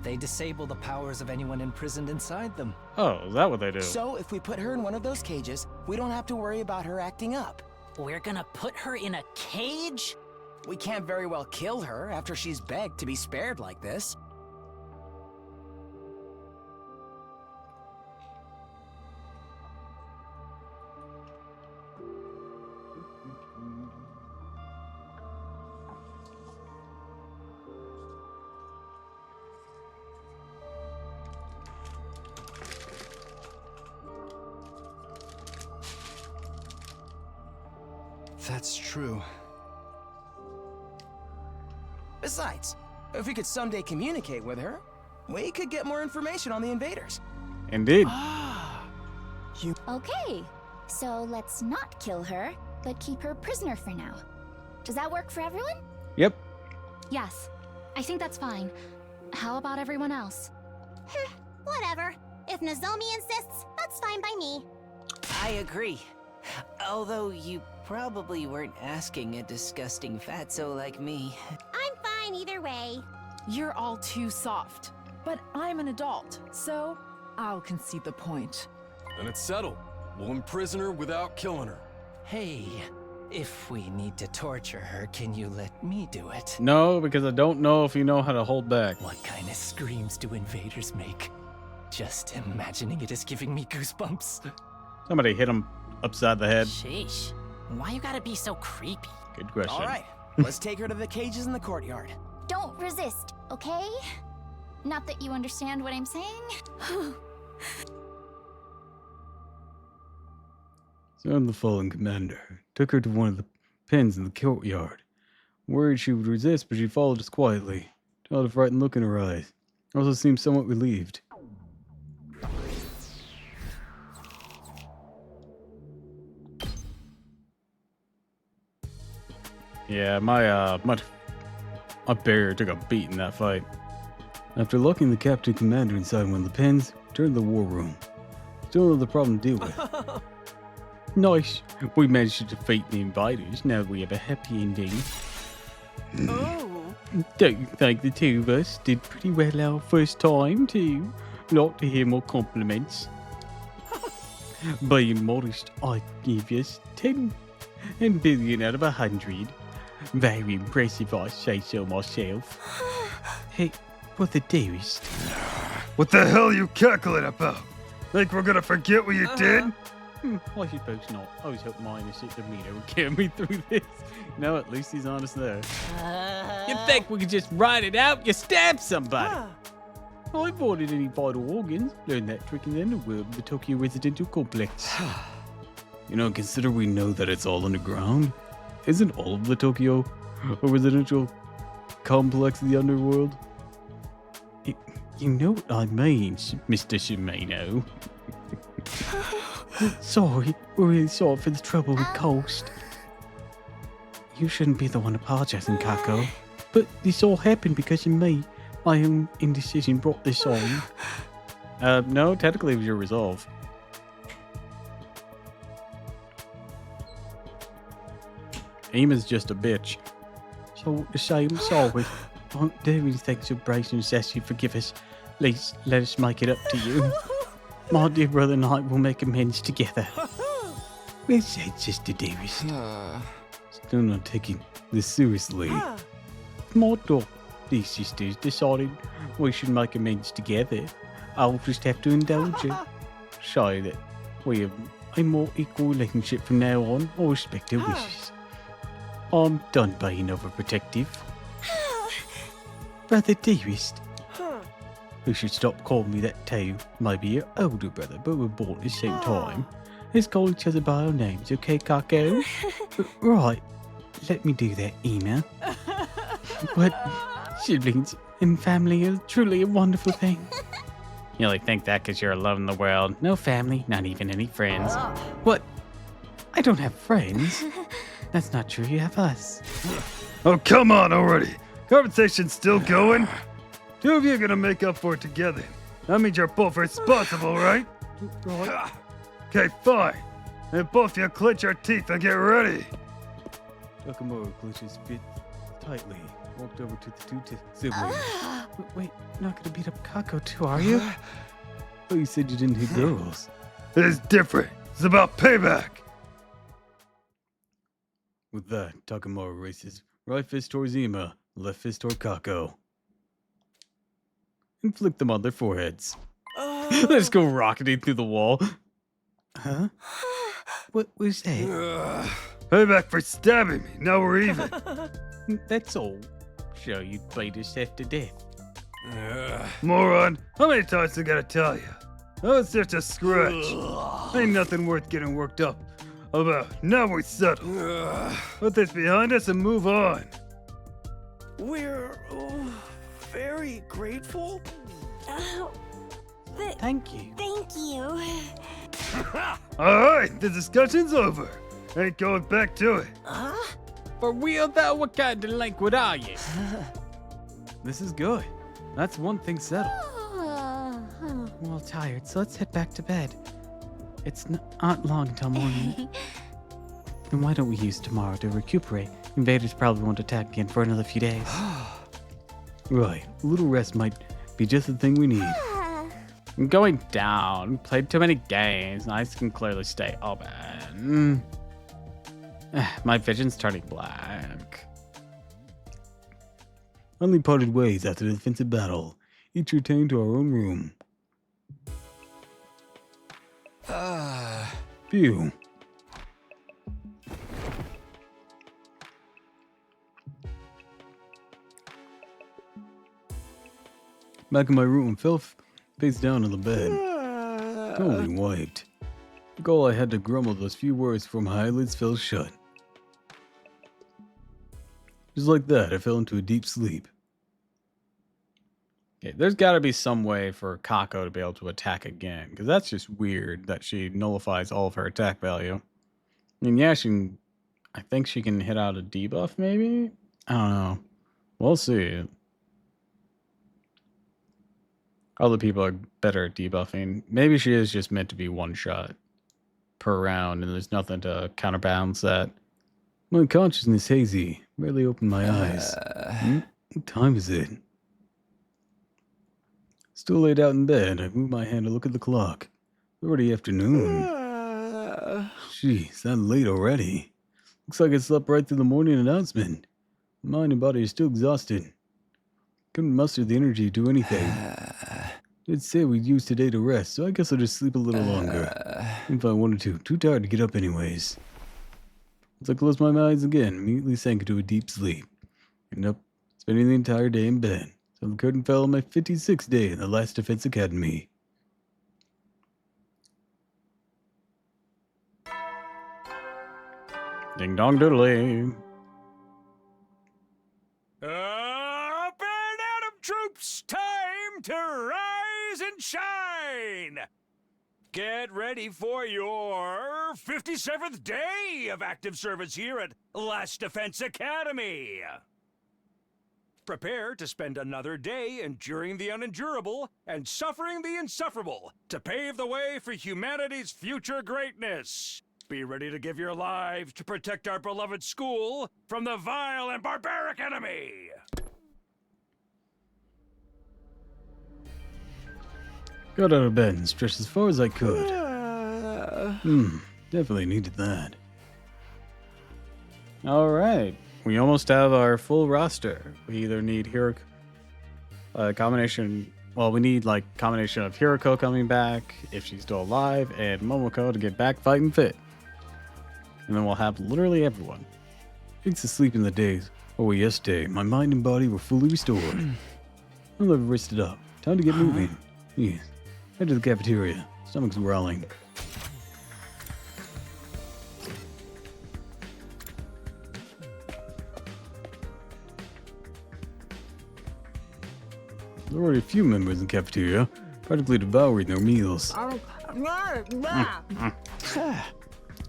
They disable the powers of anyone imprisoned inside them. Oh, is that what they do? So if we put her in one of those cages, we don't have to worry about her acting up. We're gonna put her in a cage? We can't very well kill her after she's begged to be spared like this. That's true. Besides, if we could someday communicate with her, we could get more information on the invaders. Indeed. Okay, so let's not kill her, but keep her prisoner for now. Does that work for everyone? Yep. Yes, I think that's fine. How about everyone else? Whatever. If Nozomi insists, that's fine by me. I agree. Although you probably weren't asking a disgusting fatso like me. I'm fine either way. You're all too soft. But I'm an adult, so I'll concede the point. Then it's settled. We'll imprison her without killing her. Hey, if we need to torture her, can you let me do it? No, because I don't know if you know how to hold back. What kind of screams do invaders make? Just imagining it is giving me goosebumps. Somebody hit him upside the head. Sheesh. Why you gotta be so creepy? Good question. All right, let's take her to the cages in the courtyard. Don't resist, okay? Not that you understand what I'm saying. So the fallen commander took her to one of the pens in the courtyard. Worried she would resist, but she followed us quietly. Held a frightened look in her eyes. Also seemed somewhat relieved. Yeah, my barrier took a beat in that fight. After locking the captain commander inside one of the pens, turned to the war room. Still another problem to deal with. Nice. We managed to defeat the invaders. Now we have a happy ending. Oh. Don't you think the two of us did pretty well our first time, too? Like to hear more compliments. Being modest, I give us 10 billion out of 100. Very impressive, I say so myself. Hey, brother dearest. What the hell are you cackling about? Think we're gonna forget what you did? I suppose not. I was hoping my innocent demeanor would carry me through this. No, at least he's honest there. You think we could just ride it out? You stab somebody. I avoided any vital organs. Learned that trick in the underworld of the Tokyo residential complex. You know, consider we know that it's all underground. Isn't all of the Tokyo a residential complex of the underworld? You know what I mean, Mr. Shimano. Sorry, we're really sorry for the trouble we caused. You shouldn't be the one apologizing, Kako. But this all happened because of me. My own indecision brought this on. No, technically it was your resolve. Ima's just a bitch. So to say I'm sorry. I won't do anything to embrace and ask you to forgive us. Please let us make it up to you. My dear brother and I will make amends together. Well said, Sister Davis. Still not taking this seriously. My daughter, these sisters decided we should make amends together. I'll just have to indulge her. Say that we have a more equal relationship from now on. I respect her wishes. I'm done being overprotective. Brother dearest. You should stop calling me that too. Maybe your older brother, but we're born at the same time. Let's call each other by our names, okay, Kako? Right. Let me do that, Ima. But siblings and family are truly a wonderful thing. You only think that because you're alone in the world. No family, not even any friends. What? I don't have friends. That's not true. You have us. Oh, come on already. Conversation's still going. Two of you are gonna make up for it together. That means you're both responsible, right? Right. Okay, fine. Then both of you clench your teeth and get ready. Nakamura clenched his fist tightly, walked over to the two siblings. Wait, you're not gonna beat up Kako too, are you? Oh, you said you didn't hit girls. It's different. It's about payback. With that, Takamaru races right fist towards Ima, left fist toward Kako. And flick them on their foreheads. They just go rocketing through the wall. Huh? What was that? Payback for stabbing me. Now we're even. That's all. So you played yourself to death. Moron, how many times I gotta tell you? Oh, it's just a scratch. Ain't nothing worth getting worked up about. Now we settle. Put this behind us and move on. We're very grateful. Thank you. Thank you. Alright, the discussion's over. Ain't going back to it. For real though, what kind of delinquent are you? This is good. That's one thing settled. I'm all tired, so let's head back to bed. It's not long until morning. Then why don't we use tomorrow to recuperate? Invaders probably won't attack again for another few days. Right, a little rest might be just the thing we need. I'm going down. Played too many games. Eyes can clearly stay open. My vision's turning black. Only parted ways after the defensive battle. Each returned to our own room. Phew. Back in my room, fell face down on the bed. Totally wiped. All I had to grumble those few words before my eyelids fell shut. Just like that, I fell into a deep sleep. Okay, there's got to be some way for Kako to be able to attack again, because that's just weird that she nullifies all of her attack value. I mean, yeah, I think she can hit out a debuff, maybe? I don't know. We'll see. Other people are better at debuffing. Maybe she is just meant to be one shot per round, and there's nothing to counterbalance that. My consciousness hazy. Barely opened my eyes. What time is it? Still laid out in bed, I moved my hand to look at the clock. Already afternoon. Jeez, that late already. Looks like I slept right through the morning announcement. Mind and body are still exhausted. Couldn't muster the energy to do anything. Did say we'd use today to rest, so I guess I'll just sleep a little longer. If I wanted to. Too tired to get up anyways. Once I closed my eyes again, immediately sank into a deep sleep. Ended up spending the entire day in bed. So the curtain fell on my 56th day in the last Defense Academy. Ding dong doodly. Up and out of troops, time to rise and shine! Get ready for your 57th day of active service here at Last Defense Academy. Prepare to spend another day enduring the unendurable and suffering the insufferable to pave the way for humanity's future greatness. Be ready to give your lives to protect our beloved school from the vile and barbaric enemy. Got out of bed and stretched as far as I could. Definitely needed that. All right. We almost have our full roster. We either need combination of Hiroko coming back, if she's still alive, and Momoko to get back fighting fit. And then we'll have literally everyone. Thanks to sleep in the days. Oh, yesterday, my mind and body were fully restored. I'll never rested up. Time to get moving. Yes. Head to the cafeteria. Stomach's growling. There were already a few members in the cafeteria, practically devouring their meals.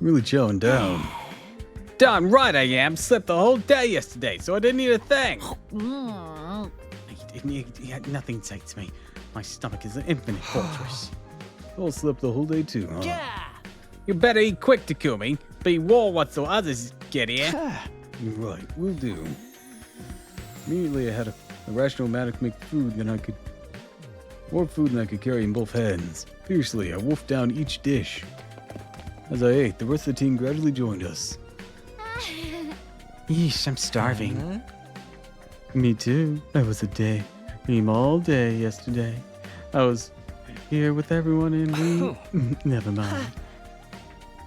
Really chowing down. Darn right I am. Slept the whole day yesterday, so I didn't eat a thing. Nothing excites me. My stomach is an infinite fortress. All slept the whole day too, huh? You better eat quick, Takumi. Be war once the others get here. You're right, will do. Immediately I had a rational amount of make more food than I could carry in both hands. Fiercely, I wolfed down each dish. As I ate, the rest of the team gradually joined us. Yeesh, I'm starving. Me too. That was a day. Dream all day yesterday. I was here with everyone and we... Never mind.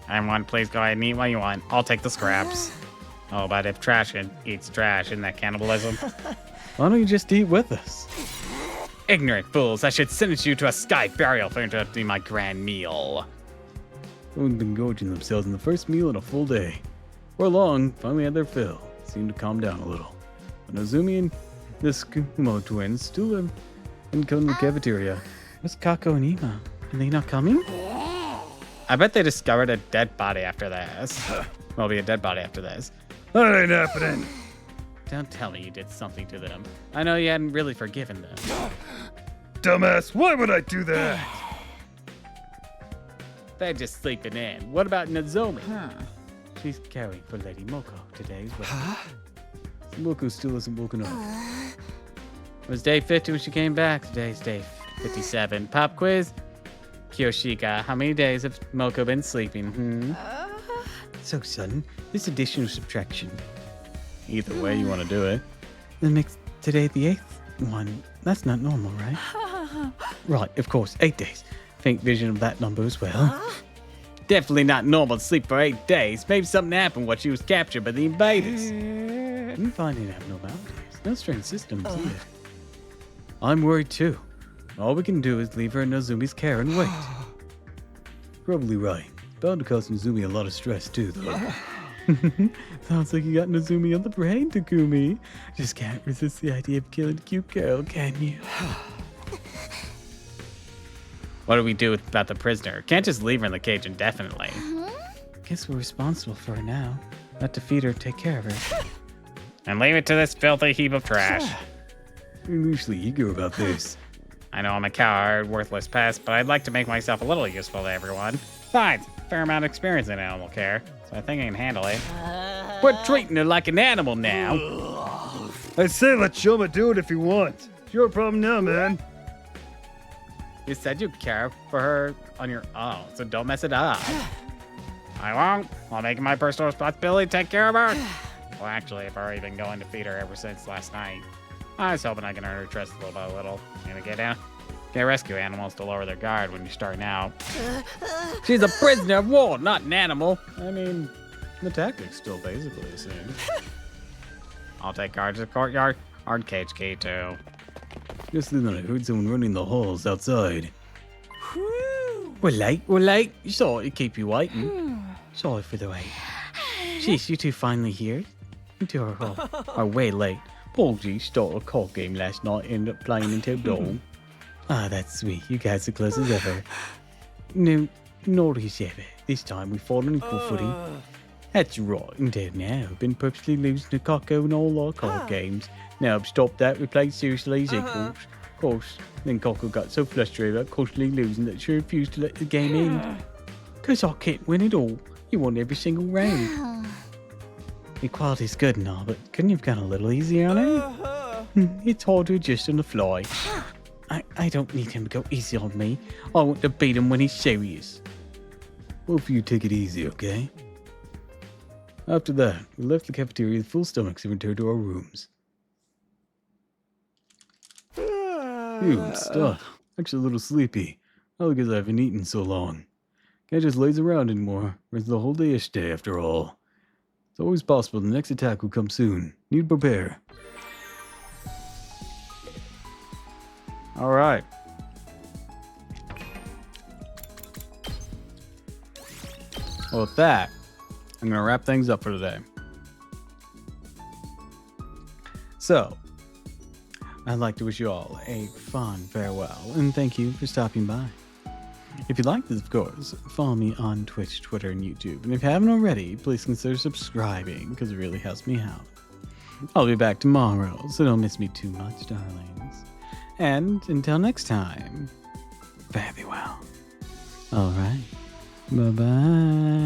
Everyone, please go ahead and eat what you want. I'll take the scraps. Oh, but if trash eats trash, isn't that cannibalism? Why don't you just eat with us? Ignorant fools, I should sentence you to a sky burial for interrupting my grand meal. Everyone's been gorging themselves in the first meal in a full day. Before long, finally had their fill. Seemed to calm down a little. But Nozumi and the Skumo twins still have been come in the cafeteria. Where's Kako and Ima? Are they not coming? I bet they discovered a dead body after this. Will be a dead body after this. That ain't happening. Don't tell me you did something to them. I know you hadn't really forgiven them. Dumbass, why would I do that? They're just sleeping in. What about Nozomi? She's caring for Lady Moko today as well. Moko still hasn't woken up. It was day 50 when she came back. Today's day 57. Pop quiz. Kyoshika, how many days have Moko been sleeping? So sudden. This addition or subtraction. Either way you want to do it. That makes today the 8th one. That's not normal, right? Right, of course, 8 days. Faint vision of that number as well. Definitely not normal to sleep for 8 days. Maybe something happened while she was captured by the invaders. I'm finding abnormalities. No strange systems either. I'm worried too. All we can do is leave her in Nozumi's care and wait. Probably right. Bound to cause Nozumi a lot of stress too, though. Sounds like you got Nozumi on the brain, Takumi. Just can't resist the idea of killing a cute girl, can you? What do we do about the prisoner? Can't just leave her in the cage indefinitely. Guess we're responsible for her now. Not to feed her, take care of her. And leave it to this filthy heap of trash. You're usually eager about this. I know I'm a coward, worthless pest, but I'd like to make myself a little useful to everyone. Besides, fair amount of experience in animal care, so I think I can handle it. We're treating her like an animal now. I say let Shoma do it if he wants. It's your problem now, man. You said you'd care for her on your own, so don't mess it up. I won't. I'll make it my personal responsibility to take care of her. Well, actually, I've already been going to feed her ever since last night. I was hoping I can earn her trust a little by little. Get rescue animals to lower their guard when you're starting out. She's a prisoner of war, not an animal. I mean, the tactic's still basically the same. I'll take guard to the courtyard. Hard cage key, too. Just then I heard someone running the halls outside. We're late. Sorry to keep you waiting. Sorry for the wait. Jeez, you two finally here? You two are way late. Paul G started a card game last night and ended up playing until dawn. Ah, that's sweet. You guys are close as ever. No, not as ever. This time we fought on equal footing. That's right, until now. Been purposely losing to Kako in all our card games. Now I've stopped that, we played seriously as equals. Of course, then Kako got so frustrated about constantly losing that she refused to let the game end. Cause I can't win it all. You won every single round. Equality's good and all, but couldn't you have gone a little easier on him? It's hard to adjust on the fly. I don't need him to go easy on me. I want to beat him when he's serious. Both of you take it easy, okay? After that, we left the cafeteria with full stomachs and returned to our rooms. Phew, I'm stuck. Actually a little sleepy. All because I haven't eaten so long. Can't just laze around anymore. It's the whole day-ish day after all. It's always possible the next attack will come soon. Need to prepare. All right. Well, with that, I'm going to wrap things up for today. So, I'd like to wish you all a fond farewell, and thank you for stopping by. If you like this, of course, follow me on Twitch, Twitter, and YouTube. And if you haven't already, please consider subscribing, because it really helps me out. I'll be back tomorrow, so don't miss me too much, darlings. And until next time, fare thee well. Alright, bye-bye.